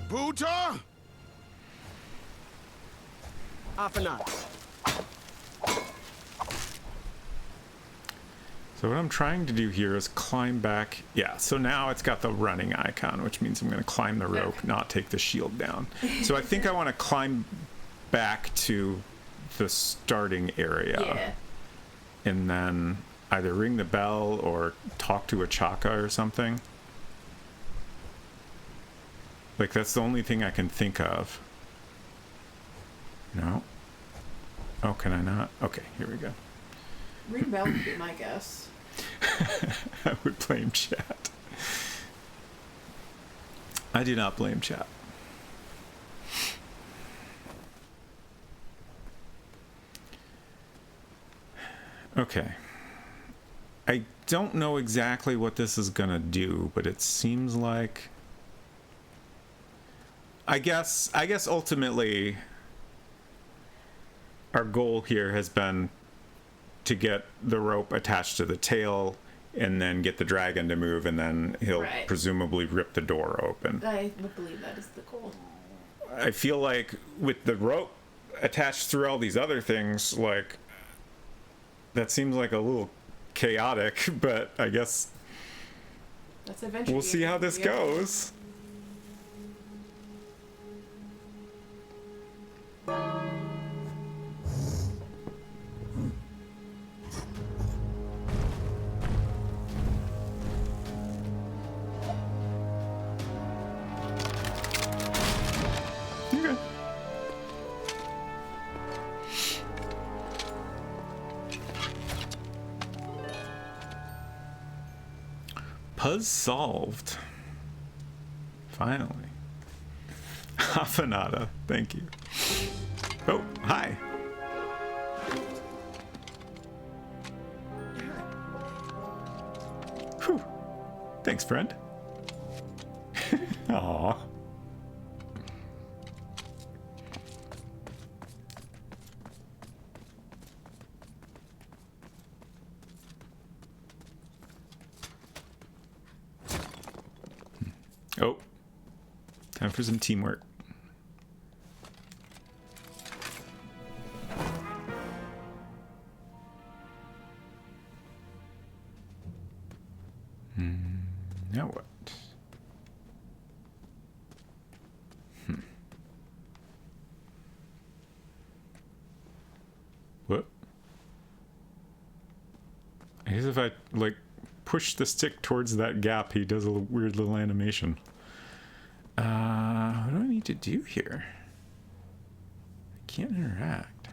Buta! Afanat. So what I'm trying to do here is climb back. Yeah, so now it's got the running icon, which means I'm going to climb the rope, not take the shield down. So I think I want to climb back to the starting area. Yeah. And then either ring the bell or talk to a Chaka or something. Like, that's the only thing I can think of. No. Oh, can I not? Okay, here we go. Ring bell would be my guess. I would blame chat. I do not blame chat. Okay. I don't know exactly what this is gonna do, but it seems like... I guess ultimately our goal here has been to get the rope attached to the tail and then get the dragon to move, and then he'll presumably rip the door open. I would believe that is the goal. I feel like with the rope attached through all these other things, like, that seems like a little chaotic, but I guess That's eventually we'll see how this goes. Okay. Puzzle solved. Finally. Afanada, thank you. Oh, hi. Whew. Thanks, friend. Aww. Oh, time for some teamwork. Now what? What? I guess if I, like, push the stick towards that gap, he does a weird little animation. What do I need to do here? I can't interact.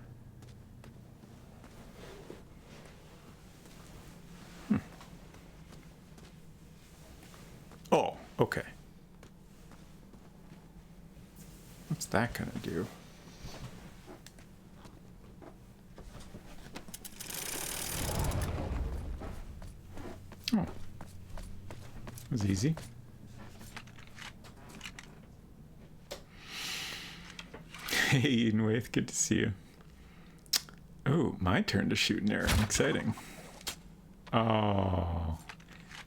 Oh, okay. What's that gonna do? Oh. It was easy. Hey, Edenwaith, good to see you. Oh, my turn to shoot an arrow. Exciting. Oh.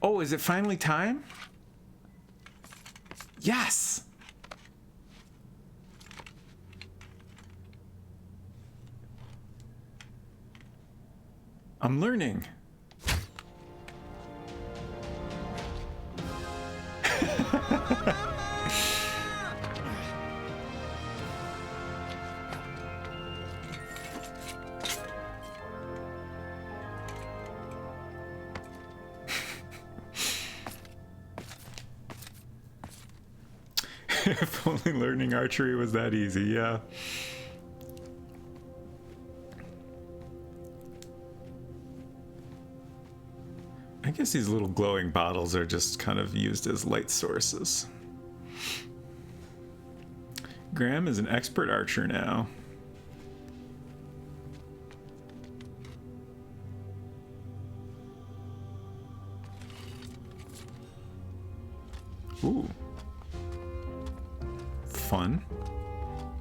Oh, is it finally time? Yes! I'm learning. If only learning archery was that easy, yeah. I guess these little glowing bottles are just kind of used as light sources. Graham is an expert archer now. Ooh. Fun.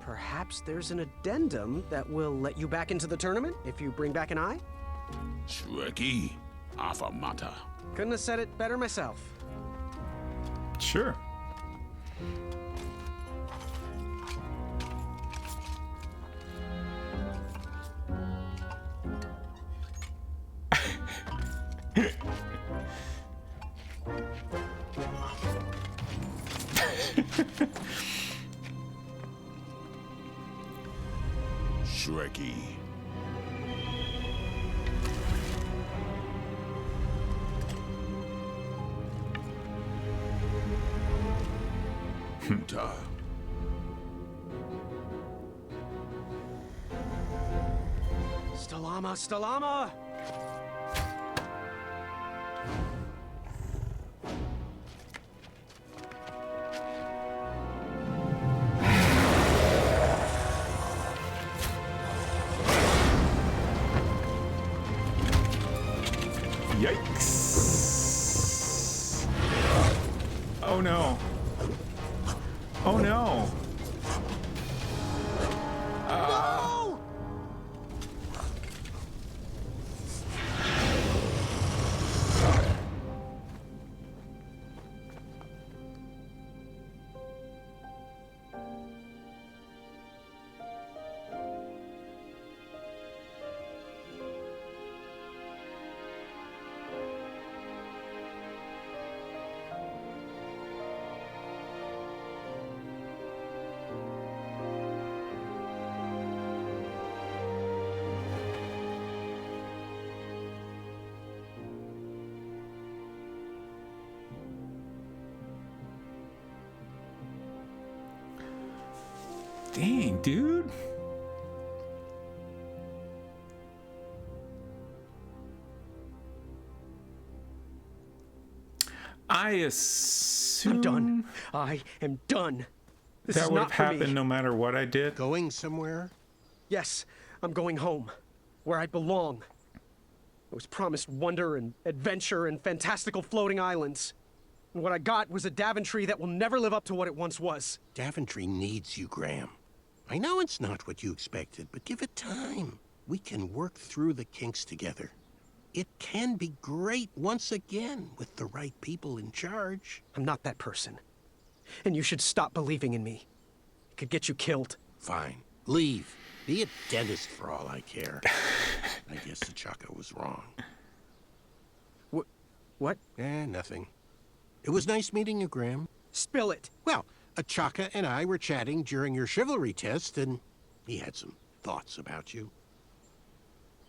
Perhaps there's an addendum that will let you back into the tournament if you bring back an eye? Shrekky, Afamata. Couldn't have said it better myself. Sure. Shrekky. Hunter. Stalama, Stalama! Yikes! Oh no! Oh no! No! Dang, dude. I assume I'm done. I am done. This that is would not have for me. happened no matter what I did. Going somewhere? Yes, I'm going home, where I belong. I was promised wonder and adventure and fantastical floating islands. And what I got was a Daventry that will never live up to what it once was. Daventry needs you, Graham. I know it's not what you expected, but give it time. We can work through the kinks together. It can be great once again with the right people in charge. I'm not that person. And you should stop believing in me. It could get you killed. Fine. Leave. Be a dentist for all I care. I guess Achaka was wrong. What? Nothing. It was nice meeting you, Graham. Spill it. Well, Achaka and I were chatting during your chivalry test, and he had some thoughts about you.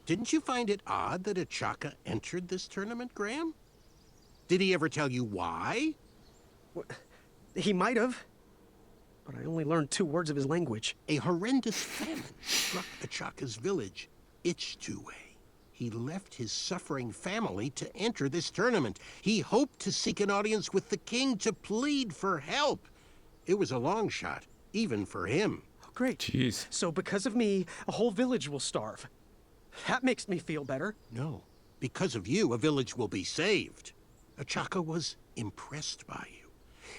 Didn't you find it odd that Achaka entered this tournament, Graham? Did he ever tell you why? He might have. But I only learned 2 words of his language. A horrendous famine struck Achaka's village, Ichtuwe. He left his suffering family to enter this tournament. He hoped to seek an audience with the king to plead for help. It was a long shot, even for him. Oh, great. Jeez. So because of me, a whole village will starve. That makes me feel better. No. Because of you, a village will be saved. Achaka was impressed by you.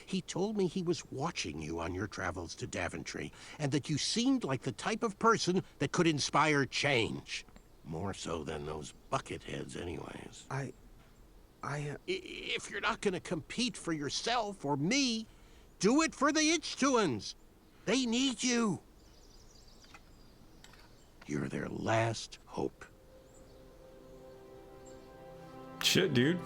He told me he was watching you on your travels to Daventry, and that you seemed like the type of person that could inspire change. More so than those bucket heads, anyways. If you're not gonna compete for yourself or me, do it for the Ichtuans. They need you. You're their last hope. Shit, dude.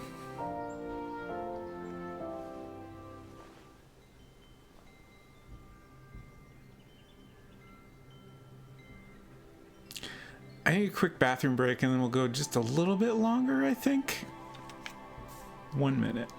I need a quick bathroom break and then we'll go just a little bit longer, I think. 1 minute.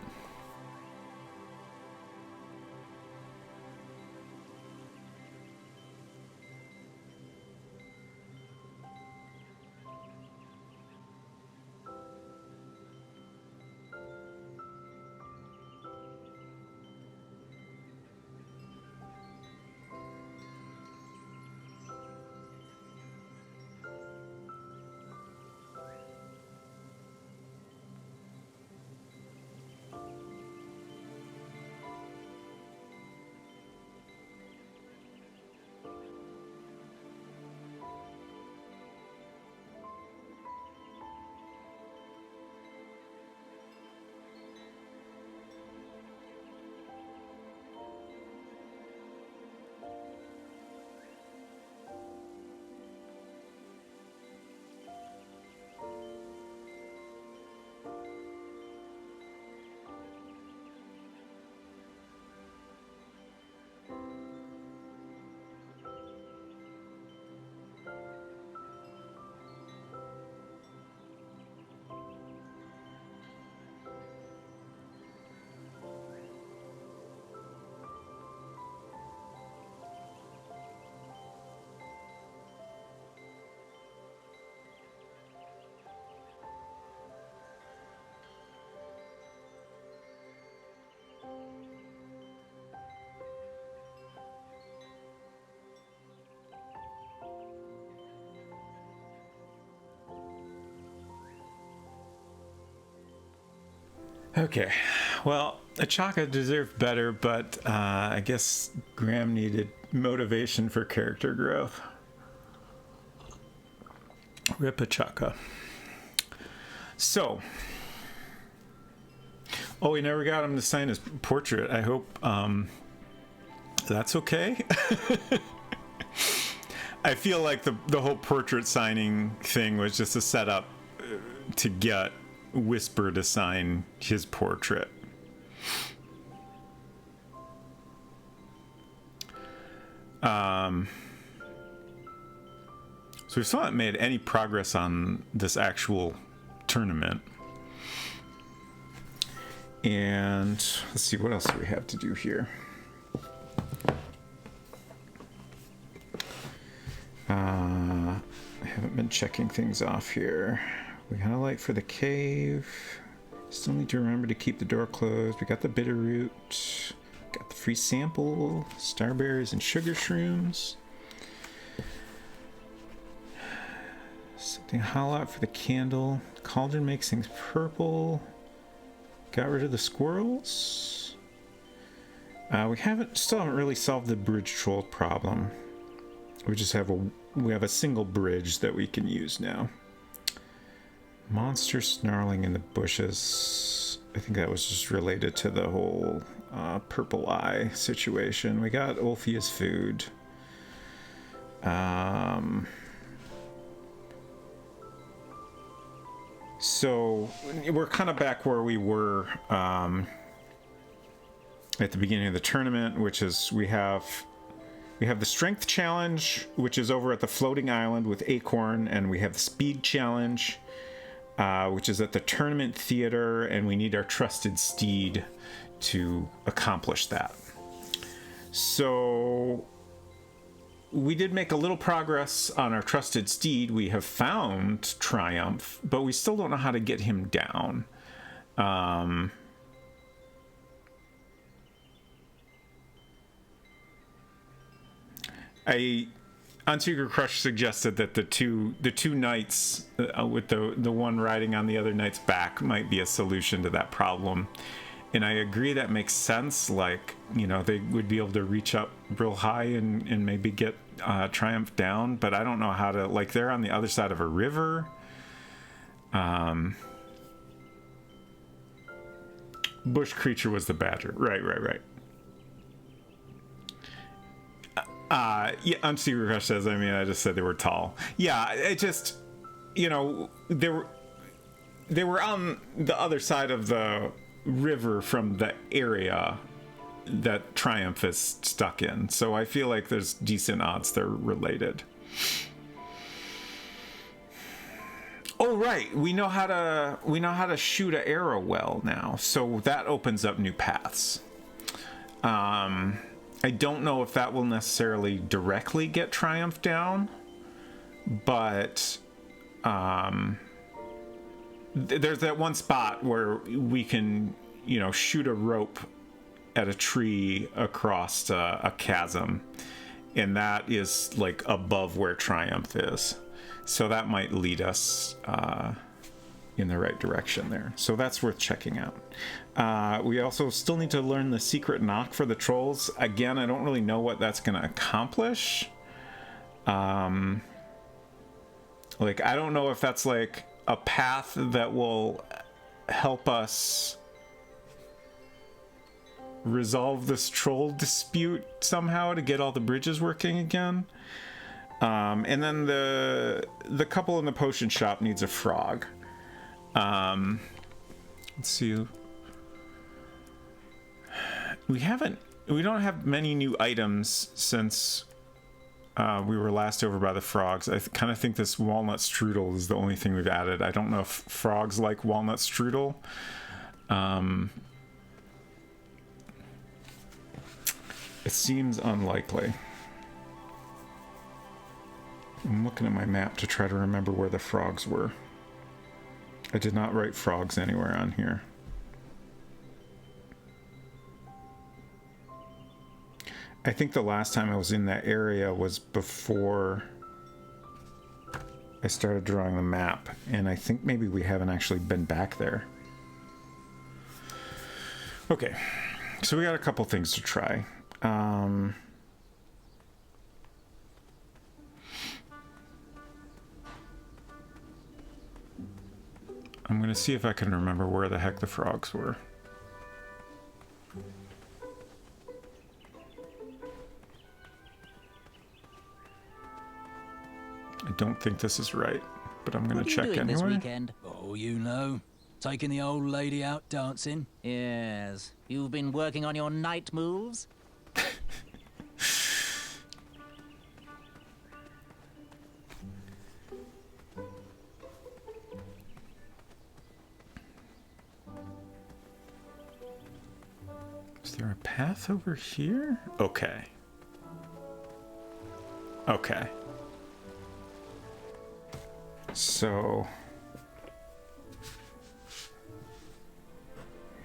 Okay, well, Achaka deserved better, but I guess Graham needed motivation for character growth. Rip Achaka. So, oh, we never got him to sign his portrait. I hope that's okay. I feel like the whole portrait signing thing was just a setup to get Whisper to sign his portrait. So we still haven't made any progress on this actual tournament. And let's see, what else do we have to do here? I haven't been checking things off here. We got a light for the cave. Still need to remember to keep the door closed. We got the bitter root. Got the free sample, starberries and sugar shrooms. Something hollow out for the candle. Cauldron makes things purple. Got rid of the squirrels. We still haven't really solved the bridge troll problem. We just have a single bridge that we can use now. Monster snarling in the bushes. I think that was just related to the whole purple eye situation. We got Ulfia's food. So we're kind of back where we were at the beginning of the tournament, which is we have the strength challenge, which is over at the floating island with Acorn, and we have the speed challenge, which is at the tournament theater, and we need our trusted steed to accomplish that. So we did make a little progress on our trusted steed. We have found Triumph, but we still don't know how to get him down. Unseeker Crush suggested that the two knights with the one riding on the other knight's back might be a solution to that problem, and I agree that makes sense. Like, you know, they would be able to reach up real high and maybe get Triumph down, but I don't know how to, like, they're on the other side of a river. Bush creature was the badger. Right. Yeah, Unseeker Crush says, I mean, I just said they were tall. Yeah, it just, you know, they were on the other side of the river from the area that Triumph is stuck in. So I feel like there's decent odds they're related. Oh, right. We know how to shoot an arrow well now. So that opens up new paths. I don't know if that will necessarily directly get Triumph down, but there's that one spot where we can, you know, shoot a rope at a tree across a chasm, and that is like above where Triumph is. So that might lead us in the right direction there. So that's worth checking out. We also still need to learn the secret knock for the trolls. Again, I don't really know what that's going to accomplish. Like, I don't know if that's like a path that will help us resolve this troll dispute somehow to get all the bridges working again. And then the couple in the potion shop needs a frog. Let's see. We don't have many new items since we were last over by the frogs. I kind of think this walnut strudel is the only thing we've added. I don't know if frogs like walnut strudel. It seems unlikely. I'm looking at my map to try to remember where the frogs were. I did not write frogs anywhere on here. I think the last time I was in that area was before I started drawing the map, and I think maybe we haven't actually been back there. Okay, so we got a couple things to try. I'm gonna see if I can remember where the heck the frogs were. I don't think this is right, but I'm gonna check anyway. This weekend? Oh, you know, taking the old lady out dancing. Yes. You've been working on your night moves? Is there a path over here? Okay. Okay. So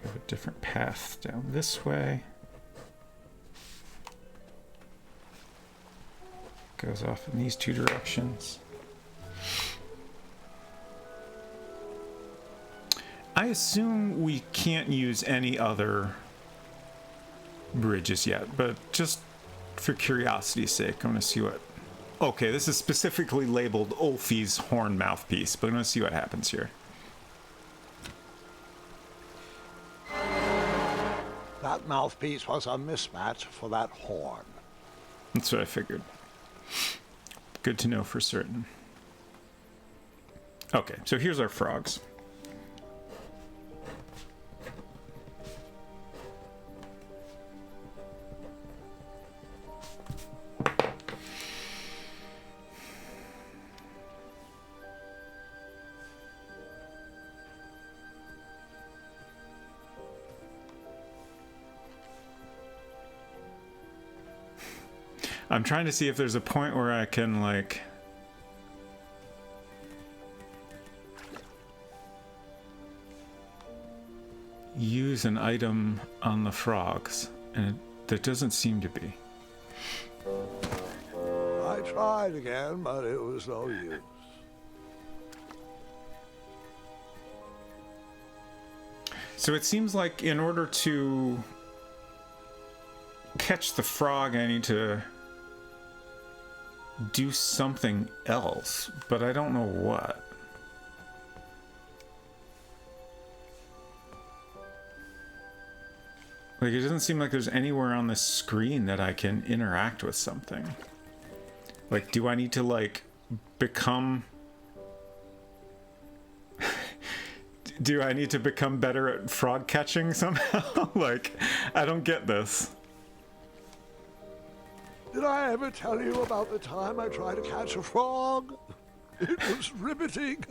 we have a different path down this way. Goes off in these two directions. I assume we can't use any other bridges yet, but just for curiosity's sake, I'm gonna see what... Okay, this is specifically labeled Ulfi's horn mouthpiece, but I'm gonna see what happens here. That mouthpiece was a mismatch for that horn. That's what I figured. Good to know for certain. Okay, so here's our frogs. I'm trying to see if there's a point where I can, like... use an item on the frogs, and there doesn't seem to be. I tried again, but it was no use. So it seems like in order to catch the frog, I need to do something else, but I don't know what. Like, it doesn't seem like there's anywhere on the screen that I can interact with something. Like, do I need to, like, become... do I need to become better at frog catching somehow? Like, I don't get this. Did I ever tell you about the time I tried to catch a frog? It was riveting.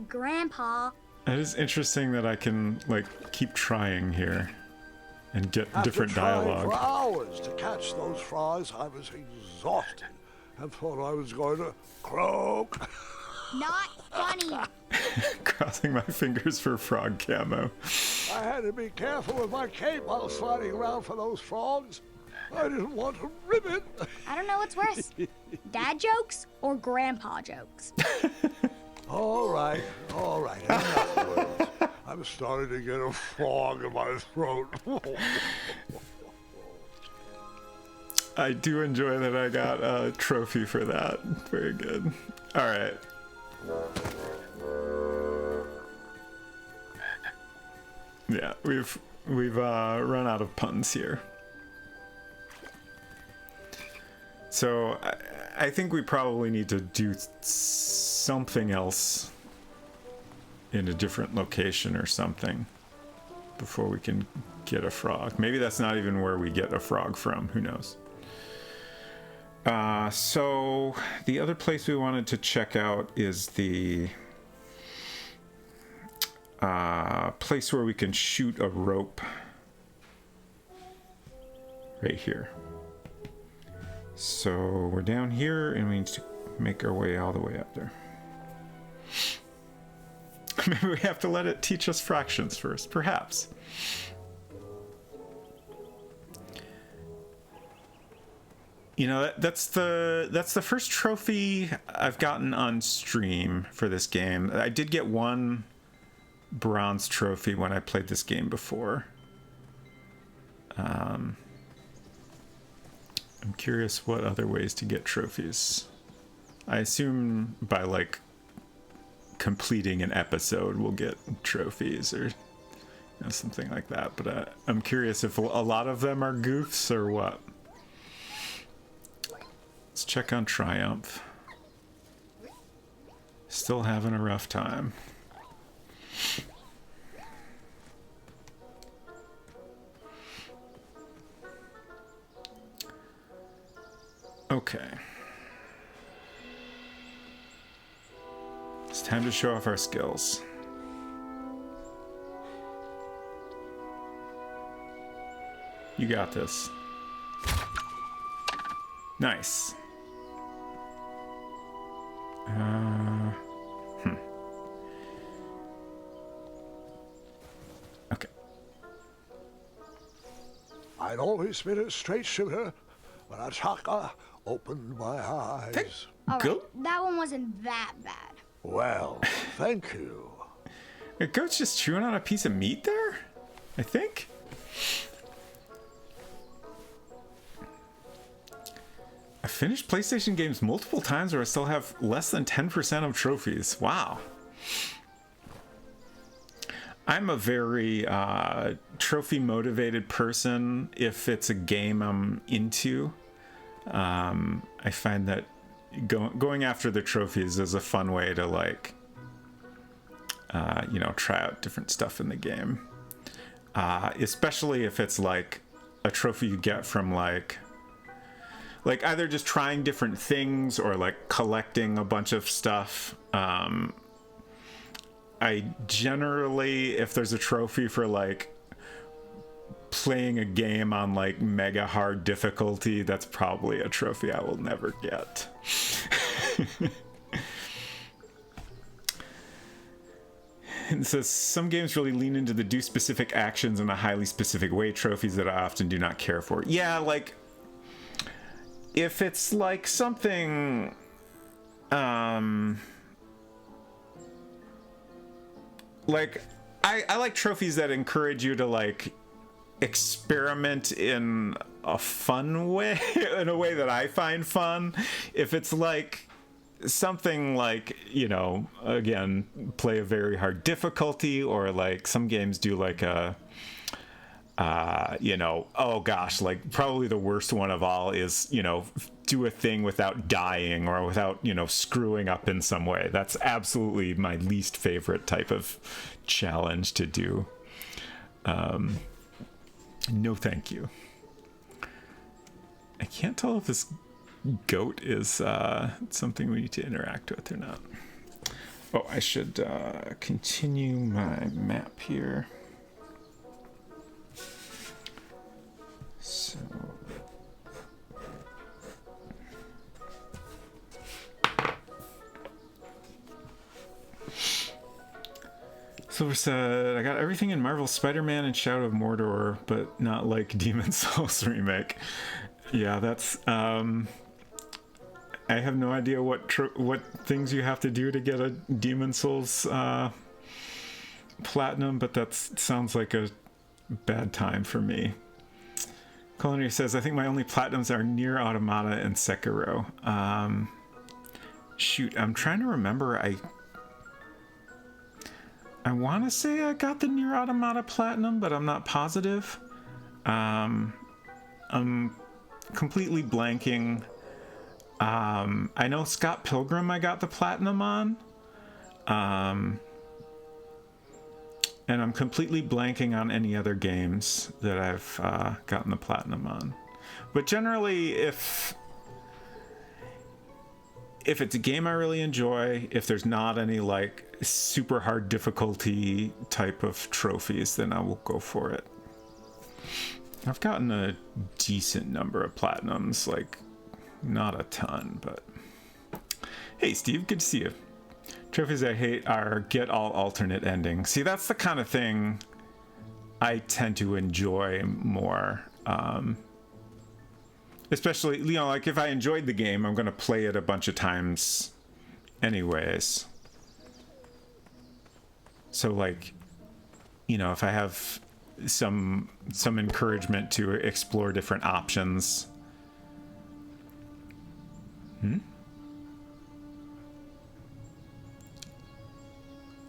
Grandpa. It is interesting that I can, like, keep trying here and get different dialogue. For hours to catch those frogs, I was exhausted and thought I was going to croak. Not funny. Crossing my fingers for frog camo. I had to be careful with my cape while sliding around for those frogs. I didn't want to rip it. I don't know what's worse, dad jokes or grandpa jokes. All right. Enough words. I'm starting to get a frog in my throat. I do enjoy that I got a trophy for that. Very good. All right. Yeah, we've run out of puns here. So I think we probably need to do something else in a different location or something before we can get a frog. Maybe that's not even where we get a frog from. Who knows? So the other place we wanted to check out is the place where we can shoot a rope right here. So we're down here and we need to make our way all the way up there. Maybe we have to let it teach us fractions first, perhaps. You know, that's the first trophy I've gotten on stream for this game. I did get one bronze trophy when I played this game before. I'm curious what other ways to get trophies. I assume by like completing an episode we'll get trophies or something like that, but I'm curious if a lot of them are goofs or what. Let's check on Triumph. Still having a rough time. Okay. It's time to show off our skills. You got this. Nice. Okay. I'd always been a straight shooter, but Ataka opened my eyes. All right, that one wasn't that bad. Well, thank you. A goat's just chewing on a piece of meat there? I think? I finished PlayStation games multiple times where I still have less than 10% of trophies. Wow. I'm a very trophy-motivated person if it's a game I'm into. I find that going after the trophies is a fun way to, like, try out different stuff in the game. Especially if it's, like, a trophy you get from, like either just trying different things or, like, collecting a bunch of stuff. I generally, if there's a trophy for, like, playing a game on, like, mega hard difficulty, that's probably a trophy I will never get. It says, some games really lean into the do specific actions in a highly specific way, trophies that I often do not care for. Yeah, like, if it's, like, something, like, I like trophies that encourage you to, like, experiment in a fun way, in a way that I find fun. If it's, like, something like, again, play a very hard difficulty, or, like, some games do, like, a, oh gosh, like, probably the worst one of all is, do a thing without dying or without, screwing up in some way. That's absolutely my least favorite type of challenge to do. No thank you. I can't tell if this goat is something we need to interact with or not. Oh, I should continue my map here. So Silver said, I got everything in Marvel's Spider-Man and Shadow of Mordor, but not like Demon Souls remake. Yeah, that's I have no idea what things you have to do to get a Demon Souls platinum, but that sounds like a bad time for me. Culinary says, I think my only platinums are Nier Automata and Sekiro. Shoot, I'm trying to remember. I want to say I got the Nier Automata platinum, but I'm not positive. I'm completely blanking. I know Scott Pilgrim I got the platinum on. And I'm completely blanking on any other games that I've gotten the platinum on. But generally, if it's a game I really enjoy, if there's not any, like, super hard difficulty type of trophies, then I will go for it. I've gotten a decent number of platinums, like, not a ton, but... Hey, Steve, good to see you. Trophies I hate are get all alternate endings. See, that's the kind of thing I tend to enjoy more. Especially, like, if I enjoyed the game, I'm going to play it a bunch of times anyways. So, like, you know, if I have some encouragement to explore different options.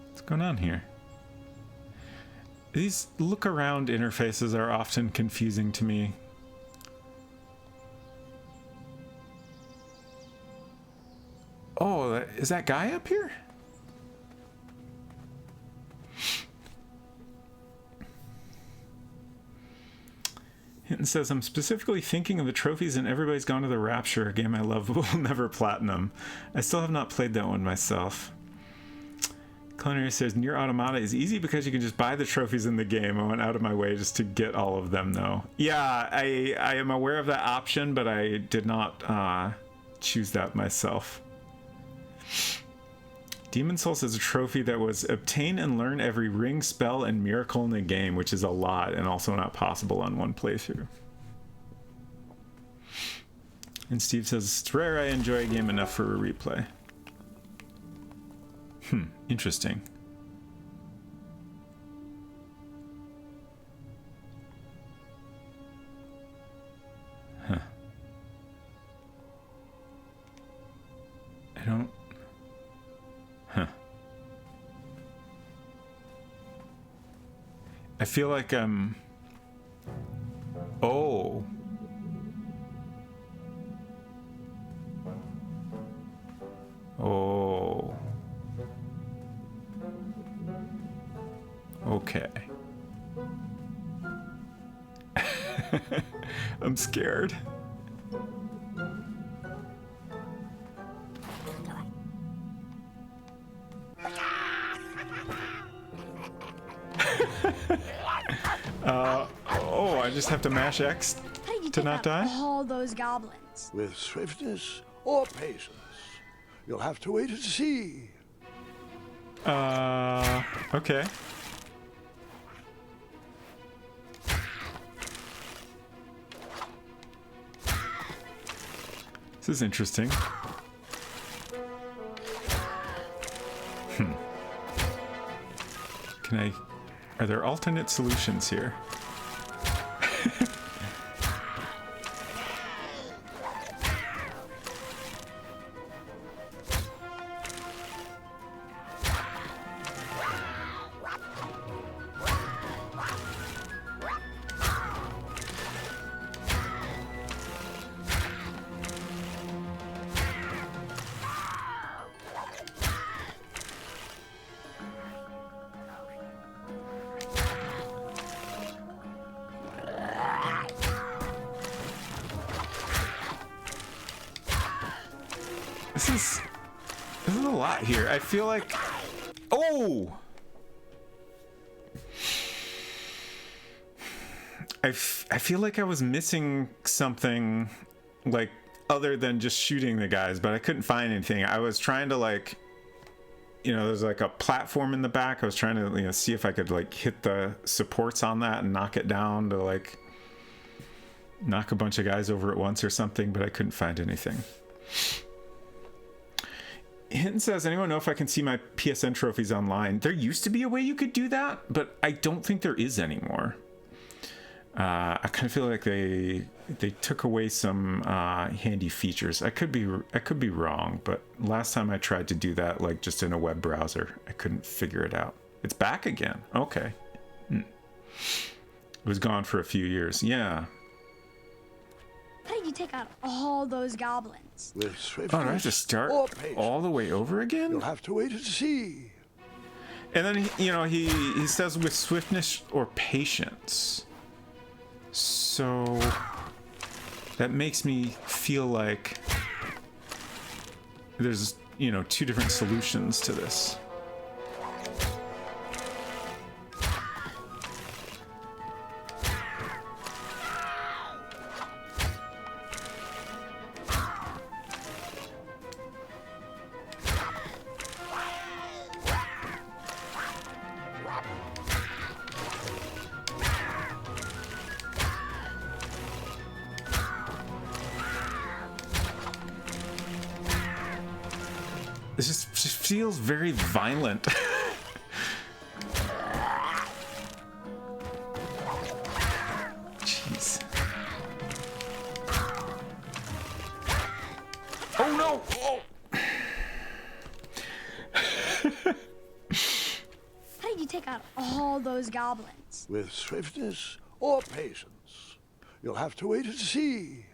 What's going on here? These look around interfaces are often confusing to me. Oh, is that guy up here? Hinton says, I'm specifically thinking of the trophies in Everybody's Gone to the Rapture, a game I love but will never platinum. I still have not played that one myself. Culinary says, Nier Automata is easy because you can just buy the trophies in the game. I went out of my way just to get all of them, though. Yeah, I am aware of that option, but I did not choose that myself. Demon Souls is a trophy that was obtain and learn every ring, spell, and miracle in the game, which is a lot and also not possible on one playthrough. And Steve says, it's rare I enjoy a game enough for a replay. Interesting. Huh. I don't... Huh. I feel like I'm... Oh. Oh. Okay. I'm scared. Oh, I just have to mash X to not die? All those goblins. With swiftness or patience, you'll have to wait and see. Okay. This is interesting. Are there alternate solutions here? This is a lot here. I feel like... Oh! I feel like I was missing something, like, other than just shooting the guys, but I couldn't find anything. I was trying to, like... You know, there's like a platform in the back. I was trying to, you know, see if I could, like, hit the supports on that and knock it down to, like... knock a bunch of guys over at once or something, but I couldn't find anything. Hinton says, anyone know if I can see my PSN trophies online? There used to be a way you could do that, but I don't think there is anymore. I kind of feel like they took away some handy features. I could be wrong, but last time I tried to do that, like just in a web browser, I couldn't figure it out. It's back again. Okay. It was gone for a few years. Yeah. How did you take out all those goblins? With swiftness do I have to start all the way over again? You'll have to wait and see. And then, you know, he says with swiftness or patience. So that makes me feel like there's, you know, two different solutions to this. This just feels very violent. you take out all those goblins? With swiftness or patience? You'll have to wait and see.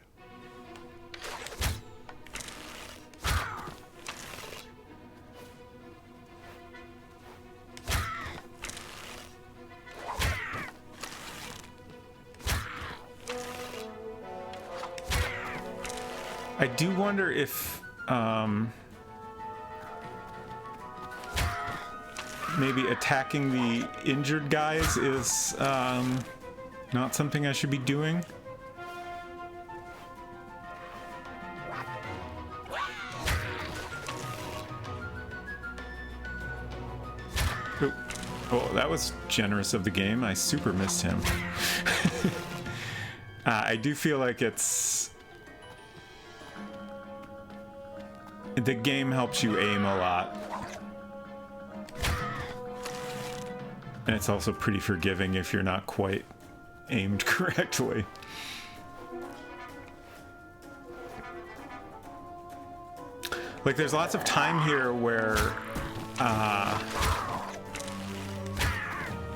I do wonder if maybe attacking the injured guys is not something I should be doing. Oh, that was generous of the game. I super missed him. I do feel like it's... The game helps you aim a lot. And it's also pretty forgiving if you're not quite aimed correctly. Like, there's lots of time here where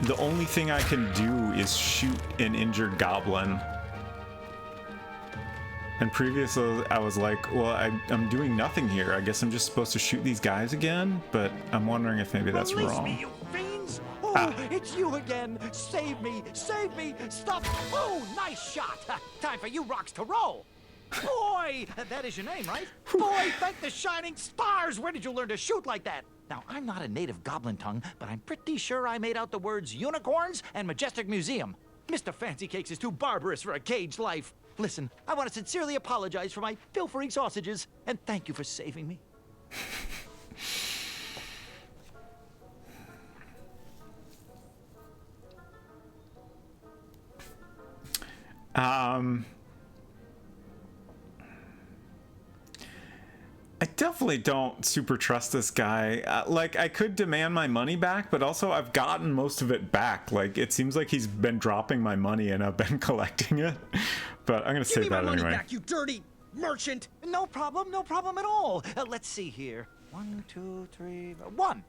the only thing I can do is shoot an injured goblin. And previously I was like, well, I'm doing nothing here. I guess I'm just supposed to shoot these guys again, but I'm wondering if maybe that's Release wrong. Me, you fiends! Oh, it's you again! Save me! Save me! Stop! Oh, nice shot! Time for you rocks to roll! Boy! That is your name, right? Boy, thank the shining stars! Where did you learn to shoot like that? Now, I'm not a native goblin tongue, but I'm pretty sure I made out the words unicorns and majestic museum. Mr. Fancy Cakes is too barbarous for a caged life. Listen, I want to sincerely apologize for my pilfering sausages, and thank you for saving me. I definitely don't super trust this guy. Like, I could demand my money back, but also I've gotten most of it back. Like, it seems like he's been dropping my money and I've been collecting it. But I'm gonna say that anyway. Give me my money back, you dirty merchant! No problem at all. Let's see here. 1, 2, 3, 1.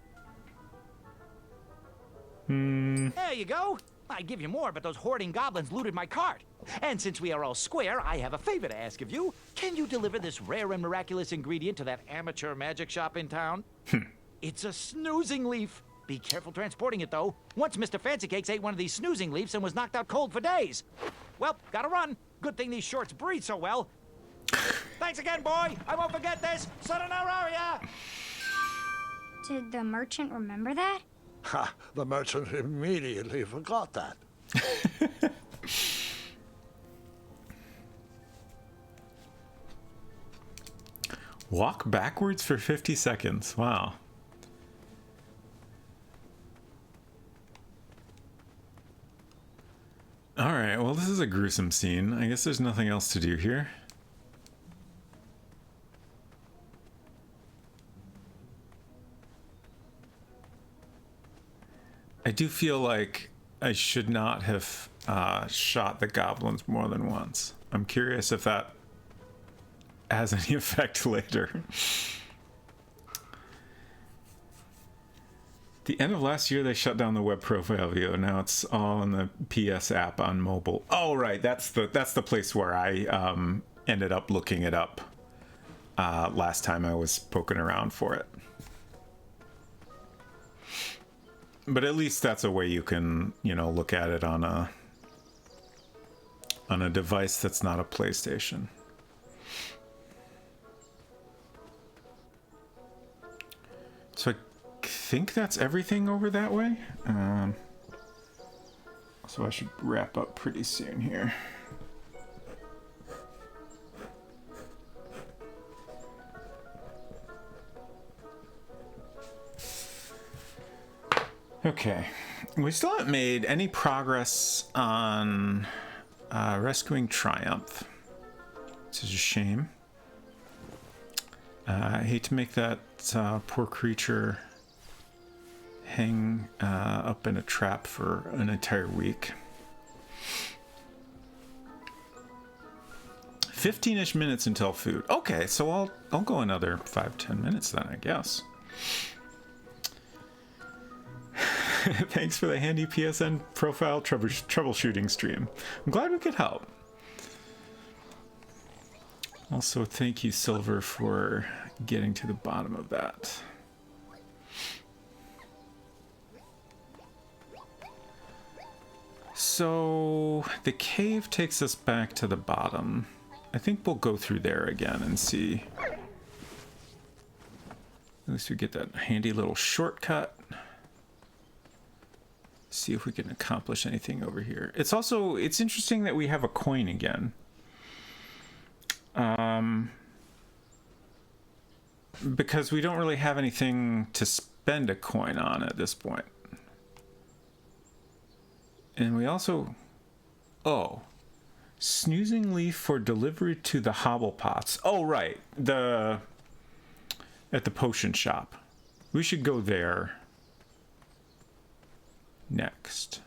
There you go. I'd give you more, but those hoarding goblins looted my cart. And since we are all square, I have a favor to ask of you. Can you deliver this rare and miraculous ingredient to that amateur magic shop in town? It's a snoozing leaf. Be careful transporting it, though. Once Mr. Fancy Cakes ate one of these snoozing leaves and was knocked out cold for days. Well, gotta run. Good thing these shorts breathe so well. Thanks again, boy. I won't forget this. Sayonara. Did the merchant remember that? Ha! The merchant immediately forgot that. Walk backwards for 50 seconds. Wow. Alright, well, this is a gruesome scene. I guess there's nothing else to do here. I do feel like I should not have shot the goblins more than once. I'm curious if that has any effect later. The end of last year, they shut down the web profile view. Now it's all in the PS app on mobile. Oh, right. That's the place where I ended up looking it up last time I was poking around for it. But at least that's a way you can, you know, look at it on a device that's not a PlayStation. So I think that's everything over that way. So I should wrap up pretty soon here. Okay, we still haven't made any progress on rescuing Triumph, which is a shame. I hate to make that poor creature hang up in a trap for an entire week. 15-ish minutes until food. Okay, so I'll go another 5-10 minutes then, I guess. Thanks for the handy PSN profile troubleshooting stream. I'm glad we could help. Also, thank you, Silver, for getting to the bottom of that. So, the cave takes us back to the bottom. I think we'll go through there again and see. At least we get that handy little shortcut. See if we can accomplish anything over here. It's interesting that we have a coin again. Because we don't really have anything to spend a coin on at this point. And we also... Oh. Snoozing leaf for delivery to the Hobblepots. Oh, right. At the potion shop. We should go there next.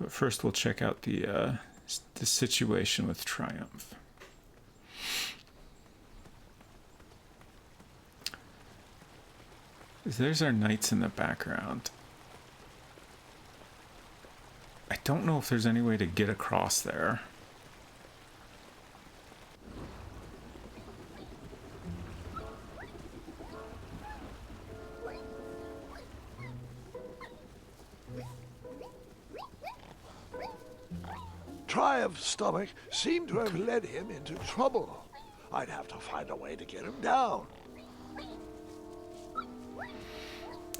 But first we'll check out the situation with Triumph. There's our knights in the background. I don't know if there's any way to get across there. Triumph's stomach seemed to have led him into trouble. I'd have to find a way to get him down.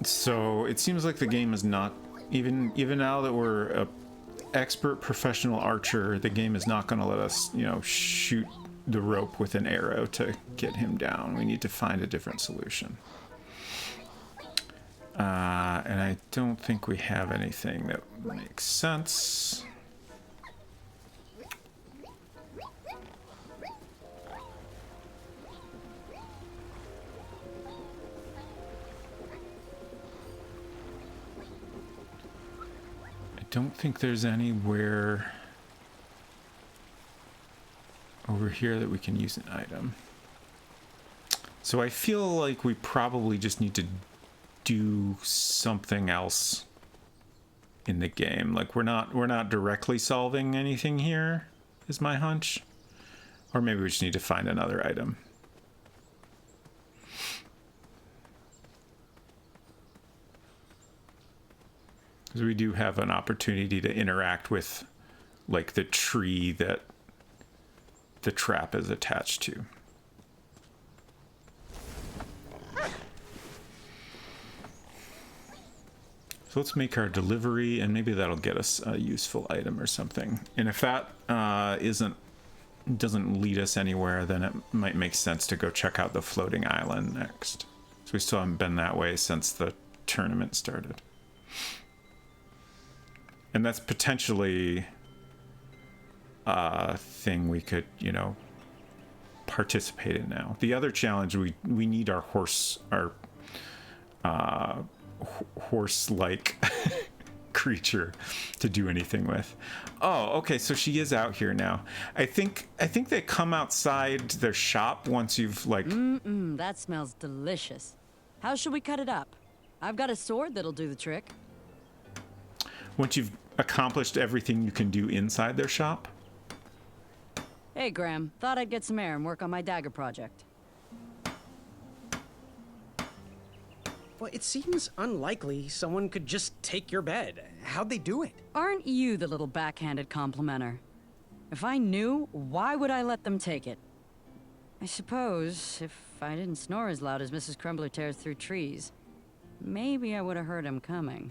So it seems like the game is not even now that we're a expert professional archer, the game is not going to let us, shoot the rope with an arrow to get him down. We need to find a different solution. And I don't think we have anything that makes sense. I don't think there's anywhere over here that we can use an item. So I feel like we probably just need to do something else in the game. Like we're not directly solving anything here, is my hunch. Or maybe we just need to find another item. Because we do have an opportunity to interact with, like, the tree that the trap is attached to. So let's make our delivery, and maybe that'll get us a useful item or something. And if that doesn't lead us anywhere, then it might make sense to go check out the floating island next. So we still haven't been that way since the tournament started. And that's potentially a thing we could, participate in now. The other challenge, we need our horse-like creature to do anything with. Oh, okay, so she is out here now. I think they come outside their shop once you've, like... That smells delicious. How should we cut it up? I've got a sword that'll do the trick. Once you've accomplished everything you can do inside their shop? Hey, Graham. Thought I'd get some air and work on my dagger project. Well, it seems unlikely someone could just take your bed. How'd they do it? Aren't you the little backhanded complimenter? If I knew, why would I let them take it? I suppose if I didn't snore as loud as Mrs. Crumbler tears through trees, maybe I would have heard him coming.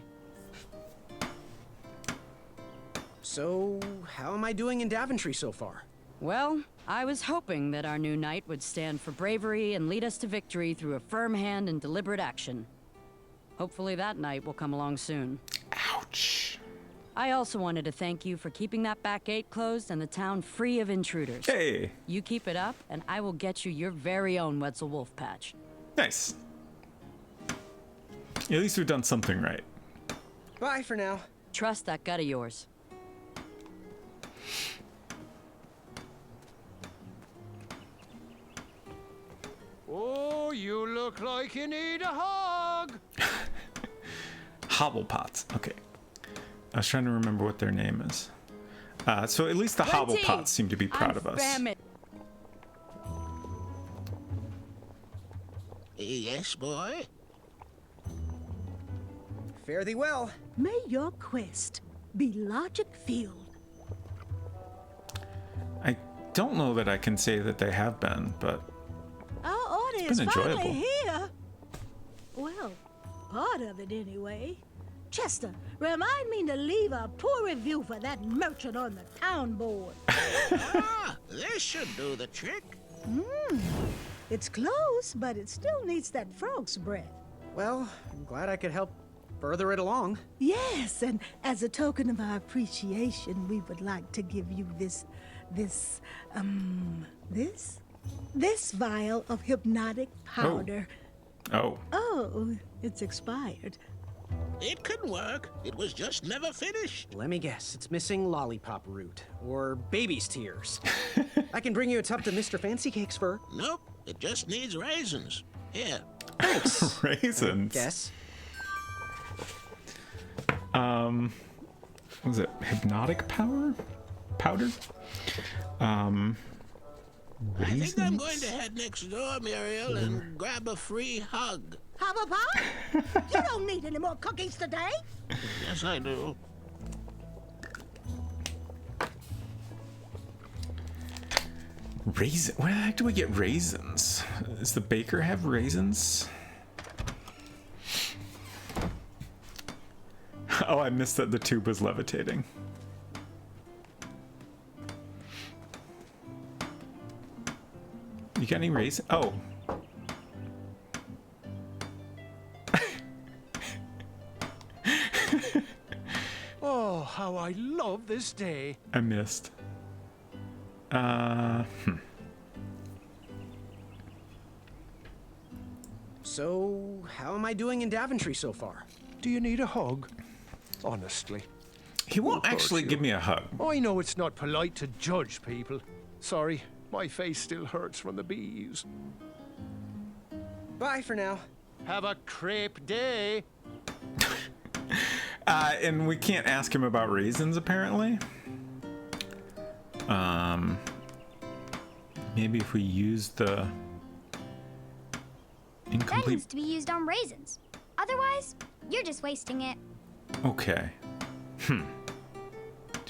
So, how am I doing in Daventry so far? Well, I was hoping that our new knight would stand for bravery and lead us to victory through a firm hand and deliberate action. Hopefully that night will come along soon. Ouch. I also wanted to thank you for keeping that back gate closed and the town free of intruders. Hey! You keep it up, and I will get you your very own Wetzel Wolf patch. Nice. At least we've done something right. Bye for now. Trust that gut of yours. You look like you need a hug. Hobblepots. Okay. I was trying to remember what their name is. So at least the Hobblepots seem to be proud of us. Yes, boy? Fare thee well. May your quest be logic-filled. I don't know that I can say that they have been, but Our order it's is been finally enjoyable. here. Well, part of it anyway. Chester, remind me to leave a poor review for that merchant on the town board. This should do the trick. It's close, but it still needs that frog's breath. Well, I'm glad I could help further it along. Yes, and as a token of our appreciation, we would like to give you this vial of hypnotic powder. Oh. Oh, it's expired. It can work. It was just never finished. Let me guess, it's missing lollipop root or baby's tears. I can bring you a tub to Mr. Fancy Cake's fur. Nope, it just needs raisins. Here. Thanks. Raisins. Guess. What was it hypnotic powder? I think I'm going to head next door, Muriel, and grab a free hug. Have a pie? You don't need any more cookies today. Yes, I do. Raisin? Where the heck do we get raisins? Does the baker have raisins? Oh, I missed that the tube was levitating. You got any raisins? Oh. Oh, how I love this day. I missed. So, how am I doing in Daventry so far? Do you need a hug? Honestly. He won't actually give me a hug. I know it's not polite to judge people. Sorry, my face still hurts from the bees. Bye for now. Have a crepe day. And we can't ask him about raisins, apparently. Maybe if we use the That incomplete. needs to be used on raisins. Otherwise, you're just wasting it. Okay. Do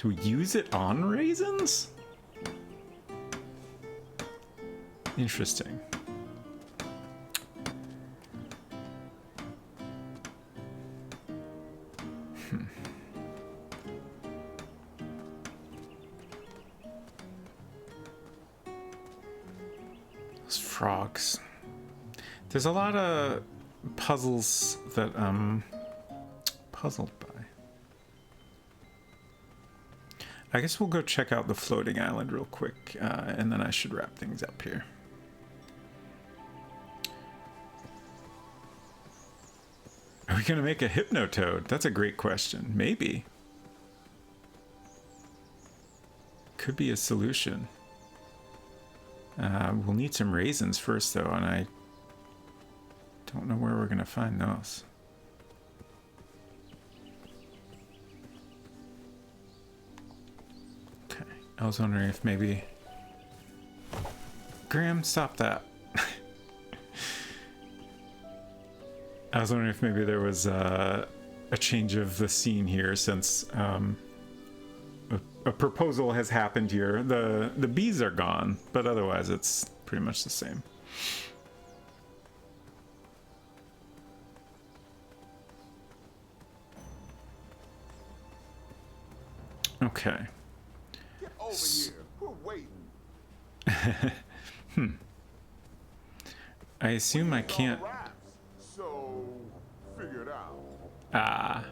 we use it on raisins? Interesting. Those frogs. There's a lot of puzzles that I'm puzzled by. I guess we'll go check out the floating island real quick, and then I should wrap things up here. Are we gonna make a hypnotoad? That's a great question. Maybe. Could be a solution. We'll need some raisins first, though, and I don't know where we're gonna find those. Okay, I was wondering if maybe... Graham, stop that. I was wondering if maybe there was a change of the scene here, since a proposal has happened here. The bees are gone, but otherwise it's pretty much the same. Okay. Get over here. We're waiting. I assume I can't. So, figure it out. Ah.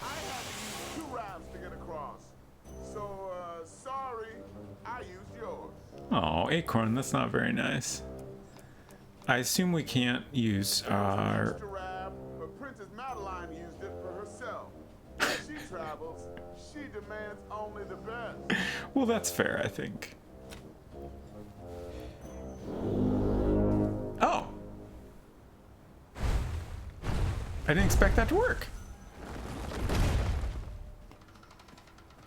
I had to use 2 rafts to get across. So, sorry, I used yours. Oh, Acorn, that's not very nice. I assume we can't use our... Extra raft, but Princess Madeline used it for herself. When she travels, she demands only the best. Well, that's fair, I think. I didn't expect that to work.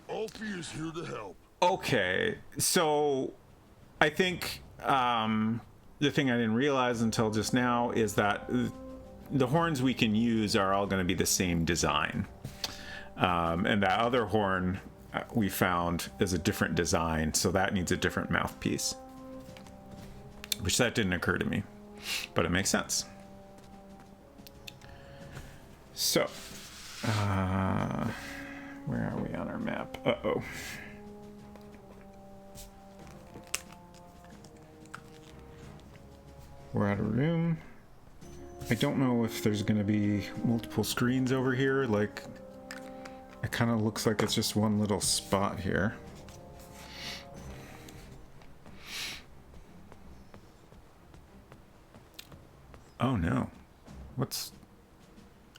Alfie is here to help. Okay, so I think the thing I didn't realize until just now is that the horns we can use are all going to be the same design. And that other horn we found is a different design, so that needs a different mouthpiece. Which that didn't occur to me, but it makes sense. So, where are we on our map? Uh-oh. We're out of room. I don't know if there's gonna be multiple screens over here. Like, it kind of looks like it's just one little spot here. Oh no. What's...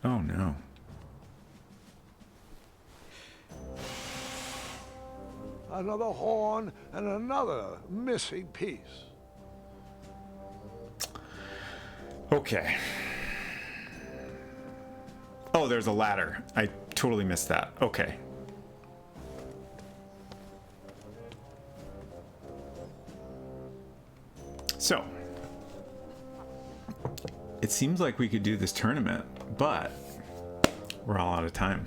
Oh no. Another horn and another missing piece. Okay. Oh, there's a ladder. I totally missed that. Okay. So, it seems like we could do this tournament, but we're all out of time.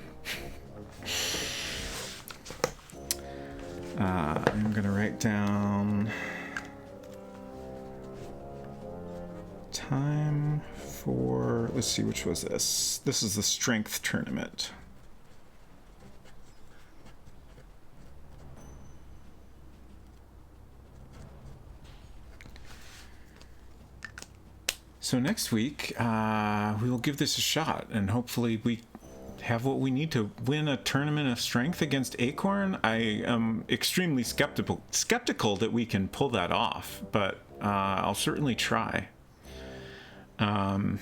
I'm gonna write down time for, let's see, which was this? This is the strength tournament. So next week, we will give this a shot, and hopefully we have what we need to win a tournament of strength against Acorn. I am extremely skeptical that we can pull that off, but I'll certainly try. If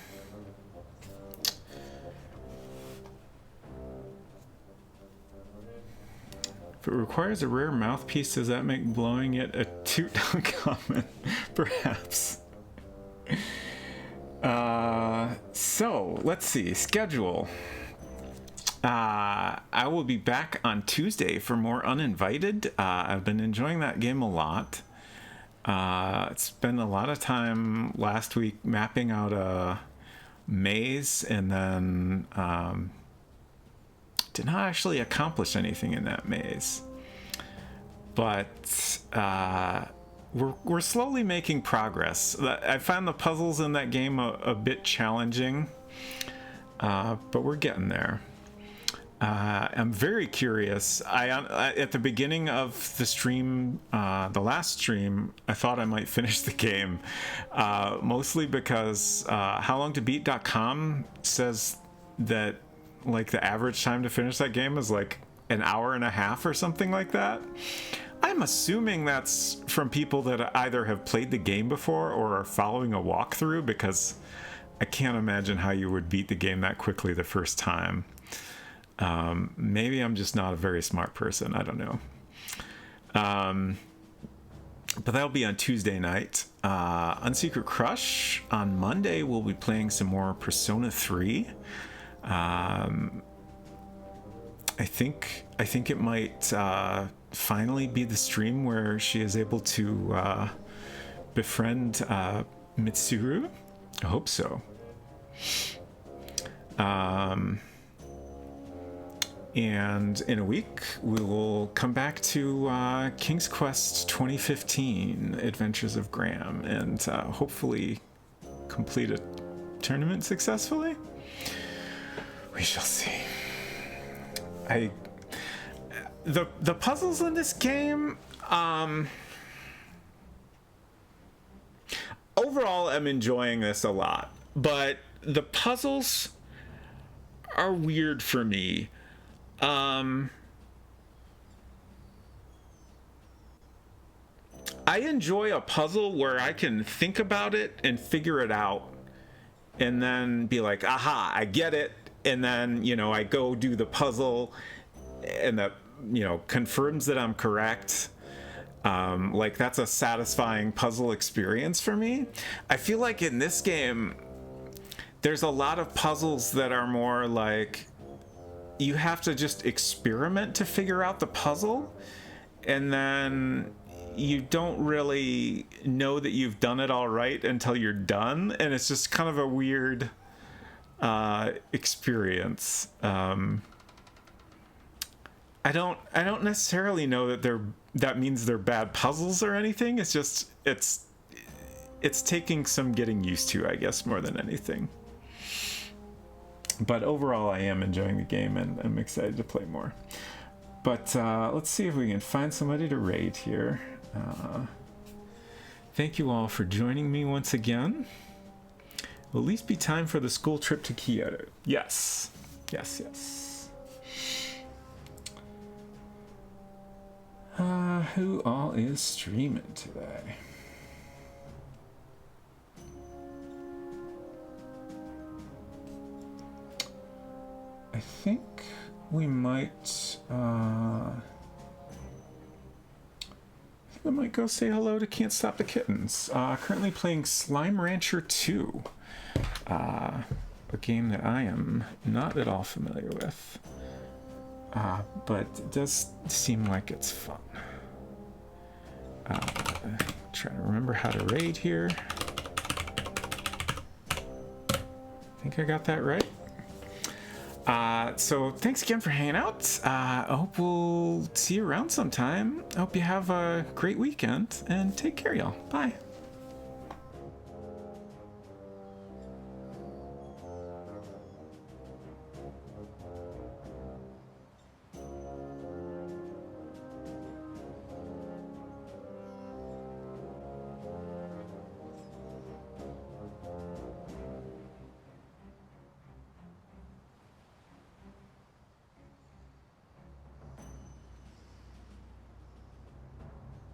it requires a rare mouthpiece, does that make blowing it a toot uncommon? Perhaps. So let's see, schedule. I will be back on Tuesday for more Uninvited. I've been enjoying that game a lot. Spent a lot of time last week mapping out a maze, and then did not actually accomplish anything in that maze. But we're slowly making progress. I found the puzzles in that game a bit challenging, but we're getting there. I'm very curious. At the beginning of the stream, the last stream, I thought I might finish the game, mostly because howlongtobeat.com says that like the average time to finish that game is like an hour and a half or something like that. I'm assuming that's from people that either have played the game before or are following a walkthrough, because I can't imagine how you would beat the game that quickly the first time. Maybe I'm just not a very smart person. I don't know. But that'll be on Tuesday night. Unsecret Crush on Monday. We'll be playing some more Persona 3. I think it might finally be the stream where she is able to befriend Mitsuru. I hope so. And in a week, we will come back to King's Quest 2015, Adventures of Graham, and hopefully complete a tournament successfully. We shall see. The puzzles in this game, overall, I'm enjoying this a lot, but the puzzles are weird for me. I enjoy a puzzle where I can think about it and figure it out and then be like, aha, I get it. And then, I go do the puzzle and that, confirms that I'm correct. Like that's a satisfying puzzle experience for me. I feel like in this game, there's a lot of puzzles that are more like you have to just experiment to figure out the puzzle, and then you don't really know that you've done it all right until you're done, and it's just kind of a weird experience. I don't necessarily know that that means they're bad puzzles or anything. It's just it's taking some getting used to, I guess, more than anything. But overall, I am enjoying the game, and I'm excited to play more. But let's see if we can find somebody to raid here. Thank you all for joining me once again. Will at least be time for the school trip to Kyoto. Yes. Yes, yes. Who all is streaming today? I think we might go say hello to Can't Stop the Kittens. Currently playing Slime Rancher 2, a game that I am not at all familiar with, but it does seem like it's fun. Trying to remember how to raid here. I think I got that right. So thanks again for hanging out. I hope we'll see you around sometime. I hope you have a great weekend, and take care, y'all. Bye.